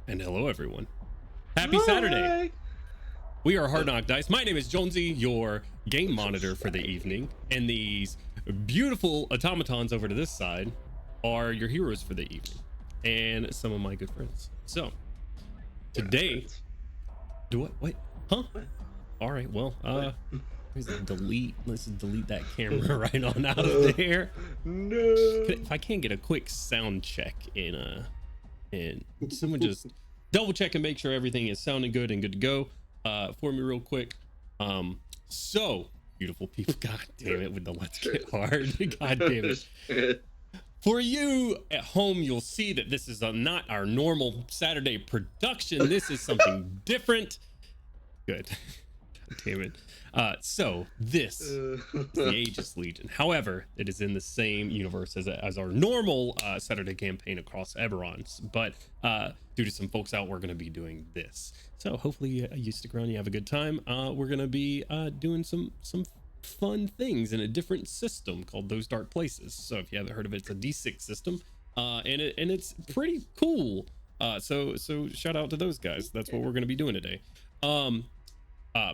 And hello, everyone. Happy Saturday. We are Hard Knock Dice. My name is Jonesy, your game monitor for the evening. And these beautiful automatons over to this side are your heroes for the evening. And some of my good friends. So, today... Do what? Wait. Huh? All right, well, let's delete that camera right on out of there. No. If I can't get a quick sound check and someone just double check and make sure everything is sounding good and good to go for me real quick. So beautiful people, god damn it with the let's get hard. God damn it. For you at home, you'll see that this is not our normal Saturday production. This is something different. Good. God damn it. So this is the Aegis Legion. However, it is in the same universe as our normal Saturday campaign across Eberron's. But due to some folks out, we're going to be doing this. So hopefully you stick around, you have a good time. We're going to be doing some fun things in a different system called Those Dark Places. So if you haven't heard of it, it's a D6 system, and it's pretty cool. So shout out to those guys. That's what we're going to be doing today.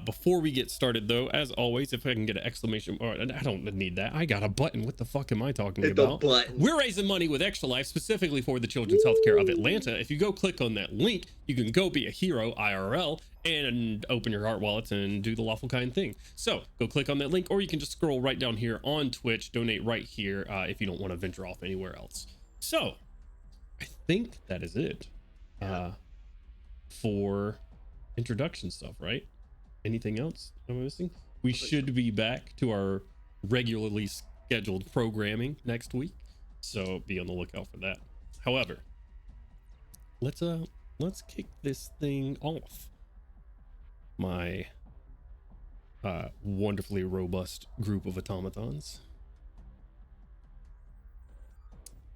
Before we get started, though, as always, if I can get an exclamation, or I don't need that. I got a button. What the fuck am I talking about? We're raising money with Extra Life, specifically for the Children's Healthcare of Atlanta. If you go click on that link, you can go be a hero IRL and open your heart wallets and do the lawful kind thing. So go click on that link, or you can just scroll right down here on Twitch, donate right here if you don't want to venture off anywhere else. So I think that is it for introduction stuff, right? Anything else I'm missing? We should be back to our regularly scheduled programming next week, so be on the lookout for that. However, let's kick this thing off. My wonderfully robust group of automatons.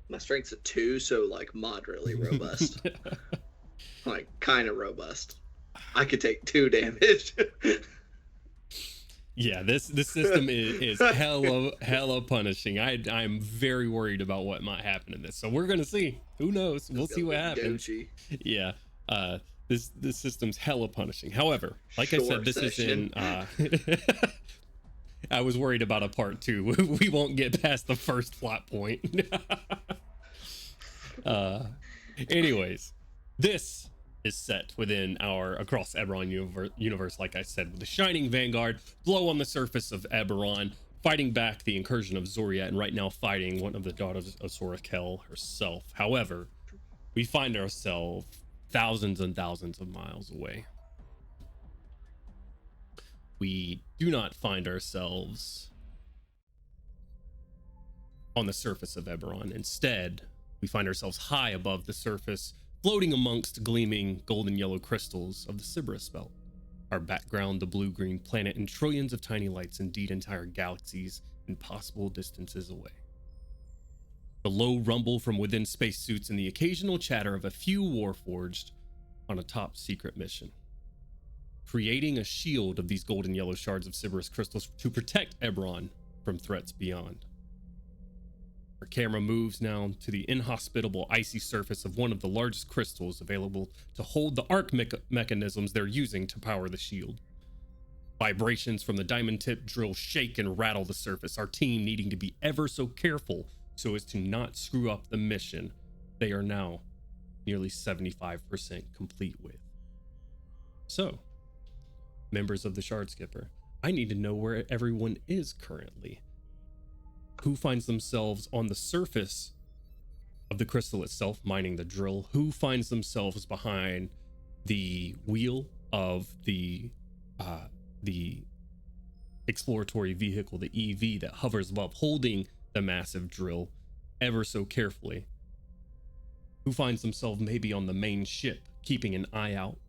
My strength's a 2, so like moderately robust. Like kind of robust. I could take 2 damage. Yeah, this system is hella punishing. I'm very worried about what might happen in this. So we're gonna see. Who knows? We'll see what happens. Yeah. This system's hella punishing. However, like I said, this is in I was worried about a part 2. We won't get past the first plot point. Anyways, this is set within our across Eberron universe, like I said, with the Shining Vanguard, Blow on the surface of Eberron, fighting back the incursion of Zoriat, and right now fighting one of the daughters of Sorakel herself. However, we find ourselves thousands and thousands of miles away. We do not find ourselves on the surface of Eberron. Instead, we find ourselves high above the surface, floating amongst gleaming golden yellow crystals of the Cerberus belt. Our background, the blue-green planet, and trillions of tiny lights, indeed entire galaxies, impossible distances away. The low rumble from within spacesuits and the occasional chatter of a few warforged on a top secret mission, creating a shield of these golden yellow shards of Cerberus crystals to protect Eberron from threats beyond. Our camera moves now to the inhospitable icy surface of one of the largest crystals available to hold the arc mechanisms they're using to power the shield. Vibrations from the diamond tip drill shake and rattle the surface, our team needing to be ever so careful so as to not screw up the mission they are now nearly 75% complete with. So, members of the Shard Skipper, I need to know where everyone is currently. Who finds themselves on the surface of the crystal itself, mining the drill? Who finds themselves behind the wheel of the exploratory vehicle, the EV that hovers above, holding the massive drill ever so carefully? Who finds themselves maybe on the main ship, keeping an eye out,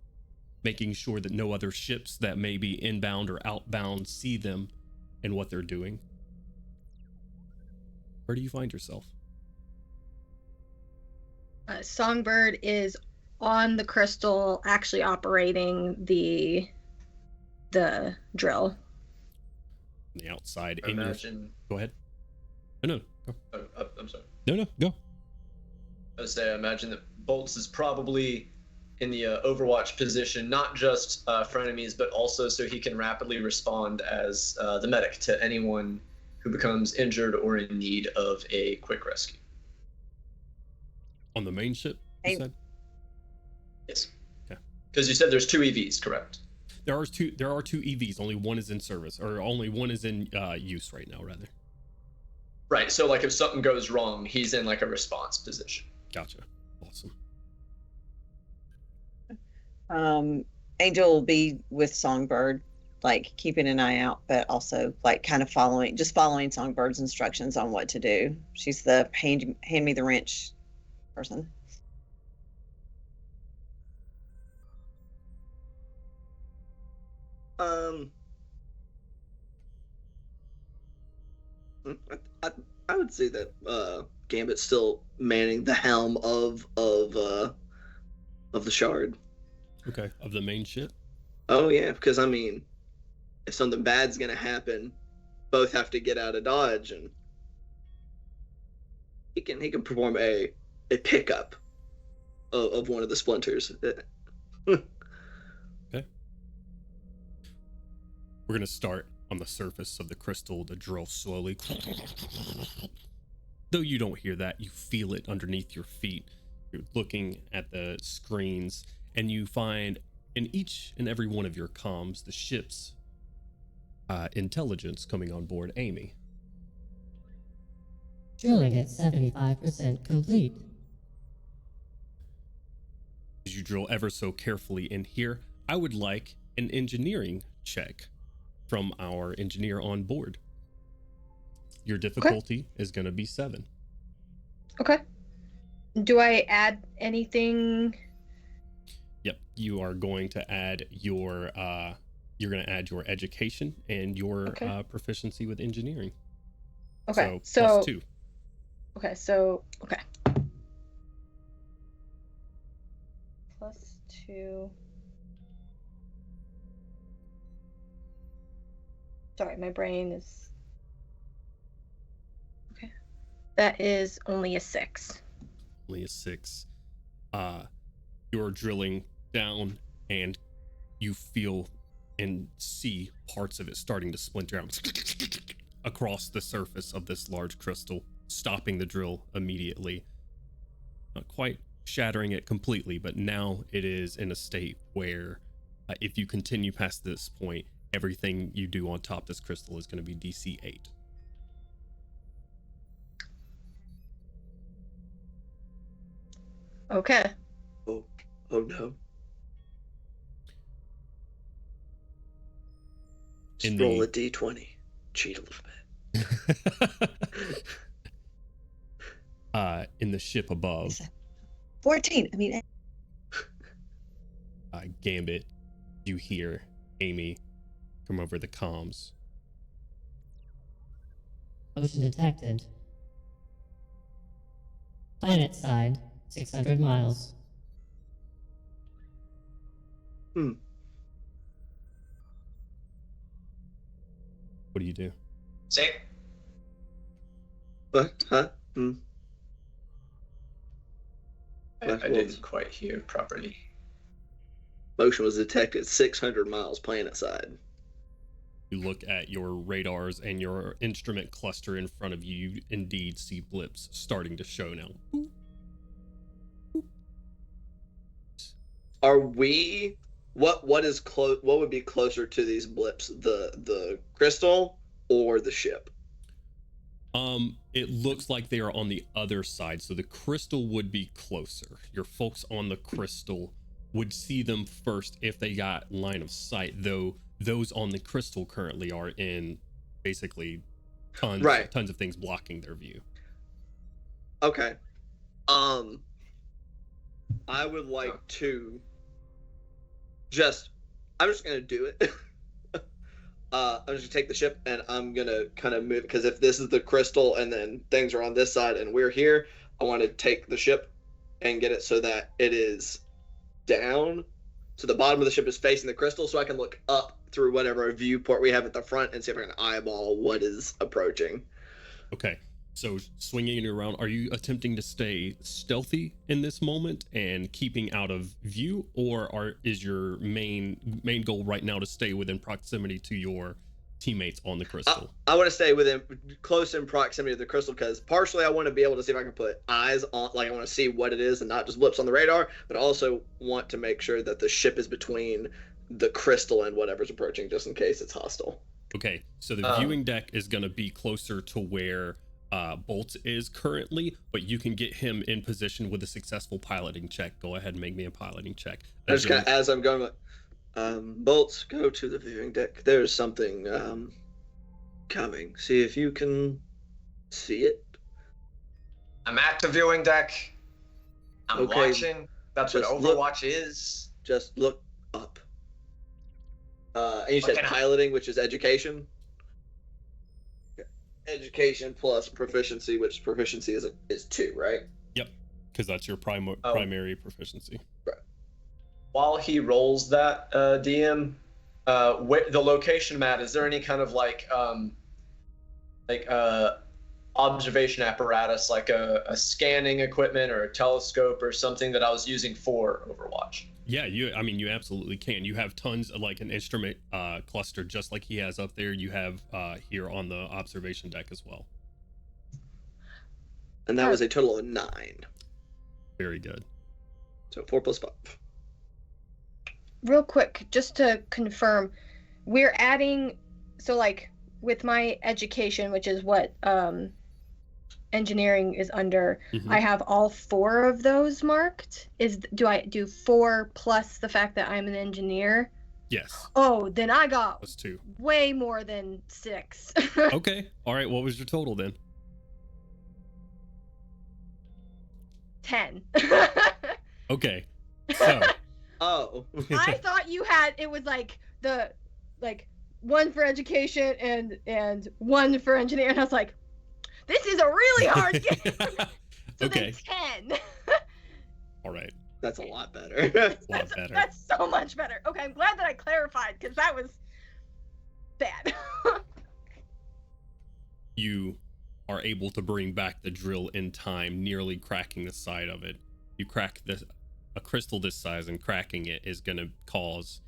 making sure that no other ships that may be inbound or outbound see them and what they're doing? Where do you find yourself? Songbird is on the crystal, actually operating the drill. On the outside. Imagine. Go ahead. No, go. Oh, I'm sorry. No, go. I was saying, I imagine that Bolts is probably in the Overwatch position, not just frenemies, but also so he can rapidly respond as the medic to anyone who becomes injured or in need of a quick rescue. On the main ship, you said? Yes. Okay. Because you said there's 2 EVs, correct? There are two EVs. Only one is in service, or only one is in use right now, rather. Right. So like if something goes wrong, he's in like a response position. Gotcha. Awesome. Angel will be with Songbird, like keeping an eye out, but also like kind of following Songbird's instructions on what to do. She's the hand me the wrench person. I would say that Gambit's still manning the helm of the shard. Okay, of the main ship. Oh yeah, because I mean, if something bad's gonna happen, both have to get out of Dodge, and he can perform a pickup of one of the splinters. Okay. We're gonna start on the surface of the crystal to drill slowly. Though you don't hear that, you feel it underneath your feet. You're looking at the screens, and you find in each and every one of your comms the ship's intelligence coming on board. Amy. Drilling at 75% complete. As you drill ever so carefully in here, I would like an engineering check from our engineer on board. Your difficulty is going to be 7. Okay. Do I add anything? Yep, you are going to add your education and your proficiency with engineering. Okay, so +2. Okay, so +2. Sorry, my brain is okay. That is only a 6. Only a 6. You're drilling down, and you feel and see parts of it starting to splinter out across the surface of this large crystal, stopping the drill immediately. Not quite shattering it completely, but now it is in a state where if you continue past this point, everything you do on top of this crystal is going to be DC 8. Okay. Oh no. Just roll a D20. Cheat a little bit. In the ship above, 14. I mean, Gambit, you hear Amy come over the comms. Ocean detected. Planet side, 600 miles. What do you do? Same. What? Huh? I didn't quite hear properly. Motion was detected 600 miles planet side. You look at your radars and your instrument cluster in front of you. You indeed see blips starting to show now. Are we? What is close? What would be closer to these blips? The crystal or the ship? It looks like they are on the other side, so the crystal would be closer. Your folks on the crystal would see them first if they got line of sight, though those on the crystal currently are in basically tons of things blocking their view. Okay. I would like to I'm just gonna do it. I'm just gonna take the ship and I'm gonna kind of move, because if this is the crystal and then things are on this side and we're here, I want to take the ship and get it so that it is down, so the bottom of the ship is facing the crystal, so I can look up through whatever viewport we have at the front and see if I can eyeball what is approaching. Okay, So swinging it around, are you attempting to stay stealthy in this moment and keeping out of view, or is your main goal right now to stay within proximity to your teammates on the crystal? I want to stay within close in proximity to the crystal because partially I want to be able to see if I can put eyes on, like I want to see what it is and not just blips on the radar, but I also want to make sure that the ship is between the crystal and whatever's approaching just in case it's hostile. Okay, so the viewing deck is going to be closer to where Bolts is currently, but you can get him in position with a successful piloting check. Go ahead and make me a piloting check. As I'm going, Bolts, go to the viewing deck. There's something coming. See if you can see it. I'm at the viewing deck. I'm watching. That's what Overwatch is. Just look up. And you said piloting, which is education. Education plus proficiency, which proficiency is 2, right? Yep, because that's your primary proficiency. Right. While he rolls that, DM, the location map, is there any kind of observation apparatus, like a scanning equipment or a telescope or something that I was using for Overwatch? Yeah, you absolutely can. You have tons of like an instrument cluster just like he has up there. You have here on the observation deck as well. And that was a total of 9. Very good. So 4 plus 5. Real quick, just to confirm, we're adding, so like with my education, which is what engineering is under, I have all 4 of those marked. Do I do 4 plus the fact that I'm an engineer? Yes. Oh, then I got plus 2. Way more than 6. Okay. All right. What was your total then? 10. Okay. So. Oh. I thought it was like 1 for education and 1 for engineering. And I was like, this is a really hard game. So okay. Then 10. All right. That's a lot better. That's so much better. Okay, I'm glad that I clarified because that was bad. You are able to bring back the drill in time, nearly cracking the side of it. You crack a crystal this size, and cracking it is going to cause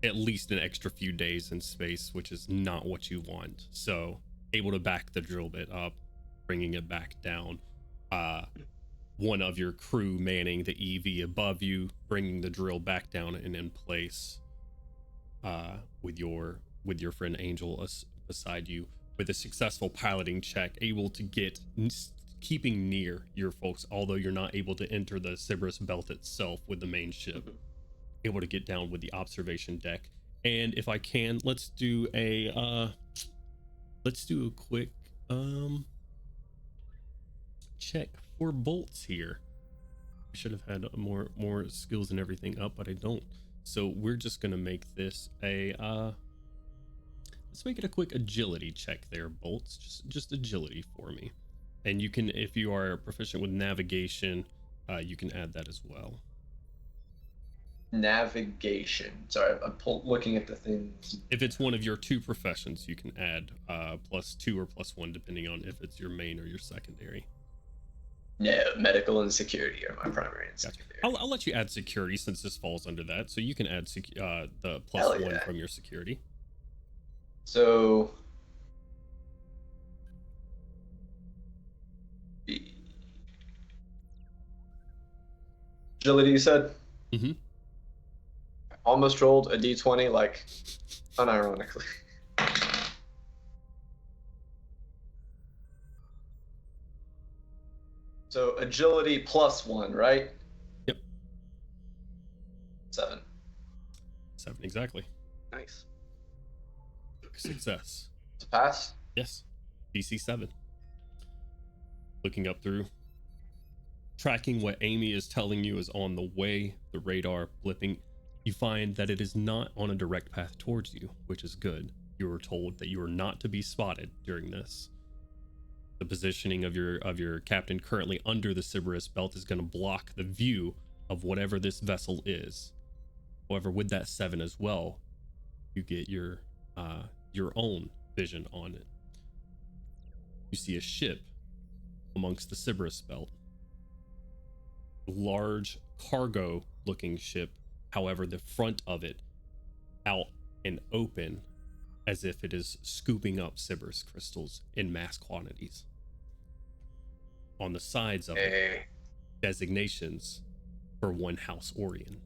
at least an extra few days in space, which is not what you want. So able to back the drill bit up, bringing it back down. One of your crew manning the EV above you, bringing the drill back down and in place, with your friend Angel beside you, with a successful piloting check, able to get keeping near your folks, although you're not able to enter the Cerberus belt itself with the main ship. Able to get down with the observation deck. And if I can, let's do a quick check for Bolts here. I should have had more skills and everything up, but I don't. So we're just gonna make this a let's make it a quick agility check there, Bolts. Just agility for me. And you can, if you are proficient with navigation, you can add that as well. Navigation. Sorry, I'm looking at the things. If it's one of your 2 professions, you can add +2 or +1 depending on if it's your main or your secondary. No, medical and security are my primary and secondary. I'll let you add security since this falls under that, so you can add the +1 from your security. So agility, you said? Mm-hmm. Almost rolled a d20, like, unironically. So agility +1, right? Yep. 7. 7, exactly. Nice. Success. To pass? Yes. DC 7. Looking up through. Tracking what Amy is telling you is on the way, the radar blipping. You find that it is not on a direct path towards you, which is good. You were told that you are not to be spotted during this. The positioning of your captain currently under the Cerberus belt is going to block the view of whatever this vessel is. However, with that 7 as well, you get your own vision on it. you see a ship amongst the Sybaris belt. Large cargo looking ship, however, the front of it out and open as if it is scooping up Sybaris crystals in mass quantities. On the sides of it, designations for one House Orion.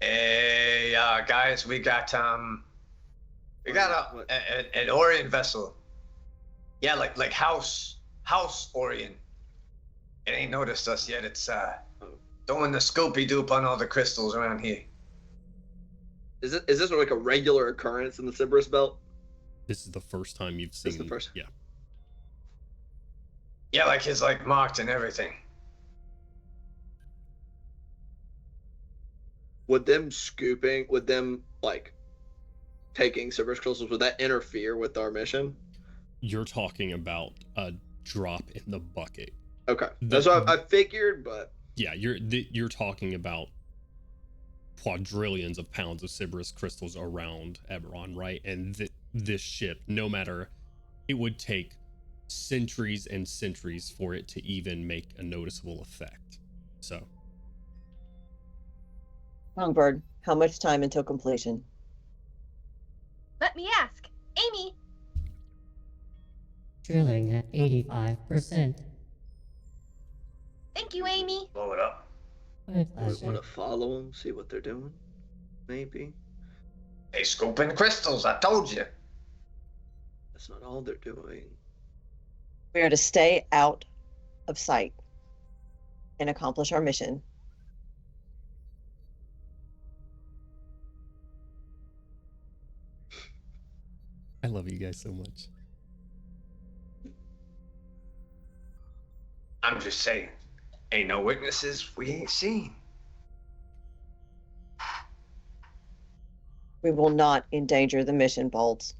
Hey, guys, we got an Orion vessel. Yeah, like House Orion. It ain't noticed us yet. It's doing the Scopy doop on all the crystals around here. Is this like a regular occurrence in the Sybaris belt? This is the first time you've seen. This is the first. Yeah. Yeah, like his marked and everything. Would them like taking Sybaris crystals, would that interfere with our mission? You're talking about a drop in the bucket. Okay, that's what I figured, but yeah, you're talking about quadrillions of pounds of Sybaris crystals around Eberron, right? And this ship, no matter, it would take centuries and centuries for it to even make a noticeable effect. So, Songbird, how much time until completion? Let me ask. Amy! Drilling at 85%. Thank you, Amy. Blow it up. My we pleasure. want to follow them, see what they're doing. Maybe They scooping crystals, I told you. that's not all they're doing. We are to stay out of sight and accomplish our mission. I love you guys so much. I'm just saying, ain't no witnesses we ain't seen. We will not endanger the mission, Bolts.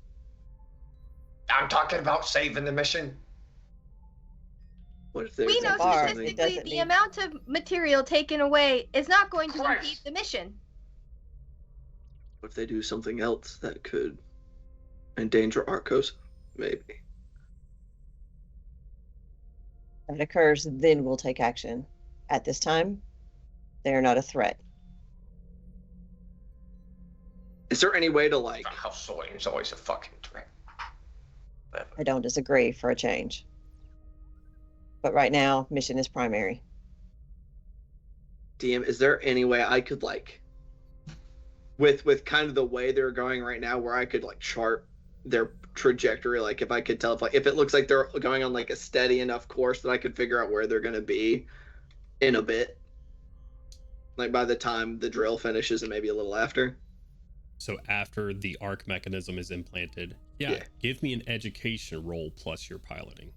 I'm talking about saving the mission. What if there's We know bar, it statistically doesn't the mean- amount of material taken away is not going to Christ. impede the mission. What if they do something else that could endanger Arcos? Maybe. If that occurs, then we'll take action. At this time, they are not a threat. Is there any way to like? House Orion's always a fucking threat. I don't disagree for a change. But right now, mission is primary. DM, is there any way I could like, with kind of the way they're going right now, where I could like chart their trajectory? Like if I could tell if it looks like they're going on like a steady enough course that I could figure out where they're going to be in a bit, like by the time the drill finishes and maybe a little after. So after the arc mechanism is implanted, Yeah. give me an education roll plus your piloting.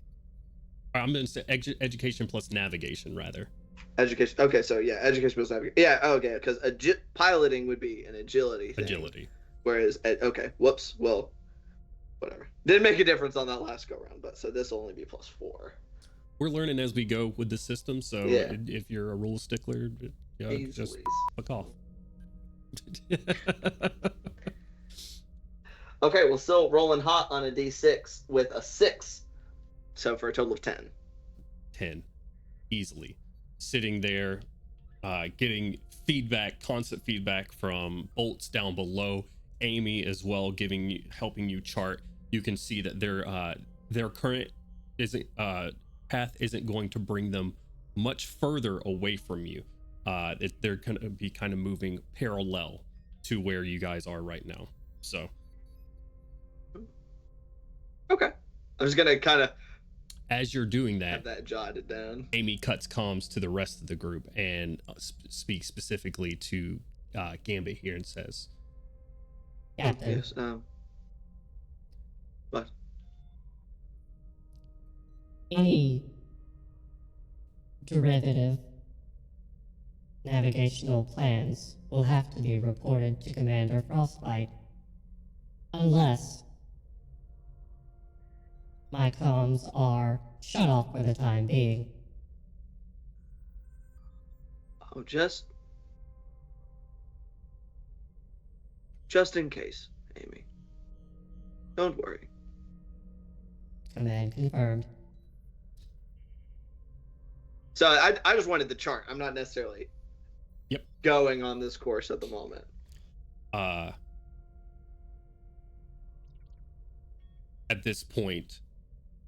I'm going to say education plus navigation, rather. Education. Okay, so yeah, education plus navigation. Yeah, okay, because piloting would be an agility thing. Agility. Whereas, okay, whoops. Well, whatever. Didn't make a difference on that last go round, but so this will only be +4. We're learning as we go with the system, so Yeah. if you're a rule stickler, just fuck off. Okay, well, still rolling hot on a D6 with a 6. So for a total of 10. 10 easily, sitting there getting constant feedback from Bolts down below, Amy as well, helping you chart. You can see that their current path isn't going to bring them much further away from you. They're going to be kind of moving parallel to where you guys are right now. So Okay, I'm just gonna kind of as you're doing have that, that jotted down. Amy cuts comms to the rest of the group and speaks specifically to Gambit here and says, Captain, Yes. What? any derivative navigational plans will have to be reported to Commander Frostbite. Unless my comms are shut off for the time being. Oh, just in case, Amy. Don't worry. Command confirmed. So I just wanted the chart. I'm not necessarily going on this course at the moment. At this point,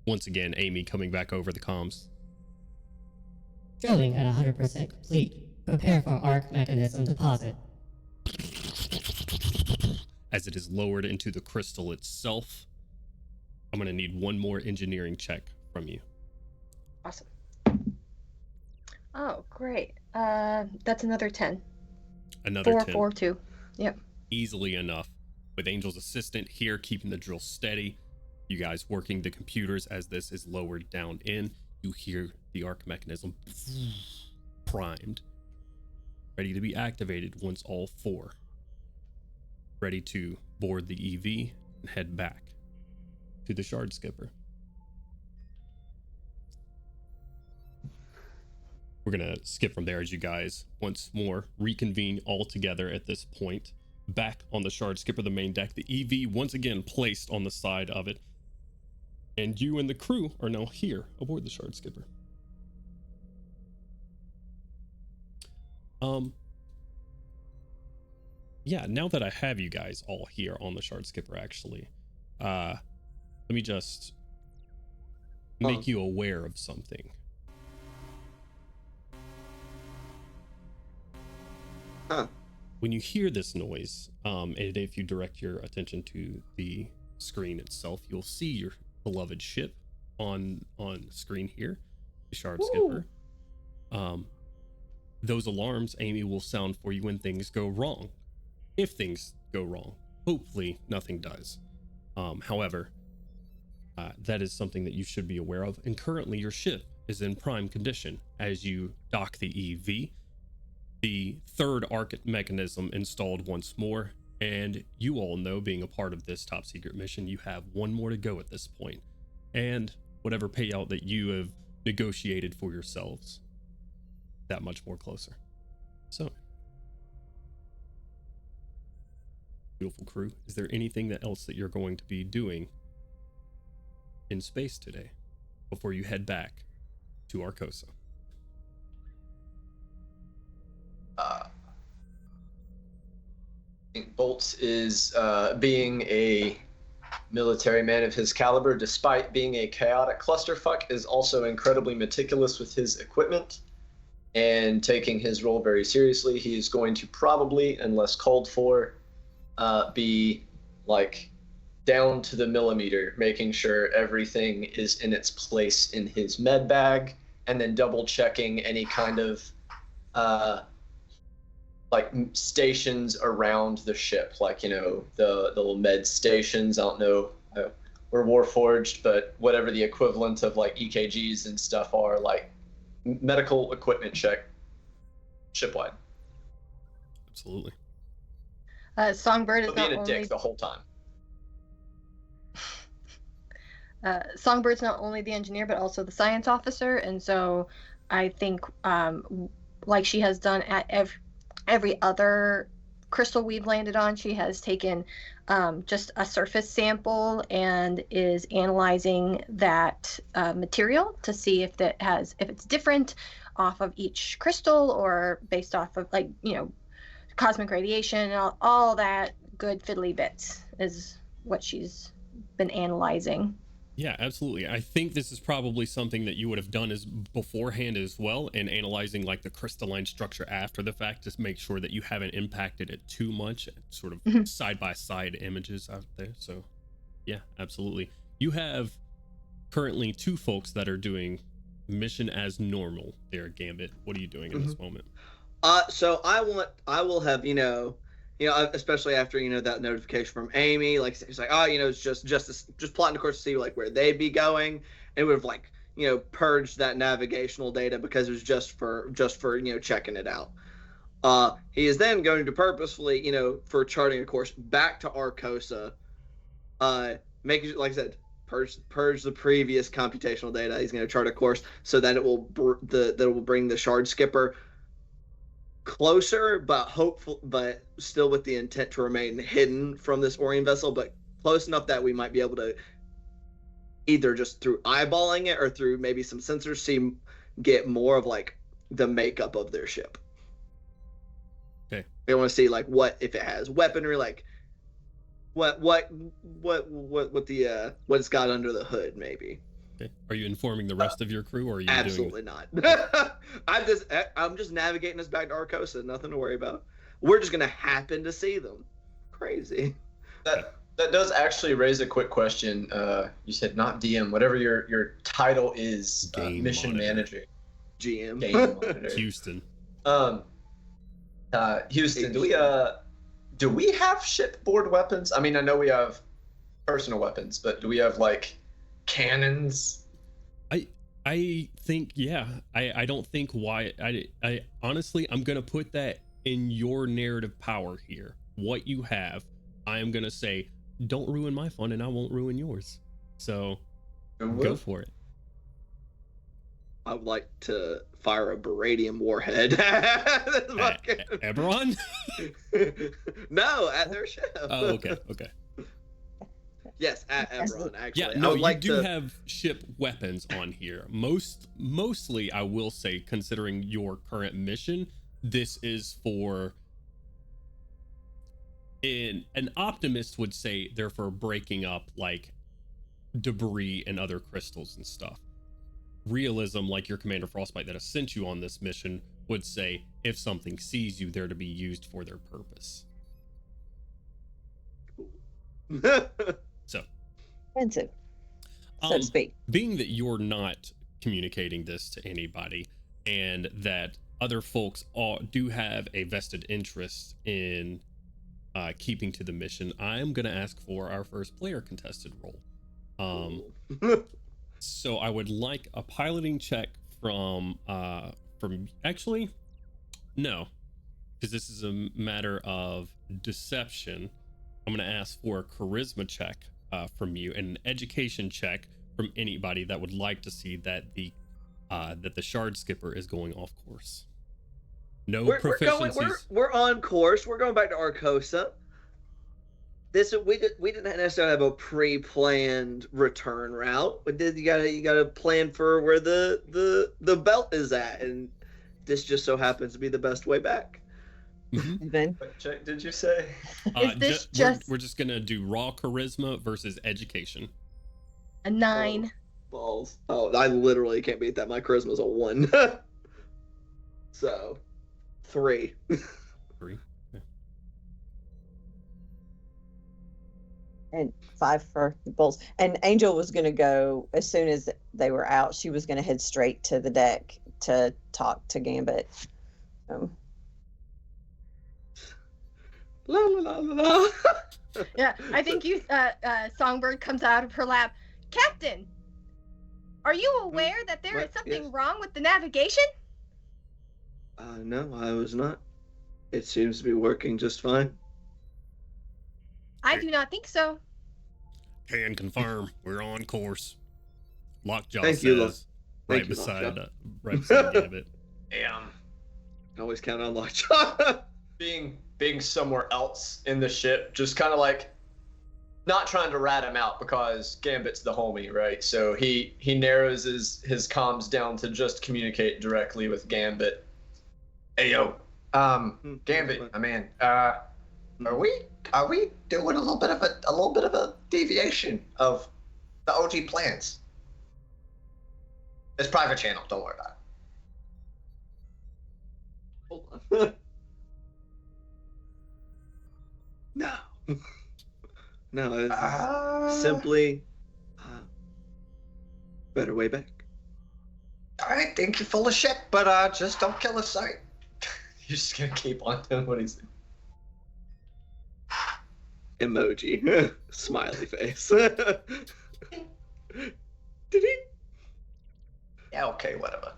once again, Amy coming back over the comms. Drilling at 100% complete. Prepare for arc mechanism deposit. As it is lowered into the crystal itself, I'm going to need one more engineering check from you. Awesome. Oh, great. That's another 10. Another 4, 10. 4, 2. Yep. Easily enough. With Angel's assistant here keeping the drill steady, you guys working the computers as this is lowered down in, you hear the arc mechanism primed, ready to be activated once all 4 ready to board the EV and head back to the shard skipper. We're gonna skip from there as you guys once more reconvene all together at this point back on the shard skipper, the main deck. The EV once again placed on the side of it, and you and the crew are now here aboard the shard skipper. Yeah, now that I have you guys all here on the shard skipper, actually, let me just make you aware of something. When you hear this noise, and if you direct your attention to the screen itself, you'll see your beloved ship on screen here, the shard skipper. Those alarms, Amy, will sound for you when things go wrong. If things go wrong, hopefully nothing does. However, that is something that you should be aware of. And currently your ship is in prime condition. As you dock the EV, the third arc mechanism installed once more, and you all know, being a part of this top secret mission, you have one more to go at this point, and whatever payout that you have negotiated for yourselves, that much more closer. So, beautiful crew, is there anything else that you're going to be doing in space today before you head back to Arcosa? Bolts is being a military man of his caliber, despite being a chaotic clusterfuck, is also incredibly meticulous with his equipment and taking his role very seriously. He is going to probably, unless called for, be like down to the millimeter, making sure everything is in its place in his med bag, and then double checking any kind of like stations around the ship, like, you know, the little med stations. I don't know, we're Warforged, but whatever the equivalent of like EKGs and stuff are, like medical equipment check shipwide. Absolutely. Songbird is He'll not be in a only dick the whole time. Songbird's not only the engineer but also the science officer, and so I think like she has done at every other crystal we've landed on, she has taken just a surface sample and is analyzing that material to see if it's different off of each crystal or based off of, like, you know, cosmic radiation and all that good fiddly bits is what she's been analyzing. Yeah, absolutely. I think this is probably something that you would have done as beforehand as well, and analyzing like the crystalline structure after the fact to make sure that you haven't impacted it too much, sort of side-by-side images out there. So yeah, absolutely. You have currently 2 folks that are doing mission as normal there, Gambit. What are you doing in this moment? So I will have, you know, especially after, you know, that notification from Amy, like, it's like, oh, you know, it's just plotting, of course, to see like where they'd be going, and would have, like, you know, purged that navigational data because it was just for you know, checking it out. He is then going to purposefully, you know, for charting a course back to Arcosa, making, like I said, purge the previous computational data. He's going to chart a course so that it will bring the shard skipper closer, but hopeful, but still with the intent to remain hidden from this Orion vessel, but close enough that we might be able to either just through eyeballing it or through maybe some sensors, get more of like the makeup of their ship. Okay. They want to see like what if it has weaponry, like what it's got under the hood, maybe. Okay. Are you informing the rest of your crew, or are you Absolutely doing... not. I'm just navigating us back to Arcosa. Nothing to worry about. We're just gonna happen to see them. Crazy. That does actually raise a quick question. You said not DM, whatever your title is, mission monitor. manager, GM. game monitor. Houston. Houston, do we have shipboard weapons? I mean, I know we have personal weapons, but do we have like cannons? I think, yeah. I don't think why. I honestly, I'm gonna put that in your narrative power here. What you have, I am gonna say, don't ruin my fun, and I won't ruin yours. So, go for it. I would like to fire a beradium warhead. Eberron? No, at their ship. Oh, okay. Yes, at Eberron, actually. Yeah, no, you do have ship weapons on here. Mostly, I will say, considering your current mission, this is for... An optimist would say they're for breaking up, like, debris and other crystals and stuff. Realism, like your Commander Frostbite that has sent you on this mission, would say if something sees you, they're to be used for their purpose. So Expensive, so to speak. Being that you're not communicating this to anybody, and that other folks do have a vested interest in keeping to the mission, I am going to ask for our first player contested role. So I would like a piloting check from actually, no, because this is a matter of deception. I'm going to ask for a charisma check from you, and an education check from anybody that would like to see that the shard skipper is going off course. No proficiencies. We're on course. We're going back to Arcosa. We didn't necessarily have a pre-planned return route. You gotta plan for where the belt is at, and this just so happens to be the best way back. Ben, What check did you say? Is this just we're just gonna do raw charisma versus education. a 9? Balls. Oh, I literally can't beat that. My charisma's a 1. So 3. 3. Yeah. and 5 for bolts. And Angel was going to go as soon as they were out. She was going to head straight to the deck to talk to Gambit. La la la la. Yeah, I think Songbird comes out of her lap. Captain, are you aware that there is What? something Yes. wrong with the navigation? No, I was not. It seems to be working just fine. I do not think so. Can confirm we're on course. Lockjaw Thank says you, right Thank you, beside Lockjaw. right beside Gambit. Damn. Always count on Lockjaw. Being somewhere else in the ship, just kind of like not trying to rat him out because Gambit's the homie, right? So he narrows his comms down to just communicate directly with Gambit. Hey yo, Gambit, my man, are we doing a little bit of a deviation of the OG plans? It's private channel, don't worry about it. Hold on. No. No, it's simply better way back. All right, think you're full of shit, but just don't kill us, sorry. You're just gonna keep on doing what he's doing. Emoji. Smiley face. Did he? Yeah, okay, whatever.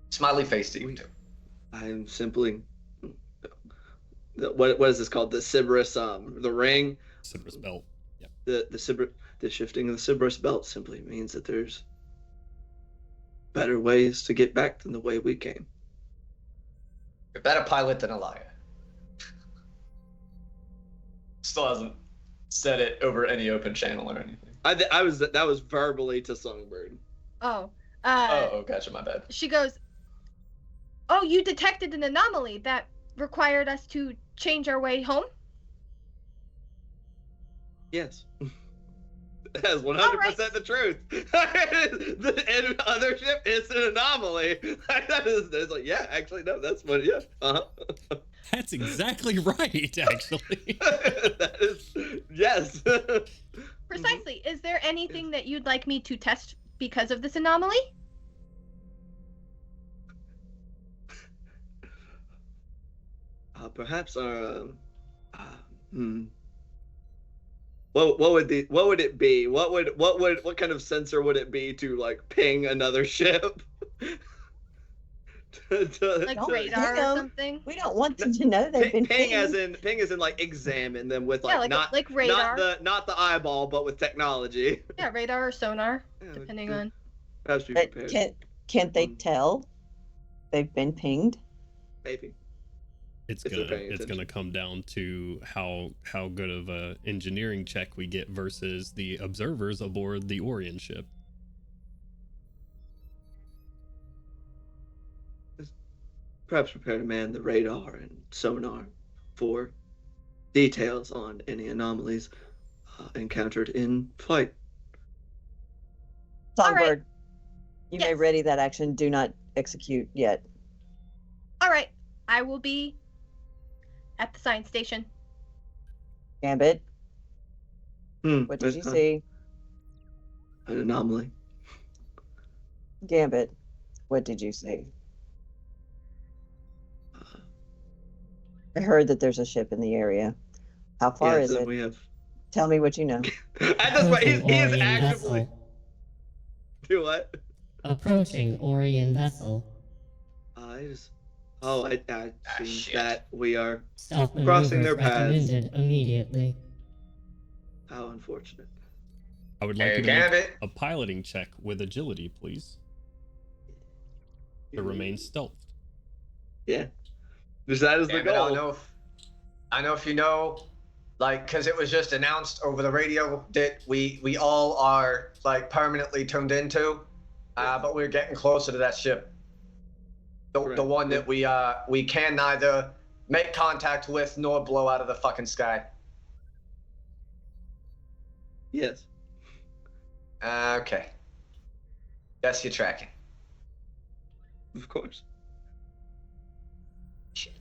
Smiley face to you too. I'm simply. What is this called? The Sybaris, the ring. Sybaris belt. Yeah. The shifting of the Sybaris belt simply means that there's better ways to get back than the way we came. You're a better pilot than a liar. Still hasn't said it over any open channel or anything. That was verbally to Songbird. Oh. Oh, gotcha. My bad. She goes, "Oh, you detected an anomaly that required us to change our way home?" Yes. That is 100% the truth. The other ship is an anomaly. It's like, yeah, actually, no, that's what, yeah. Uh-huh. That's exactly right, actually. That is, yes. Precisely. Is there anything that you'd like me to test because of this anomaly? Perhaps our, what would it be? What kind of sensor would it be to like ping another ship? Like radar or something? We don't want them to know they've been ping as in like examine them with like, like radar. not the eyeball, but with technology. Yeah, radar or sonar, depending on. Perhaps be But prepared. can't they tell they've been pinged? Maybe. It's If they're paying gonna attention. come down to how good of a engineering check we get versus the observers aboard the Orion ship. Perhaps prepare to man the radar and sonar for details on any anomalies encountered in flight. All right. Songbird, you may Yes. ready that action. Do not execute yet. All right, I will be at the science station. Gambit, what did you see? An anomaly. Gambit, what did you see? I heard that there's a ship in the area. How far is it? We have. Tell me what you know. At this point, he is Orion actively. vessel. Do what? Approaching Orion vessel. I see shit. that we are. Stealth Crossing their maneuvers paths. recommended immediately. How unfortunate. I would like Hey, you to make Gambit. a piloting check with agility, please, to remain stealthed. Yeah. Because that is the Yeah, but goal. I know if you know, like, because it was just announced over the radio that we all are like permanently tuned into, but we're getting closer to that ship. The Correct. one that we can neither make contact with nor blow out of the fucking sky. Yes. Okay. Guess you're tracking. Of course. Shit.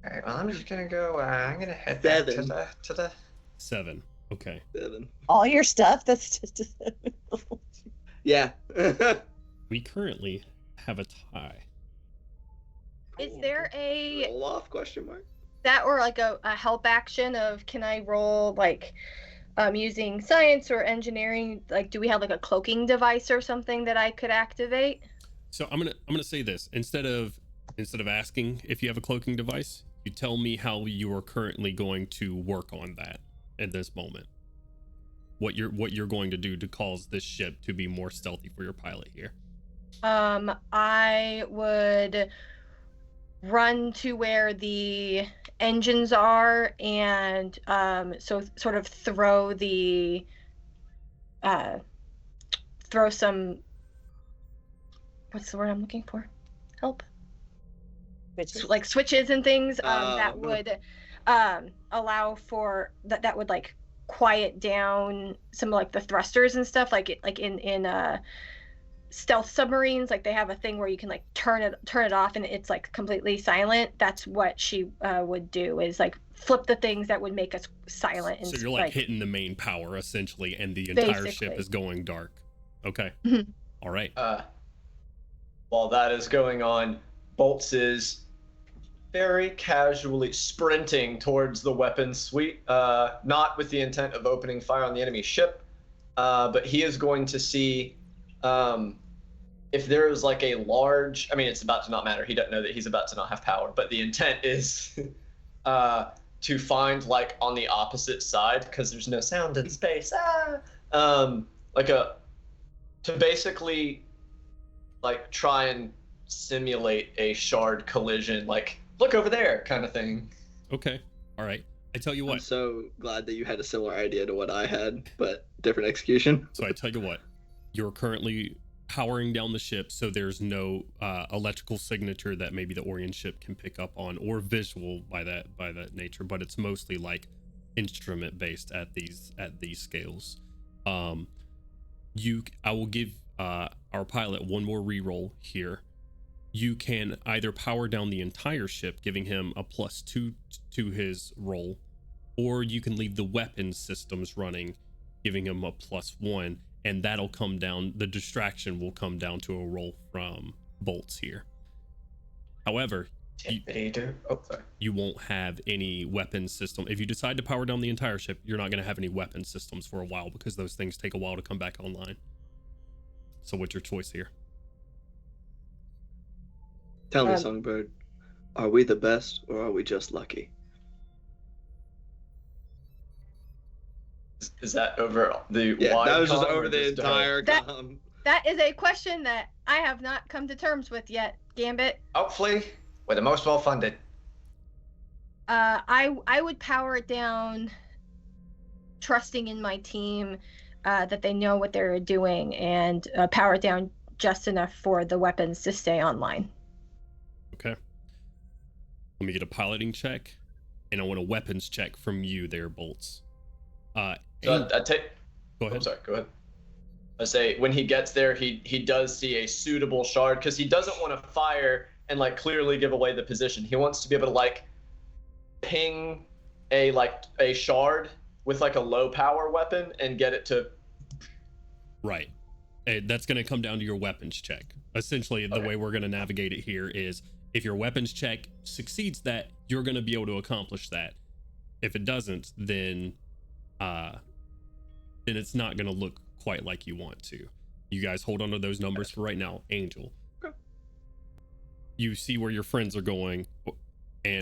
All right. Well, I'm just gonna go. I'm gonna head back to 7. the. 7. Okay. 7. All your stuff? That's just Yeah. We currently have a tie. Is there a Roll off? Question mark. that or like a help action of can I roll like using science or engineering? Like, do we have like a cloaking device or something that I could activate? So I'm gonna say this instead of asking if you have a cloaking device, you tell me how you are currently going to work on that at this moment. What you're going to do to cause this ship to be more stealthy for your pilot here. I would run to where the engines are and so sort of throw some what's the word I'm looking for? Help. Like switches and things that would allow for that would like quiet down some like the thrusters and stuff like in stealth submarines, like they have a thing where you can like turn it off and it's like completely silent. That's what she would do, is like flip the things that would make us silent. And So you're like hitting the main power essentially, and the entire ship Basically. is going dark. Okay. Mhm. All right. While that is going on, Bolts is very casually sprinting towards the weapons suite, not with the intent of opening fire on the enemy ship, but he is going to see if there is like a large, I mean, it's about to not matter. He doesn't know that he's about to not have power, but the intent is to find like on the opposite side, because there's no sound in space, to basically like try and simulate a shard collision, like look over there kind of thing. Okay. All right. I tell you I'm what. so glad that you had a similar idea to what I had, but different execution. So I tell you what. You're currently powering down the ship, so there's no electrical signature that maybe the Orion ship can pick up on, or visual by that nature. But it's mostly like instrument based at these scales. I will give our pilot one more reroll here. You can either power down the entire ship, giving him a +2 to his roll, or you can leave the weapon systems running, giving him a +1, and that'll come down. The distraction will come down to a roll from bolts here. However, you won't have any weapon system. If you decide to power down the entire ship, you're not going to have any weapon systems for a while, because those things take a while to come back online. So what's your choice here? Tell me, Songbird, are we the best or are we just lucky? Is that over the Yeah, wide that was just comm over or the just, entire That- comm. That is a question that I have not come to terms with yet, Gambit. Hopefully, we're the most well-funded. I would power it down, trusting in my team that they know what they're doing, and power it down just enough for the weapons to stay online. Okay. Let me get a piloting check, and I want a weapons check from you there, Bolts. So I take. Go ahead. I'm sorry. Go ahead. I say when he gets there, he does see a suitable shard, because he doesn't want to fire and like clearly give away the position. He wants to be able to like ping a shard with like a low power weapon and get it to. Right. That's going to come down to your weapons check. Essentially, the way we're going to navigate it here is if your weapons check succeeds that, you're going to be able to accomplish that. If it doesn't, then it's not going to look quite like you want to. You guys hold on to those numbers for right now. Angel. Okay. You see where your friends are going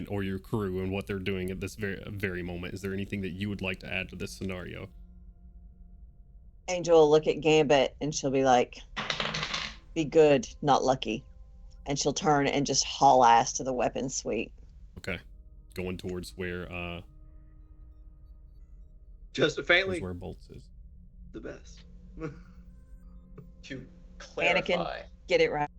or your crew and what they're doing at this very moment. Is there anything that you would like to add to this scenario? Angel will look at Gambit and she'll be like, be good, not lucky. And she'll turn and just haul ass to the weapons suite. Okay. Going towards where Just faintly where Bolts is. the best. To clarify, Anakin, get it right.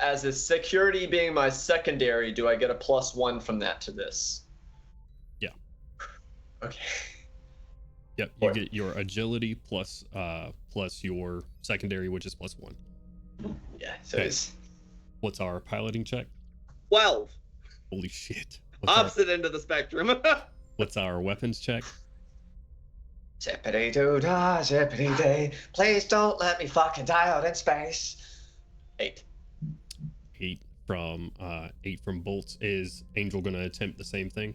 as a security being my secondary, do I get a +1 from that to this? Yeah. Okay. Yep, you get your agility plus your secondary, which is +1. Yeah. So Okay. it's What's our piloting check? 12. Holy shit. Opposite end of the spectrum. What's our weapons check? Zippity doo dah, zippity day. Please don't let me fucking die out in space. 8. 8 from Bolts. Is Angel gonna attempt the same thing?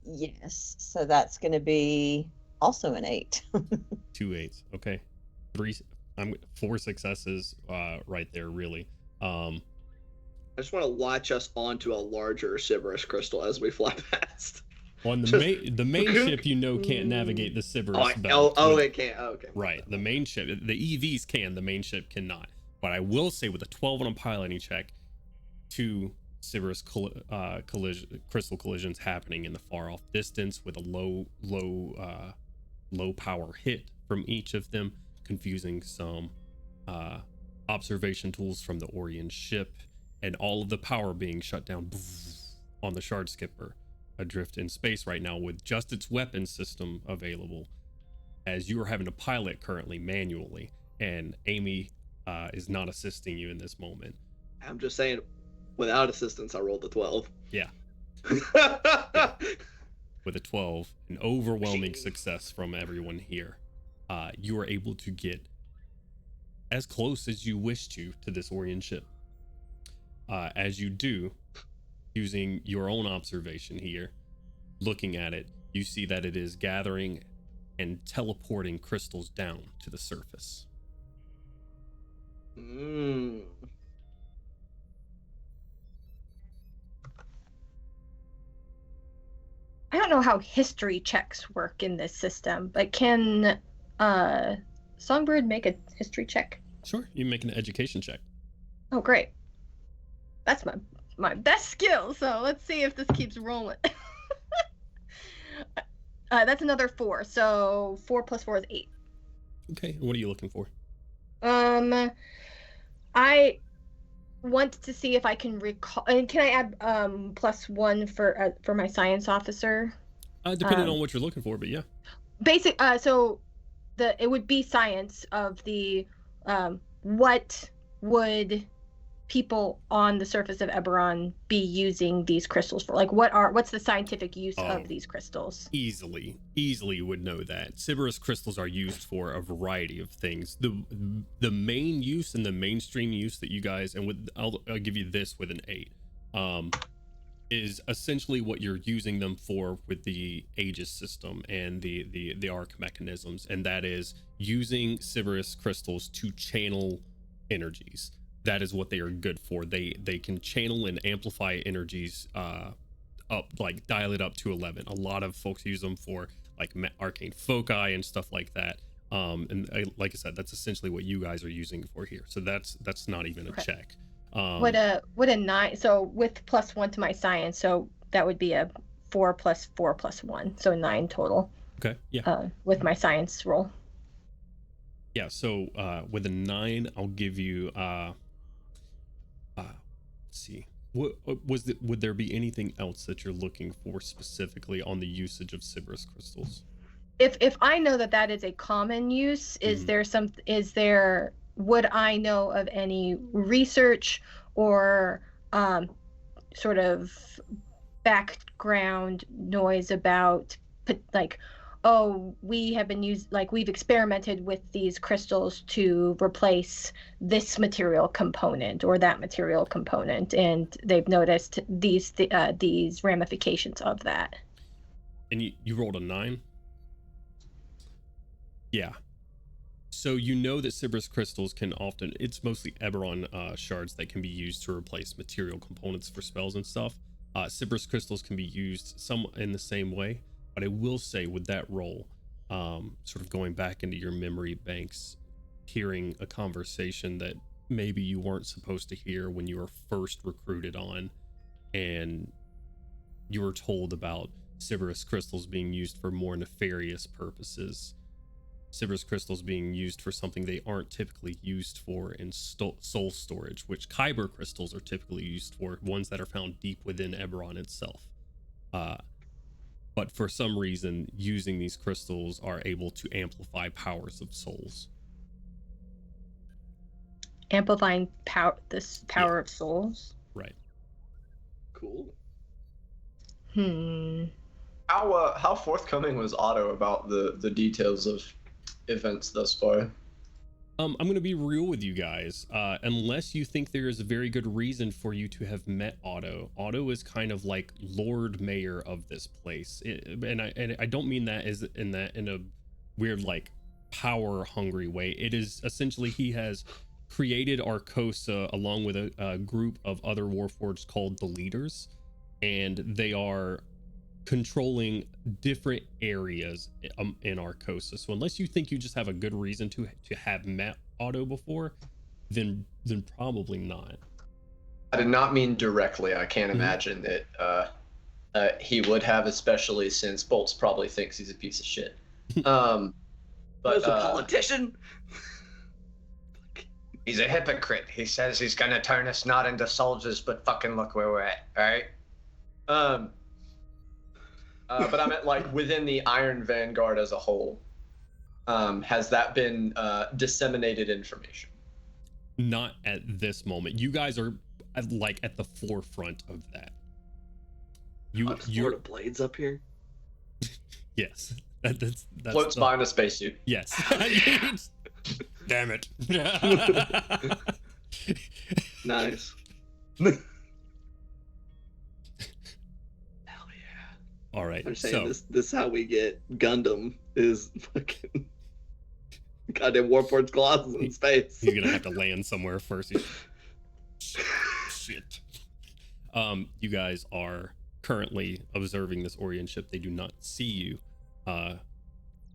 Yes. So that's going to be also an 8. 2 8s. Okay. 4 successes right there, really. I just want to watch us onto a larger Sybaris crystal as we fly past. On the main ship, can't navigate the Sybaris belt. It can't. Oh, okay. Right. The main ship, the EVs can, the main ship cannot. But I will say with a 12 on a piloting check, 2 Sybaris crystal collisions happening in the far off distance with a low power hit from each of them, confusing some observation tools from the Orion ship, and all of the power being shut down on the Shard Skipper, adrift in space right now with just its weapon system available, as you are having to pilot currently manually, and Amy is not assisting you in this moment. I'm just saying, without assistance, I rolled a 12. Yeah. With a 12, an overwhelming success from everyone here, you are able to get as close as you wish to this Orion ship. As you do, using your own observation here, looking at it, you see that it is gathering and teleporting crystals down to the surface. I don't know how history checks work in this system, but can Songbird make a history check? Sure, you make an education check. Oh, great. That's my best skill. So let's see if this keeps rolling. That's another 4. So 4 plus 4 is 8. Okay, what are you looking for? I want to see if I can recall. And can I add +1 for my science officer? Depending on what you're looking for, but yeah. Basic. So it would be science of the what would people on the surface of Eberron be using these crystals for? Like, what's the scientific use of these crystals? Easily would know that. Sybaris crystals are used for a variety of things. The main use and the mainstream use that you guys, and I'll give you this with an 8, is essentially what you're using them for with the Aegis system and the arc mechanisms, and that is using Sybaris crystals to channel energies. That is what they are good for. They can channel and amplify energies up, like dial it up to 11. A lot of folks use them for like arcane foci and stuff like that. Like I said, that's essentially what you guys are using for here. So that's not even a check. What a 9. So with +1 to my science, so that would be a 4 plus 4 plus 1, so 9 total. Okay. Yeah. With my science roll. Yeah. So with a 9, I'll give you. Let's see. Would there be anything else that you're looking for specifically on the usage of Sybaris crystals? If I know that is a common use, would I know of any research or sort of background noise about, like, oh, we've experimented with these crystals to replace this material component or that material component, and they've noticed these ramifications of that. And you rolled a 9? Yeah. So you know that Sybaris crystals can often, it's mostly Eberron shards that can be used to replace material components for spells and stuff. Sybaris crystals can be used some in the same way, but I will say with that roll, sort of going back into your memory banks, hearing a conversation that maybe you weren't supposed to hear when you were first recruited on, and you were told about Sybaris crystals being used for more nefarious purposes. Sybaris crystals being used for something they aren't typically used for in soul storage, which Kyber crystals are typically used for, ones that are found deep within Eberron itself. But for some reason, using these crystals are able to amplify powers of souls. Amplifying power of souls? Right. Cool. How forthcoming was Otto about the details of events thus far? I'm going to be real with you guys. Unless you think there is a very good reason for you to have met Otto. Otto is kind of like Lord Mayor of this place, and I don't mean that in a weird like power hungry way. It is essentially he has created Arcosa along with a group of other Warforged called the Leaders, and they are controlling different areas in Arcosa. So unless you think you just have a good reason to have met Otto before, then probably not. I did not mean directly. I can't imagine that he would have, especially since Bolts probably thinks he's a piece of shit. But as a politician, he's a hypocrite. He says he's gonna turn us not into soldiers, but fucking look where we're at, all right? But I meant like within the Iron Vanguard as a whole. Has that been disseminated information? Not at this moment. You guys are like at the forefront of that. You're blades up here. Yes, that's floats by in a spacesuit. Yes. Damn it. Nice. All right. I'm saying this is how we get Gundam is fucking goddamn Warforged Colossus in space. He's gonna have to land somewhere first. Shit. You guys are currently observing this Orient ship. They do not see you.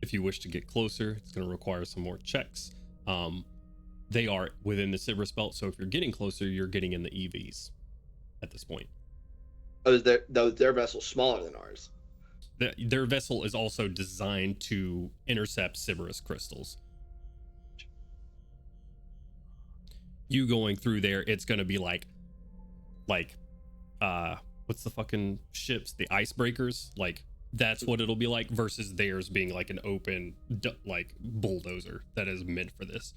If you wish to get closer, it's gonna require some more checks. They are within the Sybaris belt, so if you're getting closer, you're getting in the EVs. at this point. Oh, is their vessel smaller than ours? Their vessel is also designed to intercept Sybaris crystals. You going through there, it's gonna be like what's the fucking ships, the icebreakers, like that's what it'll be like, versus theirs being like an open like bulldozer that is meant for this.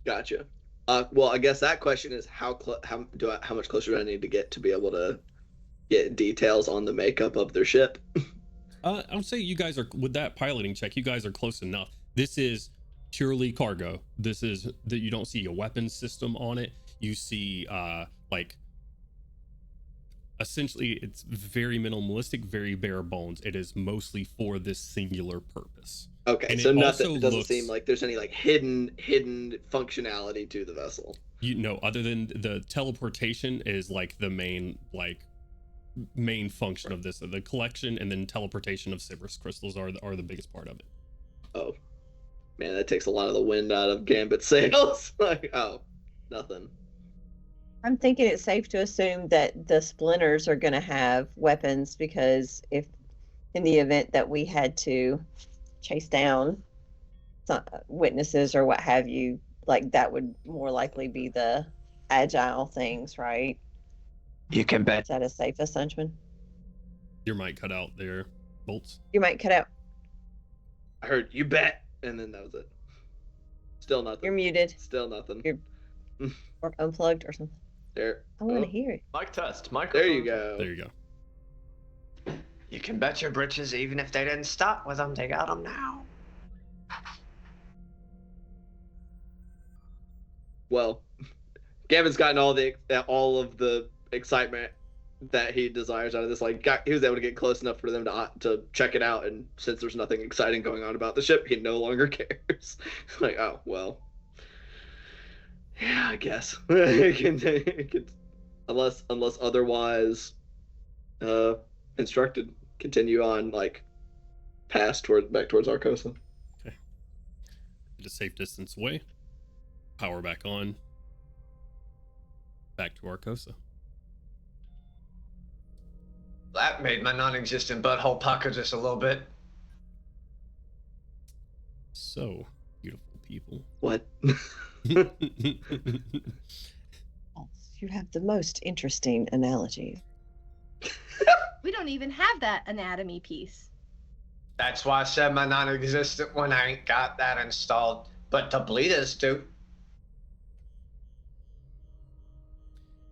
Gotcha. Well, I guess that question is how much closer do I need to get to be able to get details on the makeup of their ship? I would say you guys are, with that piloting check, you guys are close enough. This is purely cargo. This is that you don't see a weapons system on it. You see like essentially it's very minimalistic, very bare bones. It is mostly for this singular purpose. Okay, and so it nothing doesn't looks, seem like there's any like hidden functionality to the vessel. You know, other than the teleportation is like the main function of this. The collection and then teleportation of Sybaris crystals are the biggest part of it. Oh man, that takes a lot of the wind out of Gambit's sails. Like, oh, nothing. I'm thinking it's safe to assume that the splinters are going to have weapons, because if in the event that we had to chase down some witnesses or what have you, like that would more likely be the agile things, right? You can bet. Is that a safe assumption? Your mic cut out there, Bolts. You might cut out. I heard you bet, and then that was it. Still nothing. You're muted. Still nothing. You're or unplugged or something. There. I want to hear it. Mic test. Microphone. There you go. There you go. You can bet your britches, even if they didn't start with them, they got them now. Well, Gavin's gotten all of the excitement that he desires out of this. Like, he was able to get close enough for them to check it out, and since there's nothing exciting going on about the ship, he no longer cares. Like, oh well. Yeah, I guess. Unless otherwise instructed, continue on like back towards Arcosa. Okay. Get a safe distance away. Power back on. Back to Arcosa. That made my non-existent butthole pucker just a little bit. So, beautiful people. What? You have the most interesting analogy. We don't even have that anatomy piece. That's why I said my non-existent one. I ain't got that installed, but the bleeders do.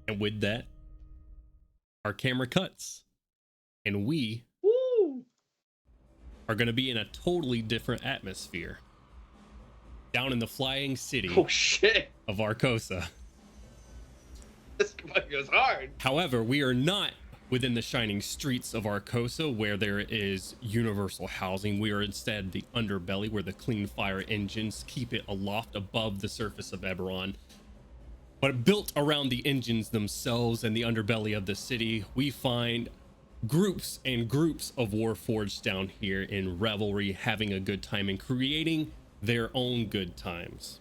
And with that, our camera cuts. And we are going to be in a totally different atmosphere. Down in the flying city of Arcosa. This goes hard. However, we are not within the shining streets of Arcosa, where there is universal housing. We are instead the underbelly, where the clean fire engines keep it aloft above the surface of Eberron. But built around the engines themselves and the underbelly of the city, we find groups and groups of Warforged down here in revelry, having a good time and creating their own good times.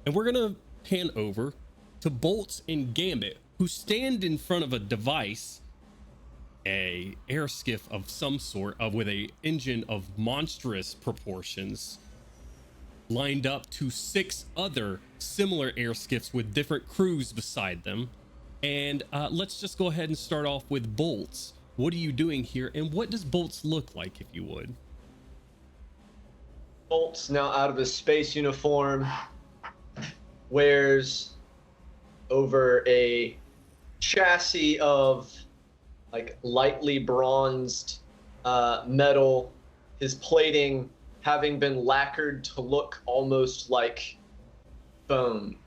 And we're gonna pan over to Bolts and Gambit, who stand in front of a device, a air skiff of some sort, with a engine of monstrous proportions, lined up to 6 other similar air skiffs with different crews beside them. And let's just go ahead and start off with Bolts. What are you doing here, and what does Bolts look like, if you would? Bolt's now out of his space uniform, wears over a chassis of like lightly bronzed metal, his plating having been lacquered to look almost like bone,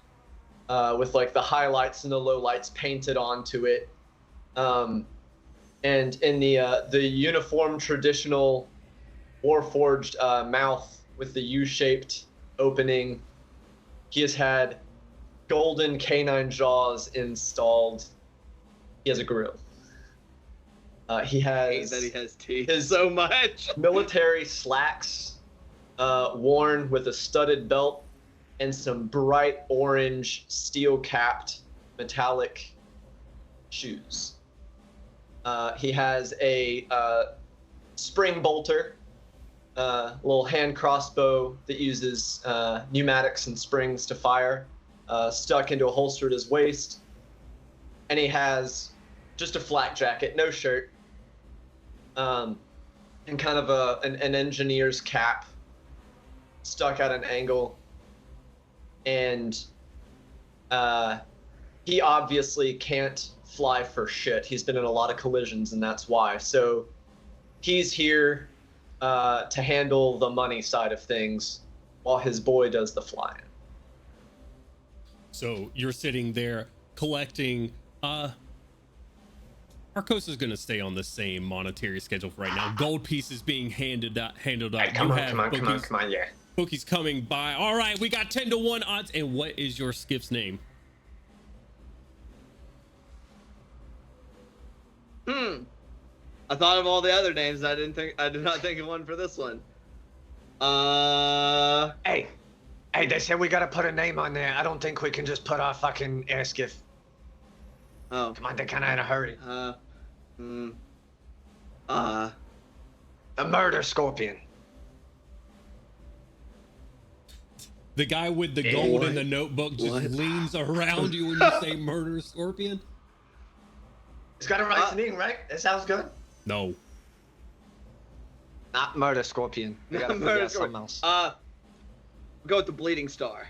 with like the highlights and the lowlights painted onto it. And in the uniform traditional Warforged mouth with the U-shaped opening, he has had golden canine jaws installed. He has a grill. He has that he has teeth so much. military slacks worn with a studded belt and some bright orange steel-capped metallic shoes. He has a spring bolter, little hand crossbow that uses pneumatics and springs to fire, stuck into a holster at his waist. And he has just a flak jacket, no shirt, and kind of an engineer's cap stuck at an angle. And he obviously can't fly for shit. He's been in a lot of collisions, and that's why. So he's here to handle the money side of things while his boy does the flying. So you're sitting there collecting. Arcos is going to stay on the same monetary schedule for right now. Gold pieces being handed out. Hey, come on, yeah. Bookie's coming by. All right, we got 10-1 odds. And what is your skiff's name? I thought of all the other names. I did not think of one for this one. Hey, they said we gotta put a name on there. I don't think we can just put our fucking air skiff. Oh. Come on, they're kind of in a hurry. The Murder Scorpion. The guy with the gold in the notebook just leans around you when you say Murder Scorpion. It's got a right name, right? That sounds good. No. Not Murder Scorpion. We gotta figure out something else. Go with the Bleeding Star.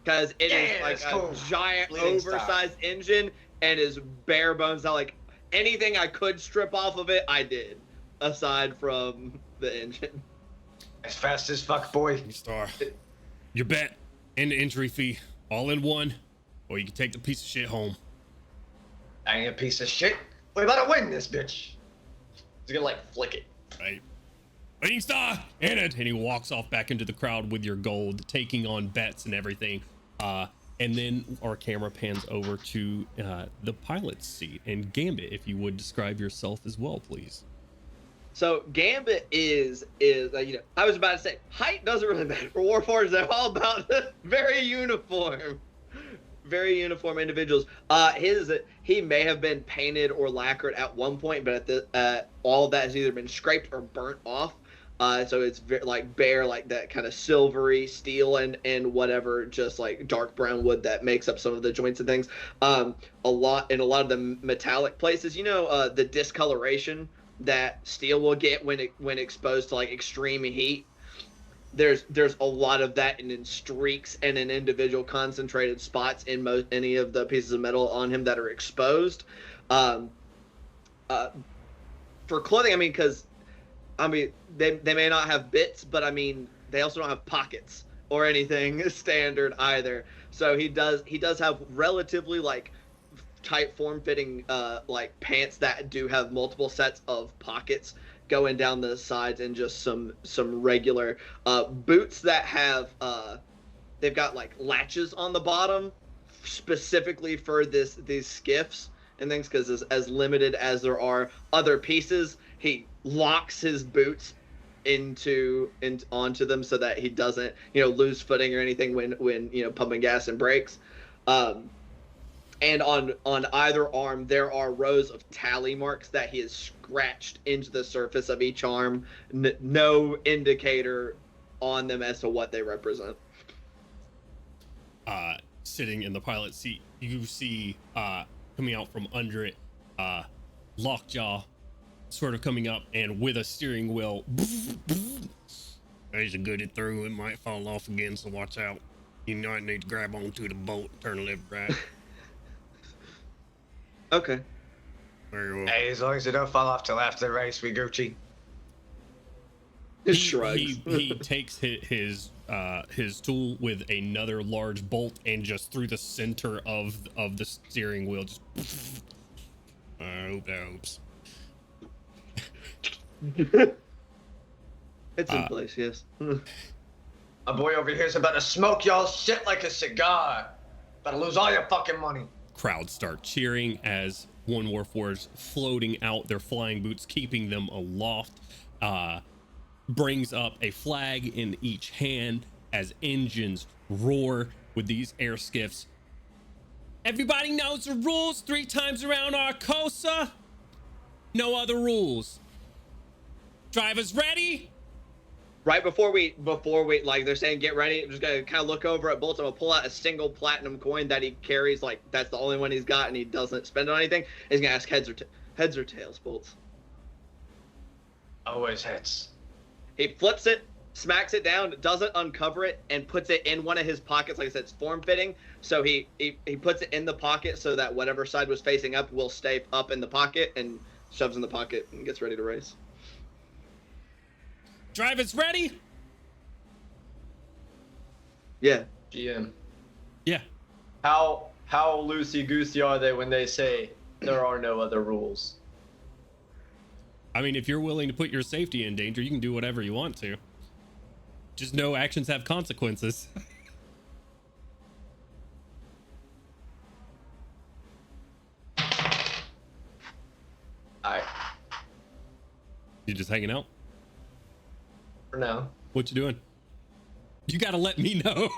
Because it is like a giant, oversized engine and is bare bones. Not like anything I could strip off of it, I did. Aside from the engine. As fast as fuck, boy. Star. Your bet and the entry fee all in one, or you can take the piece of shit home. I ain't a piece of shit. We better win this bitch. He's gonna like flick it. Right. Bleeding Star in it, and he walks off back into the crowd with your gold, taking on bets and everything. And then our camera pans over to the pilot's seat. And Gambit, if you would describe yourself as well, please. So Gambit is I was about to say height doesn't really matter for Warforged. They're all about very uniform individuals. He may have been painted or lacquered at one point, but all of that has either been scraped or burnt off. So it's like bare, like that kind of silvery steel and whatever, just like dark brown wood that makes up some of the joints and things. A lot of the metallic places, the discoloration that steel will get when exposed to like extreme heat. There's a lot of that in streaks and in individual concentrated spots in any of the pieces of metal on him that are exposed. For clothing, they may not have bits, but they also don't have pockets or anything standard either. So he does have relatively like tight form-fitting like pants that do have multiple sets of pockets going down the sides, and just some regular boots that have they've got like latches on the bottom specifically for these skiffs and things, because as limited as there are other pieces, he locks his boots onto them so that he doesn't lose footing or anything when pumping gas and brakes. And on either arm, there are rows of tally marks that he has scratched into the surface of each arm. No indicator on them as to what they represent. Sitting in the pilot seat, you see coming out from under it, Lockjaw sort of coming up, and with a steering wheel. There's a goody through. It might fall off again, so watch out. You might need to grab onto the boat, turn left, right. Okay. Hey, as long as you don't fall off till after the race, we Gucci. He takes his tool with another large bolt, and just through the center of the steering wheel, just. I hope that helps. It's in place, yes. My boy over here's about to smoke y'all shit like a cigar. About to lose all your fucking money. Crowd start cheering as One Warforged floating out, their flying boots keeping them aloft, brings up a flag in each hand as engines roar with these air skiffs Everybody knows the rules. 3 times around Arcosa. No other rules. Drivers ready? Right before we like they're saying get ready, I'm just gonna kind of look over at Bolt. I'm gonna pull out a single platinum coin that he carries, like that's the only one he's got, and he doesn't spend it on anything. He's gonna ask heads or tails, Bolts. Always heads. He flips it, smacks it down, doesn't uncover it, and puts it in one of his pockets. Like I said, it's form fitting, so he puts it in the pocket so that whatever side was facing up will stay up in the pocket, and shoves in the pocket and gets ready to race. Drivers ready? Yeah. GM. Yeah. How loosey goosey are they when they say there are no other rules? I mean, if you're willing to put your safety in danger, you can do whatever you want to. Just know actions have consequences. Alright, You just hanging out? for now. What you doing? You gotta let me know.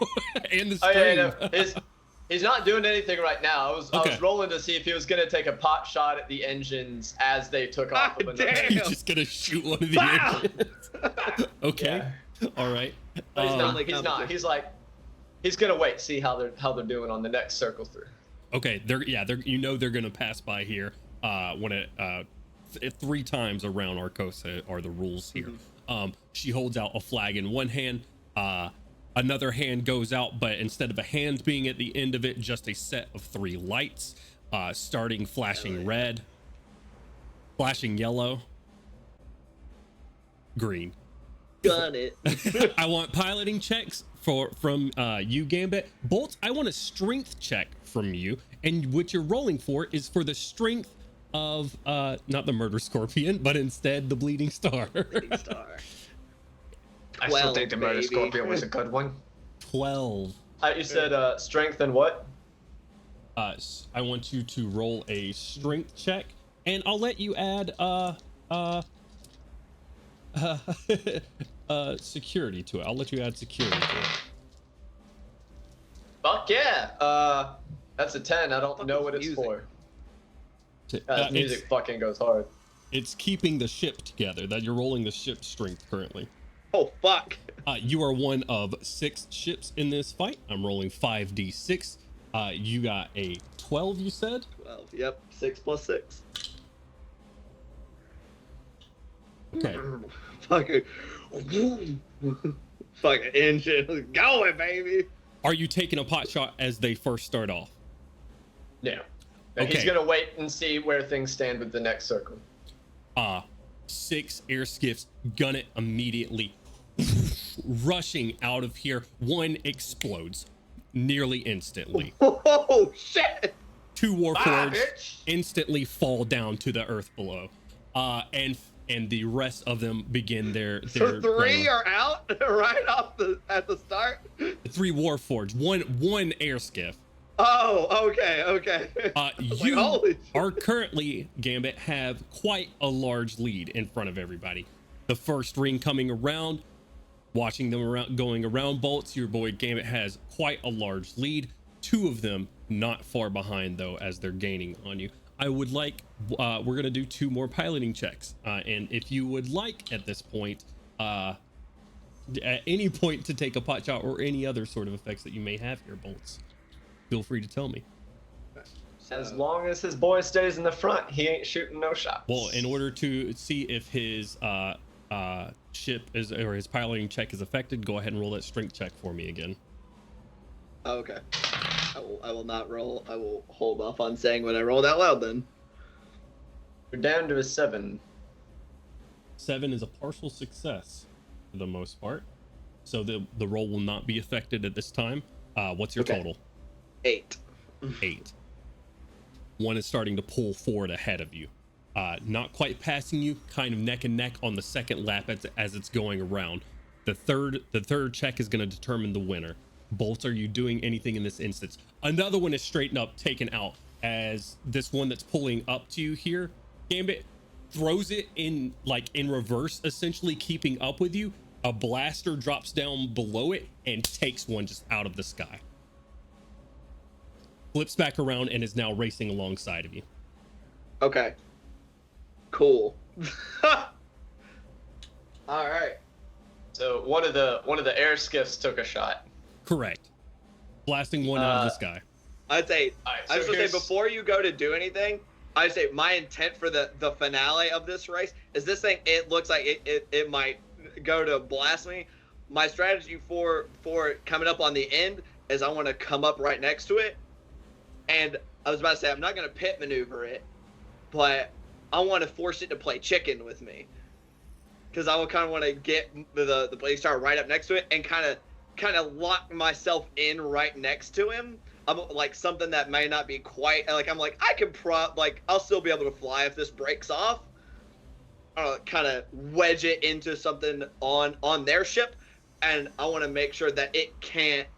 And the Oh stream. yeah, no, he's not doing anything right now. I was rolling to see if he was gonna take a pot shot at the engines as they took off. Of another. Damn. You're just gonna shoot one of the Wow. engines. Okay. Yeah. All right. But he's not. Friendly He's not. competition. He's like, he's gonna wait, see how they're doing on the next circle through. Okay. They're they're gonna pass by here. When it 3 times around Arcosa are the rules here. She holds out a flag in one hand. Another hand goes out, but instead of a hand being at the end of it, just a set of 3 lights, starting flashing red, flashing yellow, green. Gun it. I want piloting checks from you, Gambit. Bolt, I want a strength check from you, and what you're rolling for is for the strength of not the murder scorpion, but instead the bleeding star. Bleeding star. I still 12, think the murder baby. scorpion was a good one. 12. You said strength and what? I want you to roll a strength check, and I'll let you add security to it. I'll let you add security to it. Fuck yeah. That's a 10. I don't know what it's music? for. It's, Music fucking goes hard. it's keeping the ship together. That you're rolling the ship strength currently. Oh fuck. You are one of 6 ships in this fight. I'm rolling 5d6. You got a 12, you said? 12. Yep. 6 plus 6. Okay. Fucking. Fucking engine going, baby. Are you taking a pot shot as they first start off? Yeah. Okay. He's gonna wait and see where things stand with the next circle. 6 air skiffs gun it immediately. Rushing out of here. 1 explodes nearly instantly. Oh shit. 2 Warforged bitch. instantly fall down to the earth below. And the rest of them begin their So 3 are out right off at the start. 3 Warforged, one air skiff. Oh, okay. You holy shit. are currently, Gambit, have quite a large lead in front of everybody. The first ring coming around, watching them going around Bolts, your boy Gambit has quite a large lead. 2 of them not far behind though, as they're gaining on you. I would like, we're gonna do 2 more piloting checks. And if you would like at this point, at any point to take a pot shot or any other sort of effects that you may have here, Bolts, feel free to tell me. As long as his boy stays in the front, he ain't shooting no shots. Well, in order to see if his ship is, or his piloting check is affected, go ahead and roll that strength check for me again. Okay. I will not roll. I will hold off on saying what I rolled out loud then. You're down to a 7. 7 is a partial success for the most part, so the roll will not be affected at this time. What's your Okay. total? 8. 8. 1 is starting to pull forward ahead of you, not quite passing you, kind of neck and neck on the second lap as it's going around. The third check is going to determine the winner. Bolts, are you doing anything in this instance? Another one is straightened up, taken out, as this one that's pulling up to you here, Gambit, throws it in reverse, essentially keeping up with you. A blaster drops down below it and takes one just out of the sky. flips back around and is now racing alongside of you. Okay. Cool. All right. So one of the air skiffs took a shot. Correct. Blasting one out of the sky. I'd say, All right, I was so gonna say, before you go to do anything, I'd say my intent for the finale of this race is this thing, it looks like it might go to blast me. My strategy for coming up on the end is I want to come up right next to it. And I was about to say, I'm not going to pit maneuver it, but I want to force it to play chicken with me. Because I would kind of want to get the Blade Star right up next to it and kind of lock myself in right next to him. I'm like something that may not be quite like, I'm like, I can I'll still be able to fly if this breaks off. Kind of wedge it into something on their ship, and I want to make sure that it can't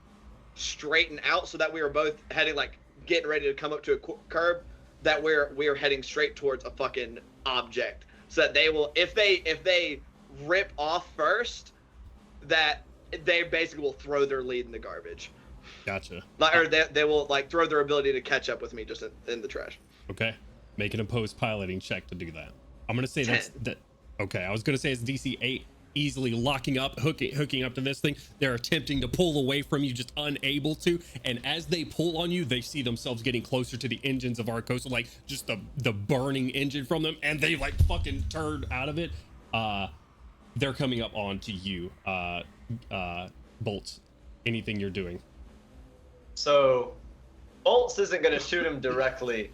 straighten out, so that we are both heading, like, getting ready to come up to a curb, that we're heading straight towards a fucking object, so that they will, if they rip off first, that they basically will throw their lead in the garbage. Gotcha. Or they will, like, throw their ability to catch up with me just in the trash. Okay. Make an opposed piloting check to do that. I'm gonna say 10. that. Okay, I was gonna say it's DC 8, easily locking up, hooking up to this thing. They're attempting to pull away from you, just unable to. And as they pull on you, they see themselves getting closer to the engines of our coastal, like just the burning engine from them, and they like fucking turn out of it. They're coming up onto you, Bolts. Anything you're doing? So Bolts isn't gonna shoot him directly.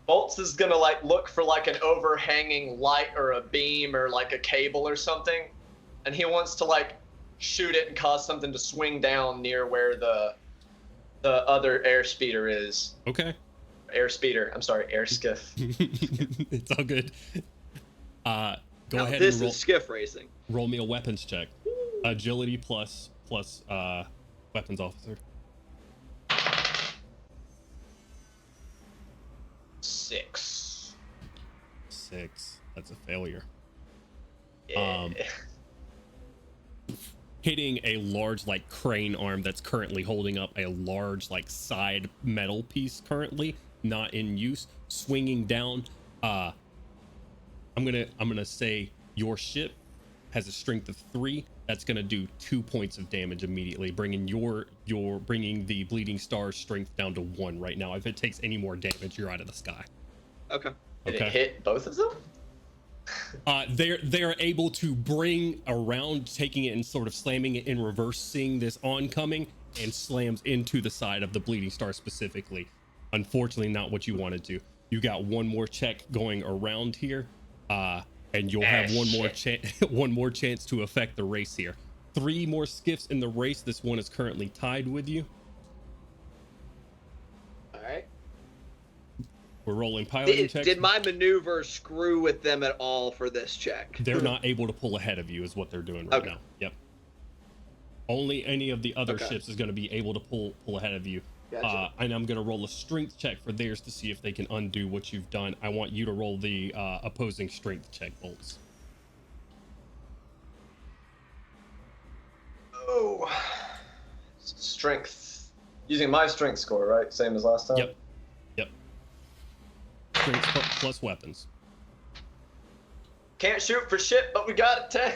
Bolts is gonna like look for like an overhanging light or a beam or like a cable or something, and he wants to like shoot it and cause something to swing down near where the other air speeder is. Okay. Air speeder. I'm sorry, air skiff. It's all good. Go Now, ahead this and roll. is skiff racing. Roll me a weapons check. Agility plus weapons officer. 6. 6. That's a failure. Yeah. Hitting a large like crane arm that's currently holding up a large like side metal piece currently not in use, swinging down. I'm gonna say your ship has a strength of 3. That's gonna do 2 points of damage immediately, bringing bringing the Bleeding Star's strength down to 1 right now. If it takes any more damage, you're out of the sky. Okay. Did it hit both of them? They're able to bring around, taking it and sort of slamming it in reverse, seeing this oncoming, and slams into the side of the Bleeding Star specifically. Unfortunately, not what you wanted to. You got one more check going around here, and you'll have one more chance to affect the race here. 3 more skiffs in the race. This one is currently tied with you. All right. We're rolling piloting checks. Did my maneuver screw with them at all for this check? They're not able to pull ahead of you is what they're doing right now. Yep. Only any of the other ships is going to be able to pull ahead of you. Gotcha. And I'm going to roll a strength check for theirs to see if they can undo what you've done. I want you to roll the opposing strength check, Bolts. Oh. Strength. Using my strength score, right? Same as last time? Yep. Strength plus weapons. Can't shoot for shit, but we got a 10.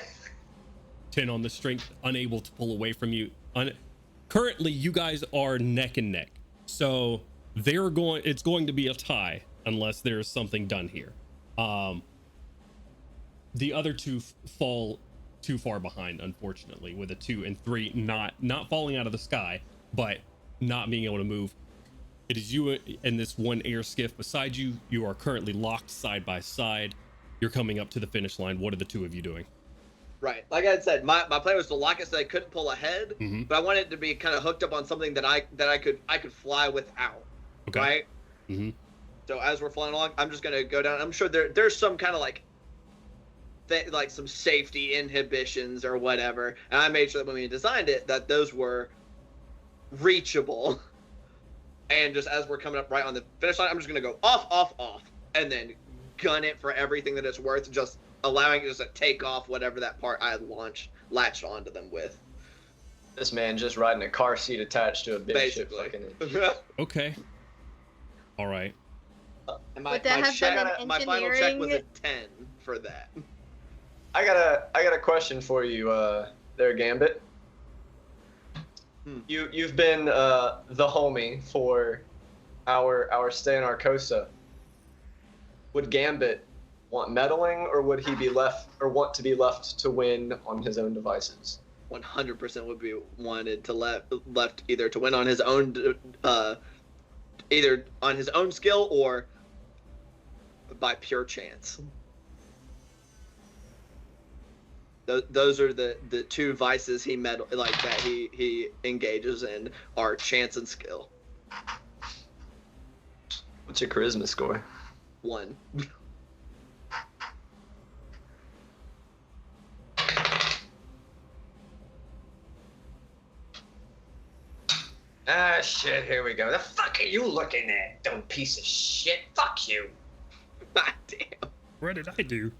10 on the strength, unable to pull away from you. Currently, you guys are neck and neck. So it's going to be a tie unless there's something done here. The other 2 fall too far behind, unfortunately, with a 2 and 3 not falling out of the sky, but not being able to move. It is you and this one air skiff beside you. You are currently locked side by side. You're coming up to the finish line. What are the 2 of you doing? Right. Like I said, my plan was to lock it so they couldn't pull ahead, but I wanted it to be kind of hooked up on something that I could fly without. Okay. Right? Mm-hmm. So as we're flying along, I'm just gonna go down. I'm sure there's some kind of like some safety inhibitions or whatever, and I made sure that when we designed it that those were reachable. And just as we're coming up right on the finish line, I'm just gonna go off, and then gun it for everything that it's worth, just allowing it just to take off whatever that part I had latched onto them with. This man just riding a car seat attached to a big ship. Basically. Okay. All right. And Would that have been an my final check was a engineering? 10 for that. I got a question for you, there, Gambit. You've been the homie for our stay in Arcosa. Would Gambit want meddling, or would he be left, or want to be left to win on his own devices? 100% would be wanted to left either to win on his own, either on his own skill or by pure chance. Those are the two vices he that he engages in are chance and skill. What's your charisma score? 1. Ah, shit, here we go. The fuck are you looking at, dumb piece of shit? Fuck you. God damn. What did I do?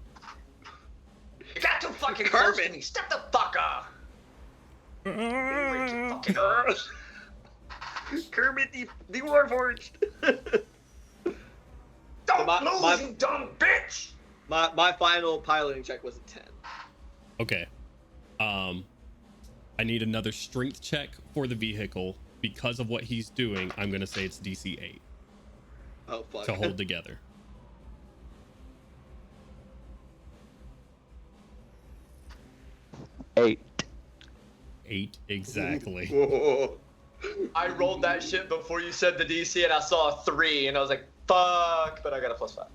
You got too fucking close to Kermit. me. Step the fuck up. Fucking Kermit the Warforged. Don't My- lose, you dumb bitch! My final piloting check was a 10. Okay. I need another strength check for the vehicle. Because of what he's doing, I'm gonna say it's DC 8 Oh fuck. to hold together. 8. 8 exactly. Whoa. I rolled that shit before you said the DC, and I saw a 3, and I was like, fuck, but I got a +5.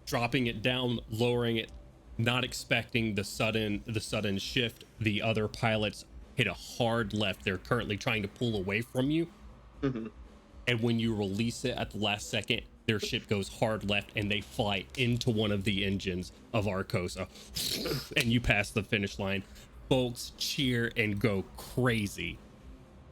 Dropping it down, lowering it, not expecting the sudden shift. The other pilots hit a hard left. They're currently trying to pull away from you. Mm-hmm. And when you release it at the last second, their ship goes hard left and they fly into one of the engines of Arcosa. And you pass the finish line. Folks cheer and go crazy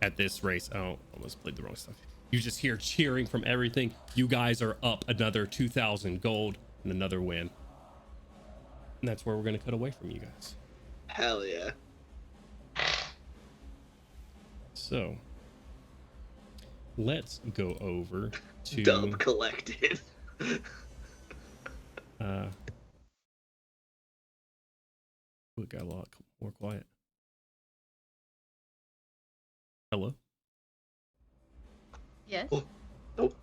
at this race. Oh, almost played the wrong stuff. You just hear cheering from everything. You guys are up another 2,000 gold and another win. And that's where we're going to cut away from you guys. Hell yeah. So let's go over to Dub collected. it got a lot more quiet. Hello? Yes. Nope.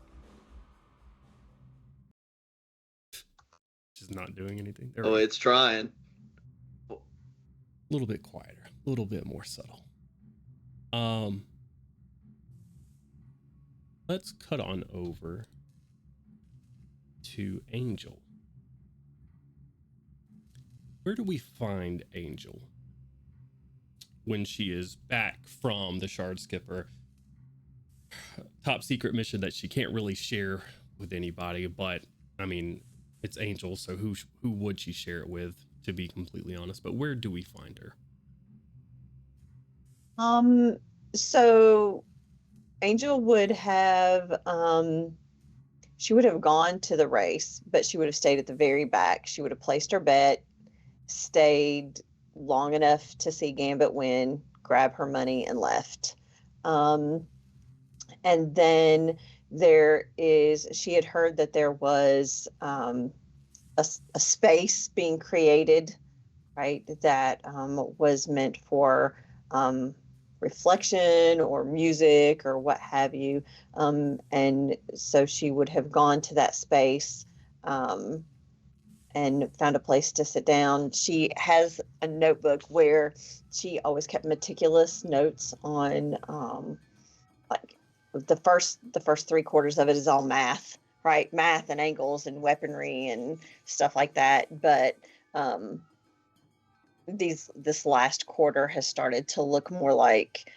Just not doing anything. There Oh, we go. it's trying. A little bit quieter, a little bit more subtle. Let's cut on over to Angel. Where do we find Angel when she is back from the Shard Skipper? Top secret mission that she can't really share with anybody, but I mean, it's Angel, so who would she share it with, to be completely honest? But where do we find her? So Angel would have she would have gone to the race, but she would have stayed at the very back. She would have placed her bet, stayed long enough to see Gambit win, grab her money, and left. And then she had heard that there was a space being created, right, that was meant for reflection or music or what have you. And so she would have gone to that space and found a place to sit down. She has a notebook where she always kept meticulous notes on like the first 3/4 of it is all math, right? Math and angles and weaponry and stuff like that. But this last quarter has started to look more like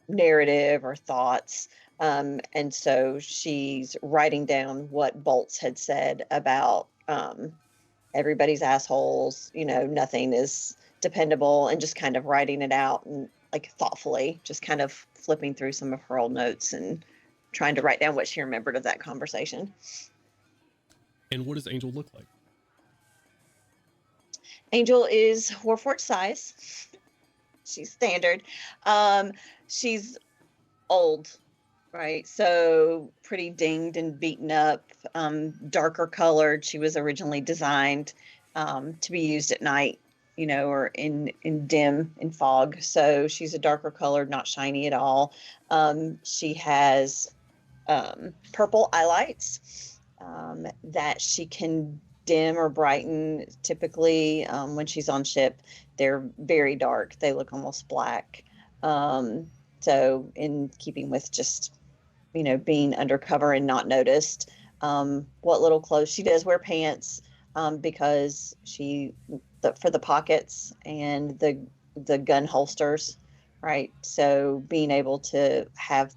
narrative or thoughts. And so she's writing down what Bolts had said about everybody's assholes, nothing is dependable, and just kind of writing it out and like thoughtfully, just kind of flipping through some of her old notes and trying to write down what she remembered of that conversation. And what does Angel look like? Angel is Warforged size. She's standard. She's old, right? So pretty dinged and beaten up, darker colored. She was originally designed to be used at night, or in dim, in fog. So she's a darker colored, not shiny at all. She has purple highlights that she can dim or brighten. Typically, when she's on ship, they're very dark. They look almost black. So in keeping with just, being undercover and not noticed, what little clothes she does wear pants, because for the pockets and the gun holsters, right? So being able to have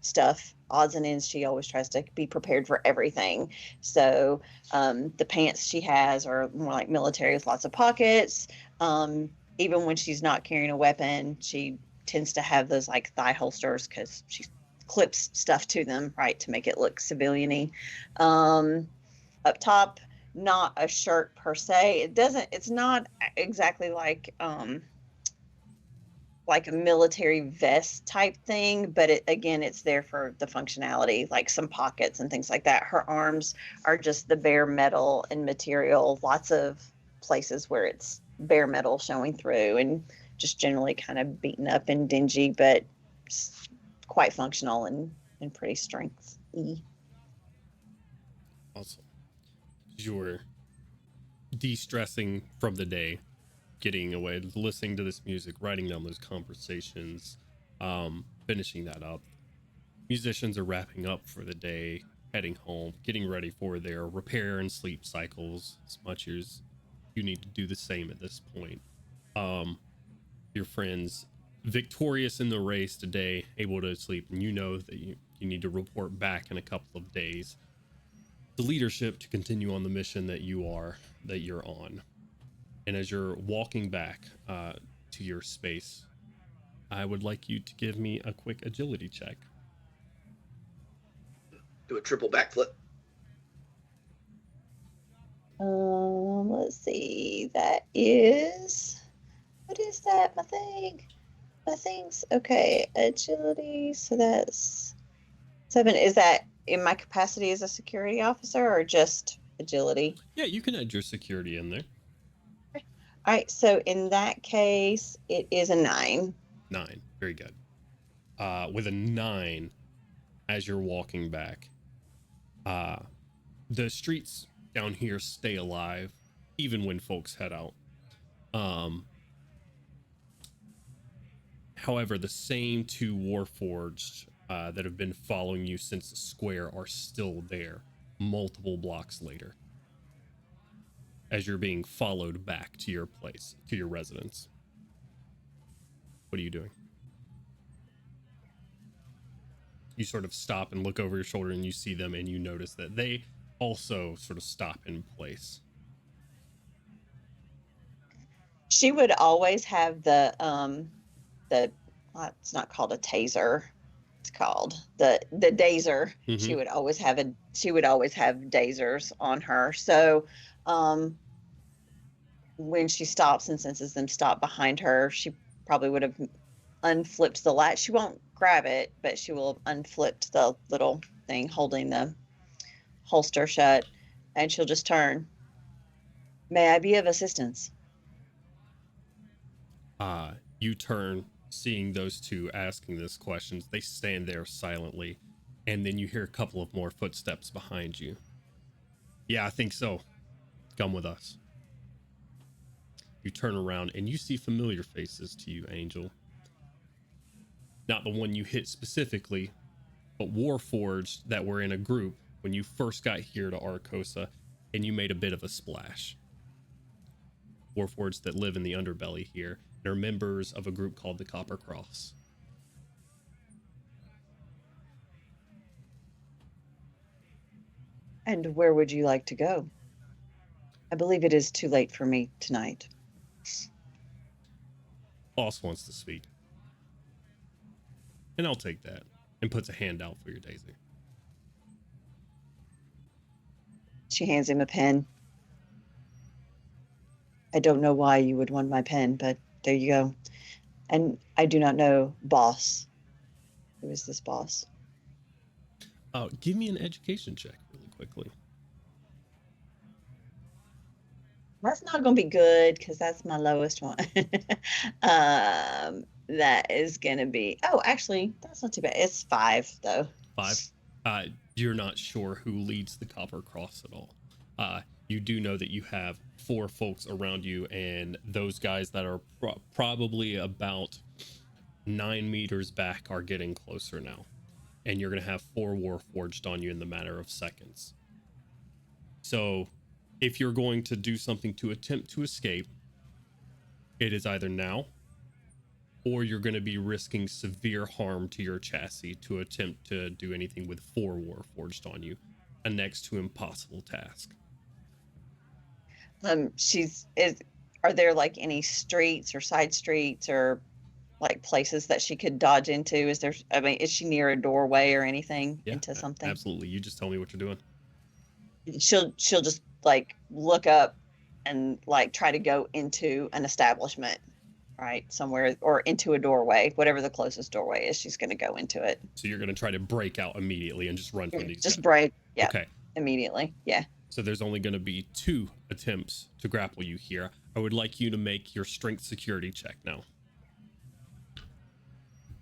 stuff, odds and ends, she always tries to be prepared for everything. So the pants she has are more like military with lots of pockets. Even when she's not carrying a weapon, she tends to have those like thigh holsters because she clips stuff to them, right, to make it look civilian-y. Up top, not a shirt per se. It's not exactly like a military vest type thing, but it's there for the functionality, like some pockets and things like that. Her arms are just the bare metal and material, lots of places where it's bare metal showing through, and just generally kind of beaten up and dingy, but quite functional and pretty strength-y. Awesome. You're de-stressing from the day, getting away, listening to this music, writing down those conversations, finishing that up. Musicians are wrapping up for the day, heading home, getting ready for their repair and sleep cycles, as much as you need to do the same at this point. Your friends victorious in the race today, able to sleep, and you know that you need to report back in a couple of days. The leadership to continue on the mission that you're on. And as you're walking back to your space, I would like you to give me a quick agility check. Do a triple backflip. Let's see. What is that? My thing's okay. Agility. So that's 7. Is that in my capacity as a security officer or just agility? Yeah, you can add your security in there. All right. So in that case, it is a 9. 9. Very good. With a 9, as you're walking back, the streets down here stay alive, even when folks head out. However, the same 2 Warforged that have been following you since the square are still there, multiple blocks later, as you're being followed back to your place, to your residence. What are you doing? You sort of stop and look over your shoulder and you see them, and you notice that they also sort of stop in place. She would always have the it's not called a taser. It's called the dazer. Mm-hmm. She would always have dasers on her. So when she stops and senses them stop behind her, she probably would have unflipped the latch. She won't grab it, but she will have unflipped the little thing holding the holster shut, and she'll just turn. May I be of assistance? You turn, seeing those 2 asking this questions. They stand there silently, and then you hear a couple of more footsteps behind you. Yeah, I think so. Come with us. You turn around and you see familiar faces to you, Angel. Not the one you hit specifically, but Warforged that were in a group when you first got here to Arcosa, and you made a bit of a splash. Warforged that live in the underbelly here and are members of a group called the Copper Cross. And where would you like to go? I believe it is too late for me tonight. Boss wants to speak. And I'll take that. And puts a hand out for your Daisy. She hands him a pen. I don't know why you would want my pen, but there you go. And I do not know boss. Who is this boss? Give me an education check really quickly. That's not going to be good because that's my lowest one. That is going to be. Oh, actually, that's not too bad. It's 5 though. 5. You're not sure who leads the Copper Cross at all. You do know that you have 4 folks around you, and those guys that are probably about 9 meters back are getting closer now. And you're going to have 4 Warforged on you in the matter of seconds. So if you're going to do something to attempt to escape, it is either now, or you're going to be risking severe harm to your chassis to attempt to do anything with 4 Warforged on you. A next to impossible task. Are there like any streets or side streets or like places that she could dodge into? Is she near a doorway or anything into something? Absolutely. You just tell me what you're doing. She'll just like look up and like try to go into an establishment, right? Somewhere, or into a doorway, whatever the closest doorway is, she's going to go into it. So you're going to try to break out immediately and just run from these Just guys. break. Yeah. Okay. Immediately. Yeah. So there's only going to be 2 attempts to grapple you here. I would like you to make your strength security check now.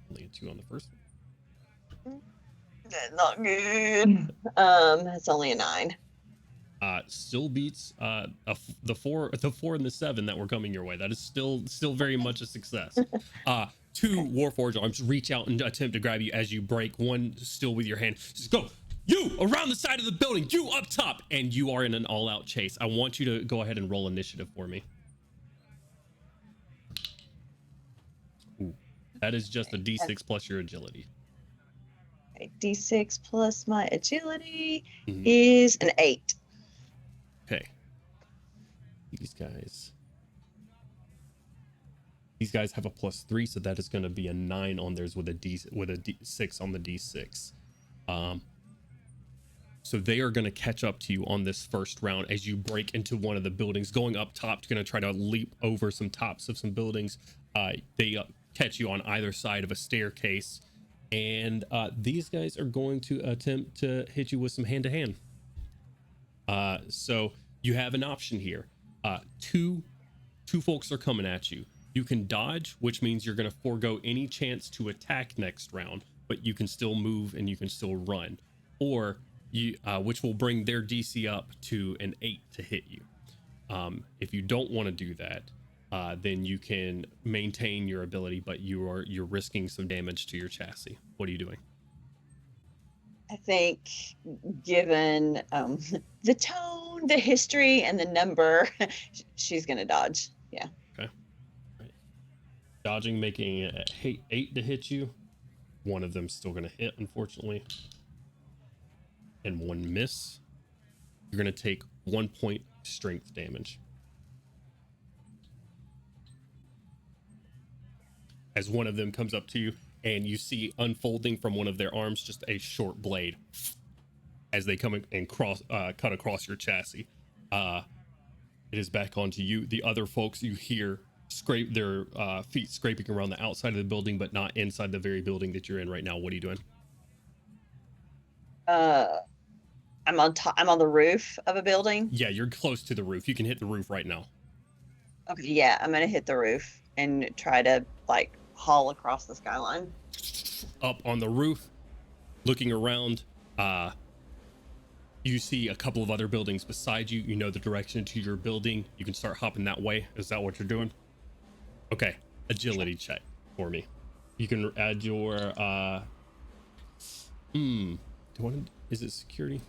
Only a 2 on the first one. That's not good. That's only a 9. Still beats the 4 and the 7 that were coming your way. That is still very much a success. 2 Warforged arms reach out and attempt to grab you as you break. One still with your hand. Just go. You around the side of the building. You up top, and you are in an all-out chase. I want you to go ahead and roll initiative for me. Ooh, that is just a D6 plus your agility. Okay, D6 plus my agility is an 8. Okay. These guys have a +3, so that is going to be a 9 on theirs with a D6 on the D6. So they are going to catch up to you on this first round as you break into one of the buildings. Going up top, going to try to leap over some tops of some buildings. They catch you on either side of a staircase, and these guys are going to attempt to hit you with some hand-to-hand. So you have an option here. Two folks are coming at you. You can dodge, which means you're going to forego any chance to attack next round, but you can still move and you can still run. Or which will bring their DC up to an 8 to hit you. If you don't want to do that, then you can maintain your ability, but you're risking some damage to your chassis. What are you doing? I think, given the tone, the history, and the number, she's gonna dodge. Yeah. Okay. Right. Dodging, making a 8 to hit you. One of them's still gonna hit, unfortunately. And 1 miss. You're gonna take 1 point strength damage. As one of them comes up to you, and you see unfolding from one of their arms just a short blade as they come and cut across your chassis. It is back onto you. The other folks you hear scrape their feet scraping around the outside of the building, but not inside the very building that you're in right now. What are you doing? I'm on top. I'm on the roof of a building. Yeah, you're close to the roof. You can hit the roof right now. Okay, yeah, I'm gonna hit the roof and try to like haul across the skyline. Up on the roof, looking around, you see a couple of other buildings beside you. You know the direction to your building. You can start hopping that way. Is that what you're doing? Okay, agility check for me. You can add your is it security?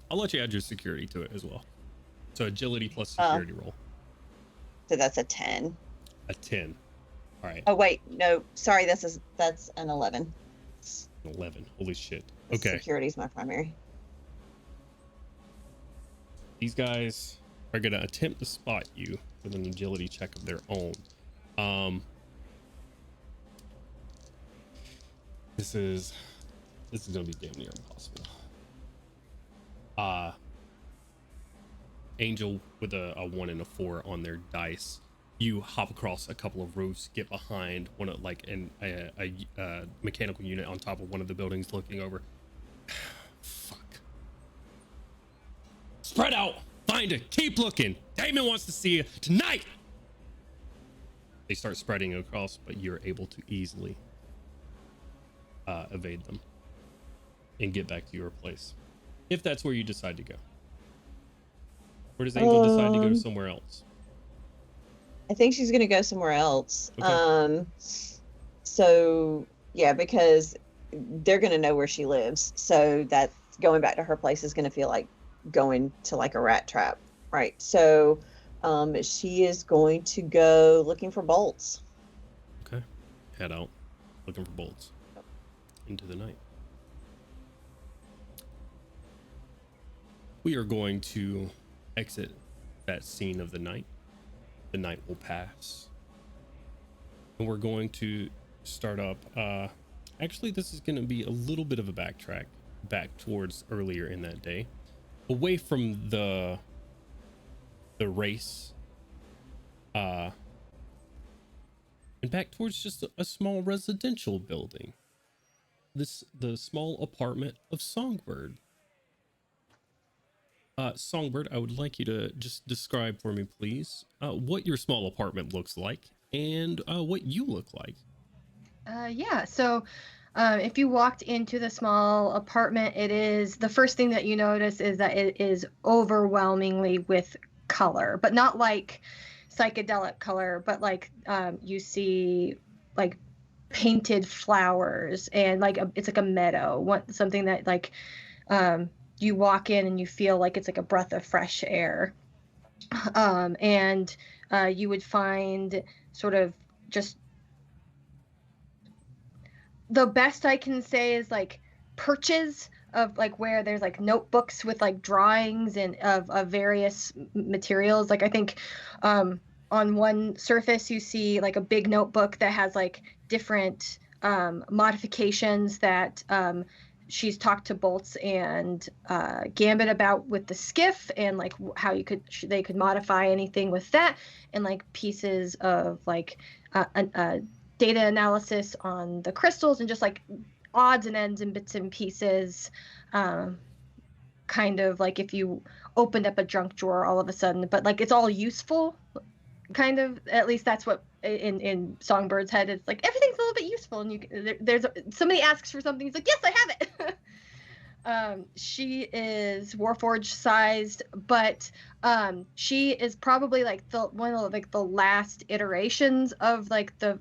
I'll let you add your security to it as well. So agility plus security roll. So that's a 10. A 10. All right. Oh wait, no, sorry, that's an 11. 11. Holy shit. Okay. Security is my primary. These guys are gonna attempt to spot you with an agility check of their own. This is gonna be damn near impossible. Angel with a 1 and a 4 on their dice You hop across a couple of roofs, get behind one of a mechanical unit on top of one of the buildings, looking over. Fuck. Spread out. Find it. Keep looking. Damon wants to see you tonight. They start spreading across, but you're able to easily evade them and get back to your place, if that's where you decide to go. Or does Angel decide to go somewhere else? I think she's gonna go somewhere else. Okay. So yeah, because they're gonna know where she lives. So that going back to her place is gonna feel like going to like a rat trap, right? So she is going to go looking for bolts. Okay. Head out, looking for bolts into the night. We are going to exit that scene of the night. The night will pass. And we're going to start up. Actually, this is going to be a little bit of a backtrack back towards earlier in that day. Away from the race. And back towards just a small residential building. The small apartment of Songbird. Songbird, I would like you to just describe for me, please, what your small apartment looks like and what you look like. Yeah, so if you walked into the small apartment, it is the first thing that you notice is that it is overwhelmingly with color, but not like psychedelic color, but like you see like painted flowers and like it's like a meadow, something that like you walk in and you feel like it's like a breath of fresh air. And you would find sort of just the best I can say is like perches of like where there's like notebooks with like drawings and of various materials. Like I think on one surface you see like a big notebook that has like different modifications that she's talked to Bolts and Gambit about with the skiff and like how they could modify anything with that, and like pieces of like data analysis on the crystals and just like odds and ends and bits and pieces, kind of like if you opened up a junk drawer all of a sudden, but like it's all useful, kind of. At least that's what in Songbird's head, it's like everything's a little bit useful, and there's somebody asks for something, he's like, yes, I have it. She is Warforged sized, but she is probably like one of like the last iterations of like the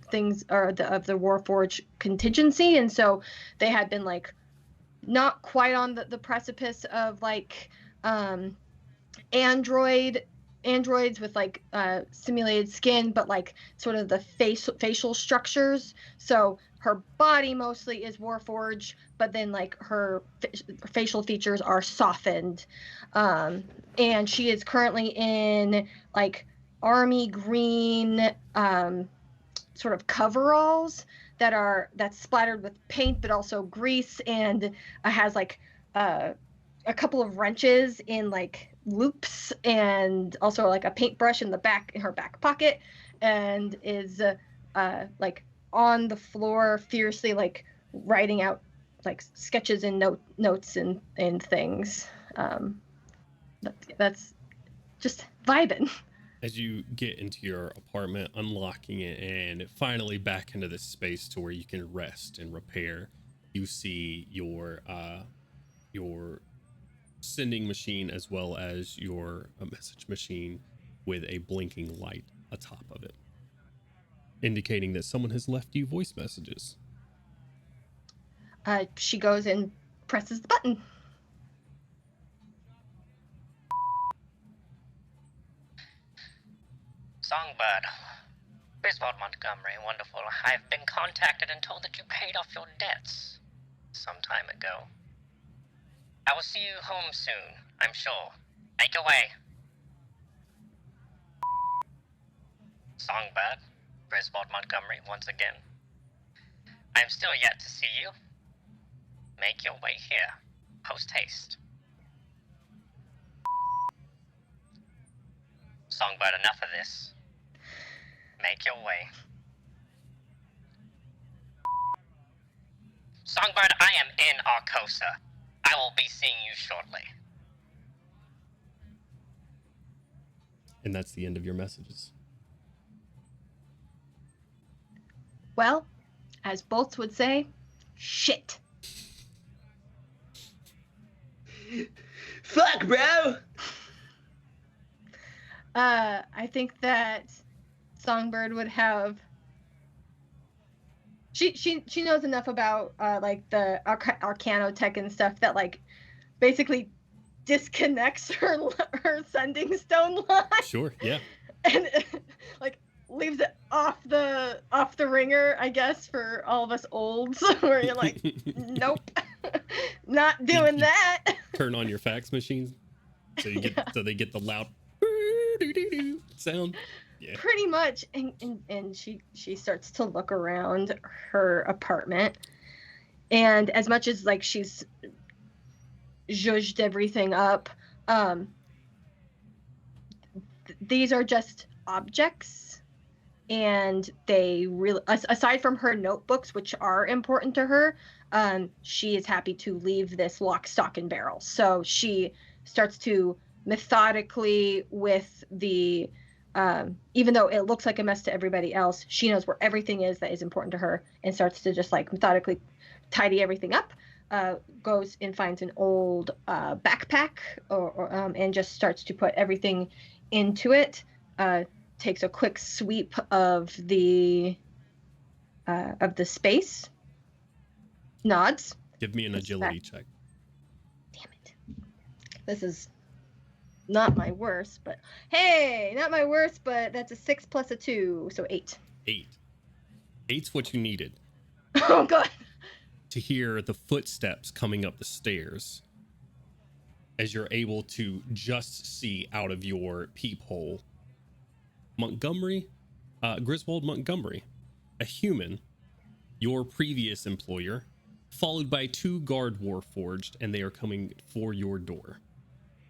things or of the Warforged contingency, and so they had been like not quite on the precipice of like androids with like simulated skin, but like sort of the facial structures. So her body mostly is Warforged, but then like her facial features are softened. And she is currently in like army green sort of coveralls that's splattered with paint, but also grease, and has like a couple of wrenches in like loops, and also like a paintbrush in her back pocket, and is like on the floor fiercely like writing out like sketches and notes and things. That's just vibing. As you get into your apartment, unlocking it, and finally back into this space to where you can rest and repair, you see your sending machine as well as your message machine with a blinking light atop of it, indicating that someone has left you voice messages. She goes and presses the button. Songbird. Griswold Montgomery, wonderful. I've been contacted and told that you paid off your debts some time ago. I will see you home soon, I'm sure. Make your way. Songbird. Griswold Montgomery, once again. I am still yet to see you. Make your way here. Post haste. Songbird, enough of this. Make your way. Songbird, I am in Arcosa. I will be seeing you shortly. And that's the end of your messages. Well, as Bolts would say, shit. Fuck, bro. I think that Songbird would have. She knows enough about like the Arcanotech and stuff that like basically disconnects her sending stone line. Sure, yeah. And like leaves it off the ringer, I guess, for all of us olds, where you're like, nope, not doing that. Turn on your fax machines so you get so they get the loud sound. Yeah. Pretty much, and she starts to look around her apartment, and as much as like she's zhuzhed everything up, these are just objects, and they really, aside from her notebooks, which are important to her, she is happy to leave this lock, stock, and barrel. So she starts to methodically, with the even though it looks like a mess to everybody else, she knows where everything is that is important to her, and starts to just like methodically tidy everything up. Goes and finds an old backpack, and just starts to put everything into it. Takes a quick sweep of the space. Nods. Give me an agility check. Damn it! This is not my worst, but hey, not my worst, but that's a 6 plus a 2, so 8. 8. 8's what you needed. Oh god. To hear the footsteps coming up the stairs as you're able to just see out of your peephole Montgomery, Griswold Montgomery, a human, your previous employer, followed by 2 guard warforged, and they are coming for your door.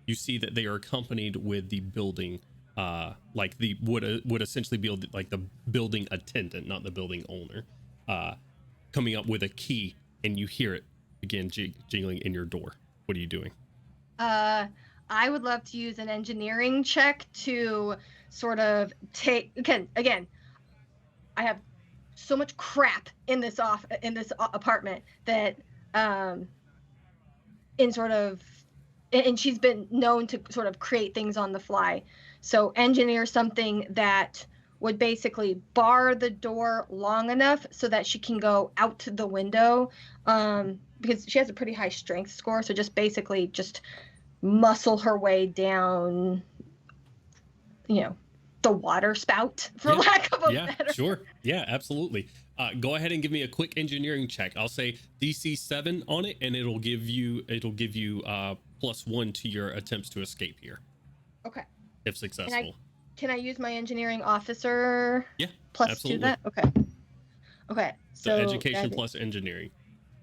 You see that they are accompanied with the building, like the would essentially be like the building attendant, not the building owner, coming up with a key, and you hear it again jingling in your door. What are you doing? I would love to use an engineering check to sort of take. Again, I have so much crap in this apartment that and she's been known to sort of create things on the fly. So engineer something that would basically bar the door long enough so that she can go out to the window, because she has a pretty high strength score. So just basically just muscle her way down, the water spout, for lack of a better. Sure. Yeah, absolutely. Go ahead and give me a quick engineering check. I'll say DC 7 on it, and it'll give you +1 to your attempts to escape here. Okay. If successful. Can I use my engineering officer? Yeah. Plus absolutely. to that? Okay. So education plus engineering.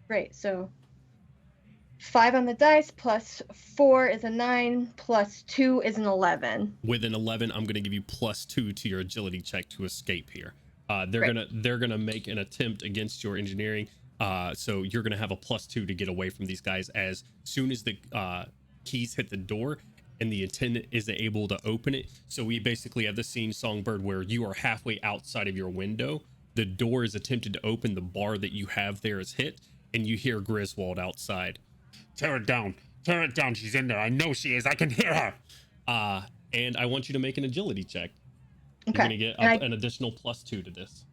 Great. So 5 on the dice, plus 4 is a 9, plus 2 is an 11. With an 11, I'm going to give you +2 to your agility check to escape here. They're gonna make an attempt against your engineering. So you're gonna have a +2 to get away from these guys. As soon as the keys hit the door and the attendant isn't able to open it. So we basically have the scene, Songbird, where you are halfway outside of your window. The door is attempted to open. The bar that you have there is hit, and you hear Griswold outside. Tear it down. Tear it down. She's in there. I know she is. I can hear her. And I want you to make an agility check. Okay. You're going to get an additional +2 to this.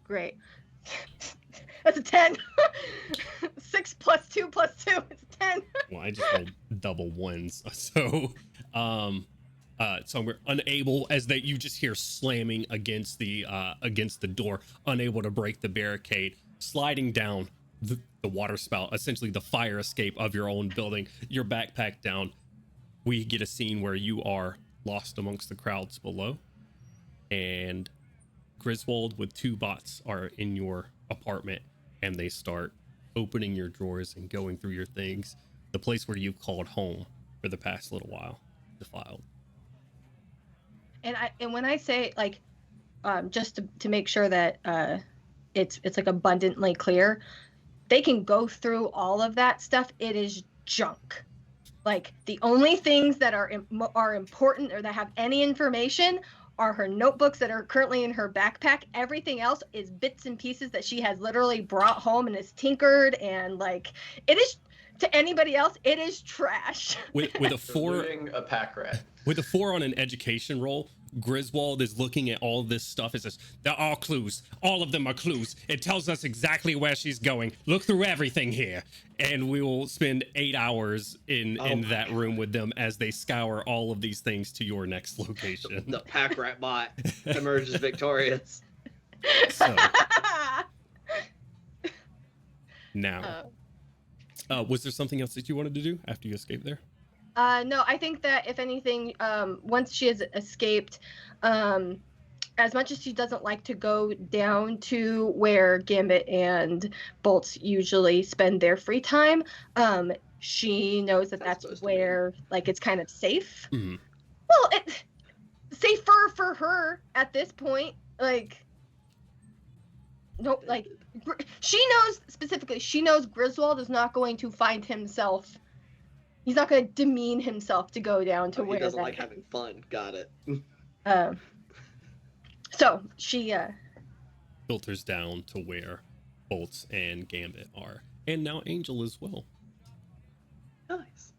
Great. That's a 10. 6 plus 2 plus 2. It's a 10. Well, I just rolled double ones. So we're unable, you just hear slamming against the door, unable to break the barricade, sliding down the water spout, essentially the fire escape of your own building, your backpack down. We get a scene where you are lost amongst the crowds below, and Griswold with 2 bots are in your apartment, and they start opening your drawers and going through your things. The place where you've called home for the past little while, defiled. And when I say, like, just to make sure that it's like abundantly clear. They can go through all of that stuff. It is junk. Like the only things that are important or that have any information are her notebooks that are currently in her backpack. Everything else is bits and pieces that she has literally brought home and is tinkered, and like it is to anybody else, it is trash. With a 4, Looting a pack rat. with a 4 on an education roll, Griswold is looking at all this stuff. It says, they're all clues. All of them are clues. It tells us exactly where she's going. Look through everything here. And we will spend 8 hours in that room with them as they scour all of these things to your next location. The pack rat bot emerges victorious. So, now, was there something else that you wanted to do after you escaped there? No, I think that if anything, once she has escaped, as much as she doesn't like to go down to where Gambit and Bolts usually spend their free time, she knows that that's where like it's kind of safe. Mm-hmm. Well, safer for her at this point. Like, no, like she knows specifically. She knows Griswold is not going to find himself. He's not going to demean himself to go down to where he doesn't like having fun. Got it. So she filters down to where Bolts and Gambit are, and now Angel as well. Nice.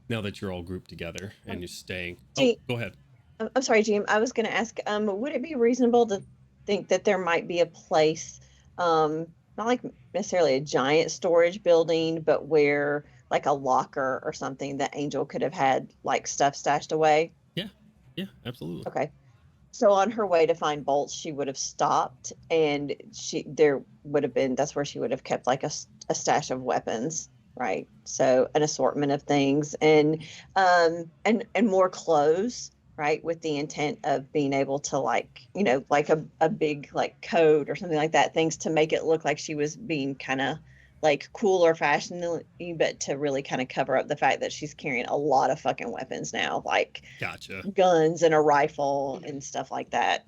Now that you're all grouped together and you're staying. Go ahead. I'm sorry, Jim. I was going to ask, would it be reasonable to think that there might be a place, not like necessarily a giant storage building, but where like a locker or something that Angel could have had like stuff stashed away? Yeah, absolutely. Okay. So on her way to find Bolts, she would have stopped, and there would have been, that's where she would have kept like a stash of weapons, right? So an assortment of things and more clothes, right? With the intent of being able to like, you know, like a big like coat or something like that, things to make it look like she was being kind of like cool or fashionable, but to really kind of cover up the fact that she's carrying a lot of fucking weapons now, like Gotcha. guns and a rifle and stuff like that.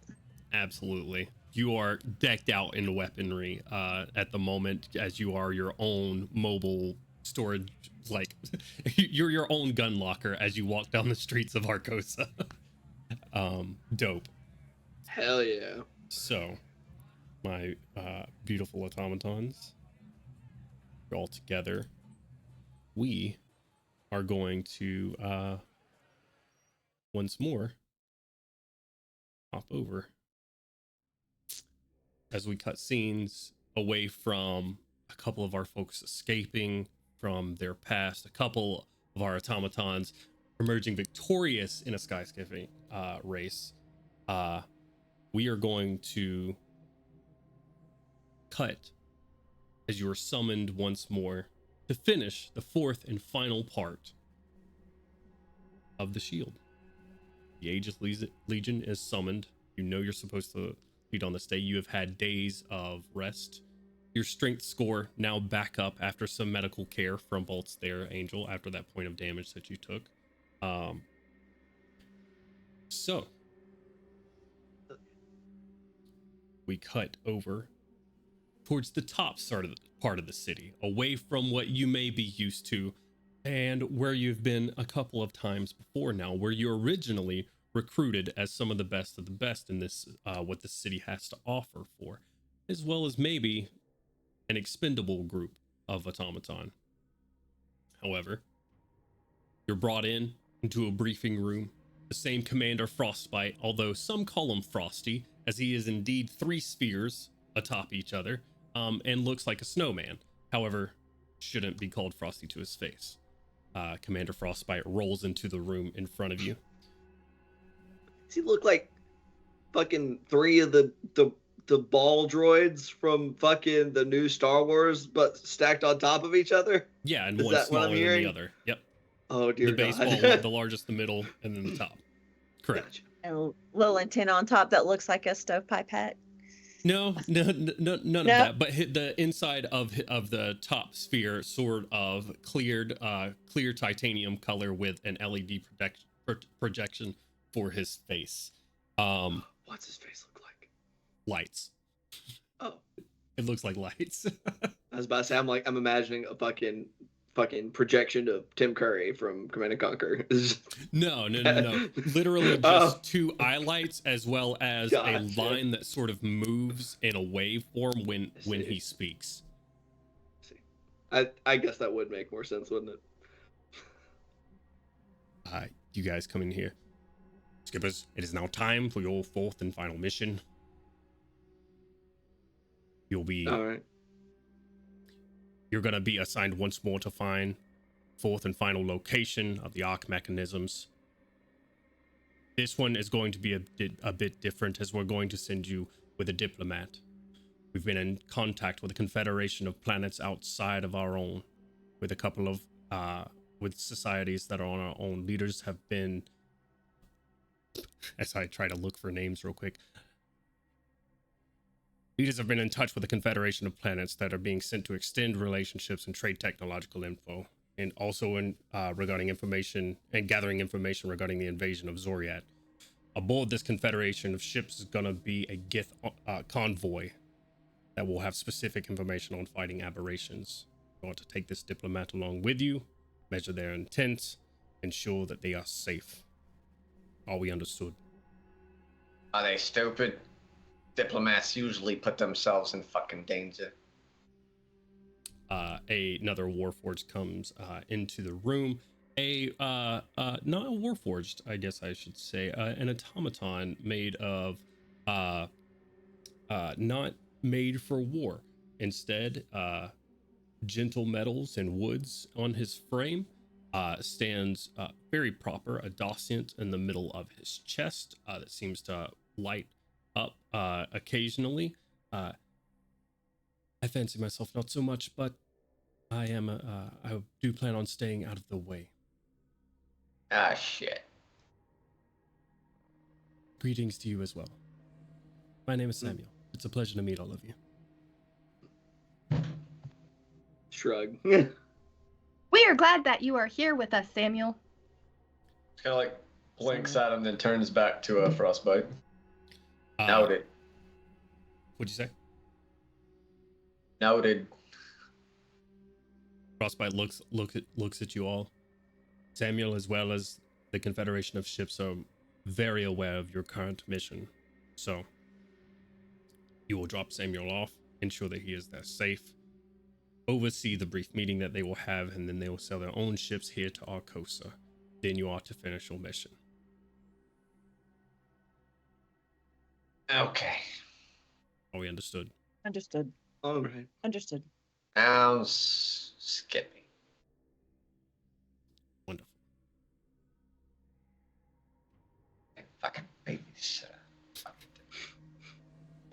Absolutely. You are decked out in weaponry at the moment, as you are your own mobile storage, like you're your own gun locker as you walk down the streets of Arcosa. Dope. Hell yeah. So, my beautiful automatons, all together, we are going to once more hop over as we cut scenes away from a couple of our folks escaping from their past, a couple of our automatons emerging victorious in a skyscraping race. We are going to cut as you are summoned once more to finish the 4th and final part of the shield. The Aegis Legion is summoned. You know you're supposed to lead on this day. You have had days of rest. Your strength score now back up after some medical care from Bolts there, Angel, after that point of damage that you took. So we cut over towards the top part of the city, away from what you may be used to, and where you've been a couple of times before now, where you originally recruited as some of the best in this, what the city has to offer for, as well as maybe an expendable group of automaton. However, you're brought into a briefing room. The same Commander Frostbite, although some call him Frosty, as he is indeed 3 spheres atop each other, and looks like a snowman. However, shouldn't be called Frosty to his face. Commander Frostbite rolls into the room in front of you. Does he look like fucking 3 of the ball droids from fucking the new Star Wars, but stacked on top of each other? Yeah, and Is one that what smaller I'm than hearing? the other. Yep. Oh dear The baseball God. one, the largest, the middle, and then the top. Correct. Gotcha. And a little antenna on top that looks like a stovepipe hat. No, none of that. But the inside of the top sphere, sort of clear titanium color with an LED projection for his face. What's his face look like? lights. Oh, It looks like lights. I was about to say, I'm imagining a fucking projection of Tim Curry from Command and Conquer. No. Literally just Oh. two eye lights, as well as a Gotcha. line that sort of moves in a waveform when he speaks. I guess that would make more sense, wouldn't it? You guys come in here. Skippers, it is now time for your fourth and final mission. All right. You're going to be assigned once more to find fourth and final location of the arc mechanisms. This one is going to be a bit different, as we're going to send you with a diplomat. We've been in contact with a confederation of planets outside of our own, with a couple of with societies that are on our own. Leaders have been, as I try to look for names real quick, leaders have been in touch with a confederation of planets that are being sent to extend relationships and trade technological info, and also in regarding information and gathering information regarding the invasion of Zoriat. Aboard this confederation of ships is going to be a Gith convoy that will have specific information on fighting aberrations. You want to take this diplomat along with you, measure their intent, ensure that they are safe. All we understood. Are they stupid? Diplomats usually put themselves in fucking danger. Another Warforged comes into the room. Not a Warforged, I guess I should say, an automaton made of not made for war. Instead, gentle metals and woods on his frame. Stands very proper, a docent in the middle of his chest that seems to light up occasionally. I fancy myself not so much, but I do plan on staying out of the way. Ah, shit. Greetings to you as well. My name is Samuel. It's a pleasure to meet all of you. Shrug. We are glad that you are here with us, Samuel. It's kind of like blinks at him, then turns back to a Frostbite. Noted. What'd you say? Noted. Frostbite looks at you all. Samuel, as well as the Confederation of Ships, are very aware of your current mission. So, you will drop Samuel off, ensure that he is there safe, oversee the brief meeting that they will have, and then they will sell their own ships here to Arcosa. Then you are to finish your mission. Okay. Are we understood? Understood. All right. Understood. Sounds skippy. Wonderful. Fucking babysitter.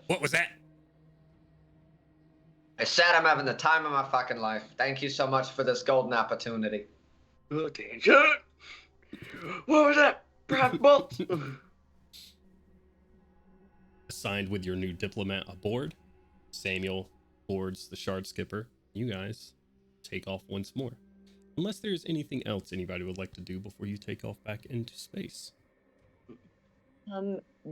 What was that? I said I'm having the time of my fucking life. Thank you so much for this golden opportunity. Oh, danger! What was that? Private bolt? Assigned with your new diplomat aboard, Samuel boards the Shard Skipper. You guys take off once more. Unless there's anything else anybody would like to do before you take off back into space.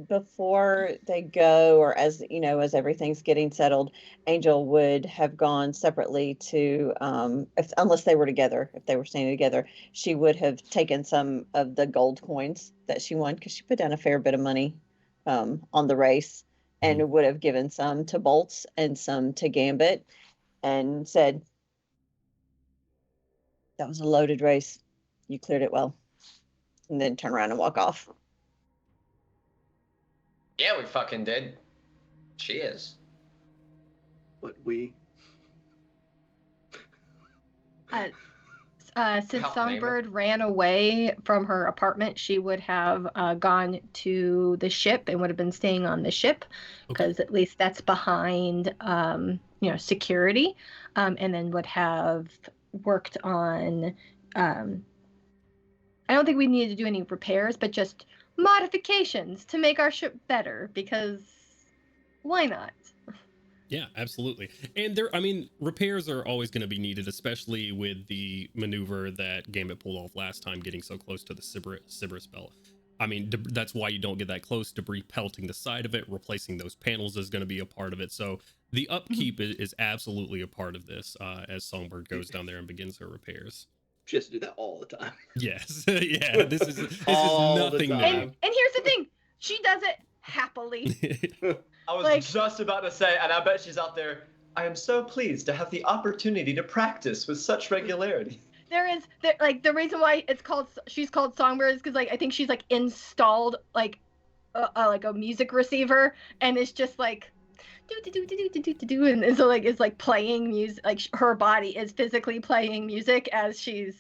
Before they go, or as you know, as everything's getting settled, Angel would have gone separately to, unless they were together, if they were standing together, she would have taken some of the gold coins that she won, because she put down a fair bit of money on the race, and would have given some to Bolts and some to Gambit, and said, "That was a loaded race. You cleared it well," and then turn around and walk off. Yeah, we fucking did. Cheers. But we. Since Help name Songbird ran away from her apartment, she would have gone to the ship and would have been staying on the ship, because at least that's behind, security, and then would have worked on. I don't think we needed to do any repairs, but just modifications to make our ship better, because why not? Yeah, absolutely. And repairs are always going to be needed, especially with the maneuver that Gambit pulled off last time, getting so close to the Cerberus belt. I mean, that's why you don't get that close. Debris pelting the side of it, replacing those panels is going to be a part of it. So the upkeep is absolutely a part of this as Songbird goes down there and begins her repairs. She has to do that all the time. Yes. Yeah, this is All the nothing time. new. And here's the thing, she does it happily. I was Like- just about to say, and I bet she's out there. I am so pleased to have the opportunity to practice with such regularity. The reason why she's called Songbird is because like I think she's like installed like a music receiver, and it's just like do, and so like it's like playing music, like her body is physically playing music as she's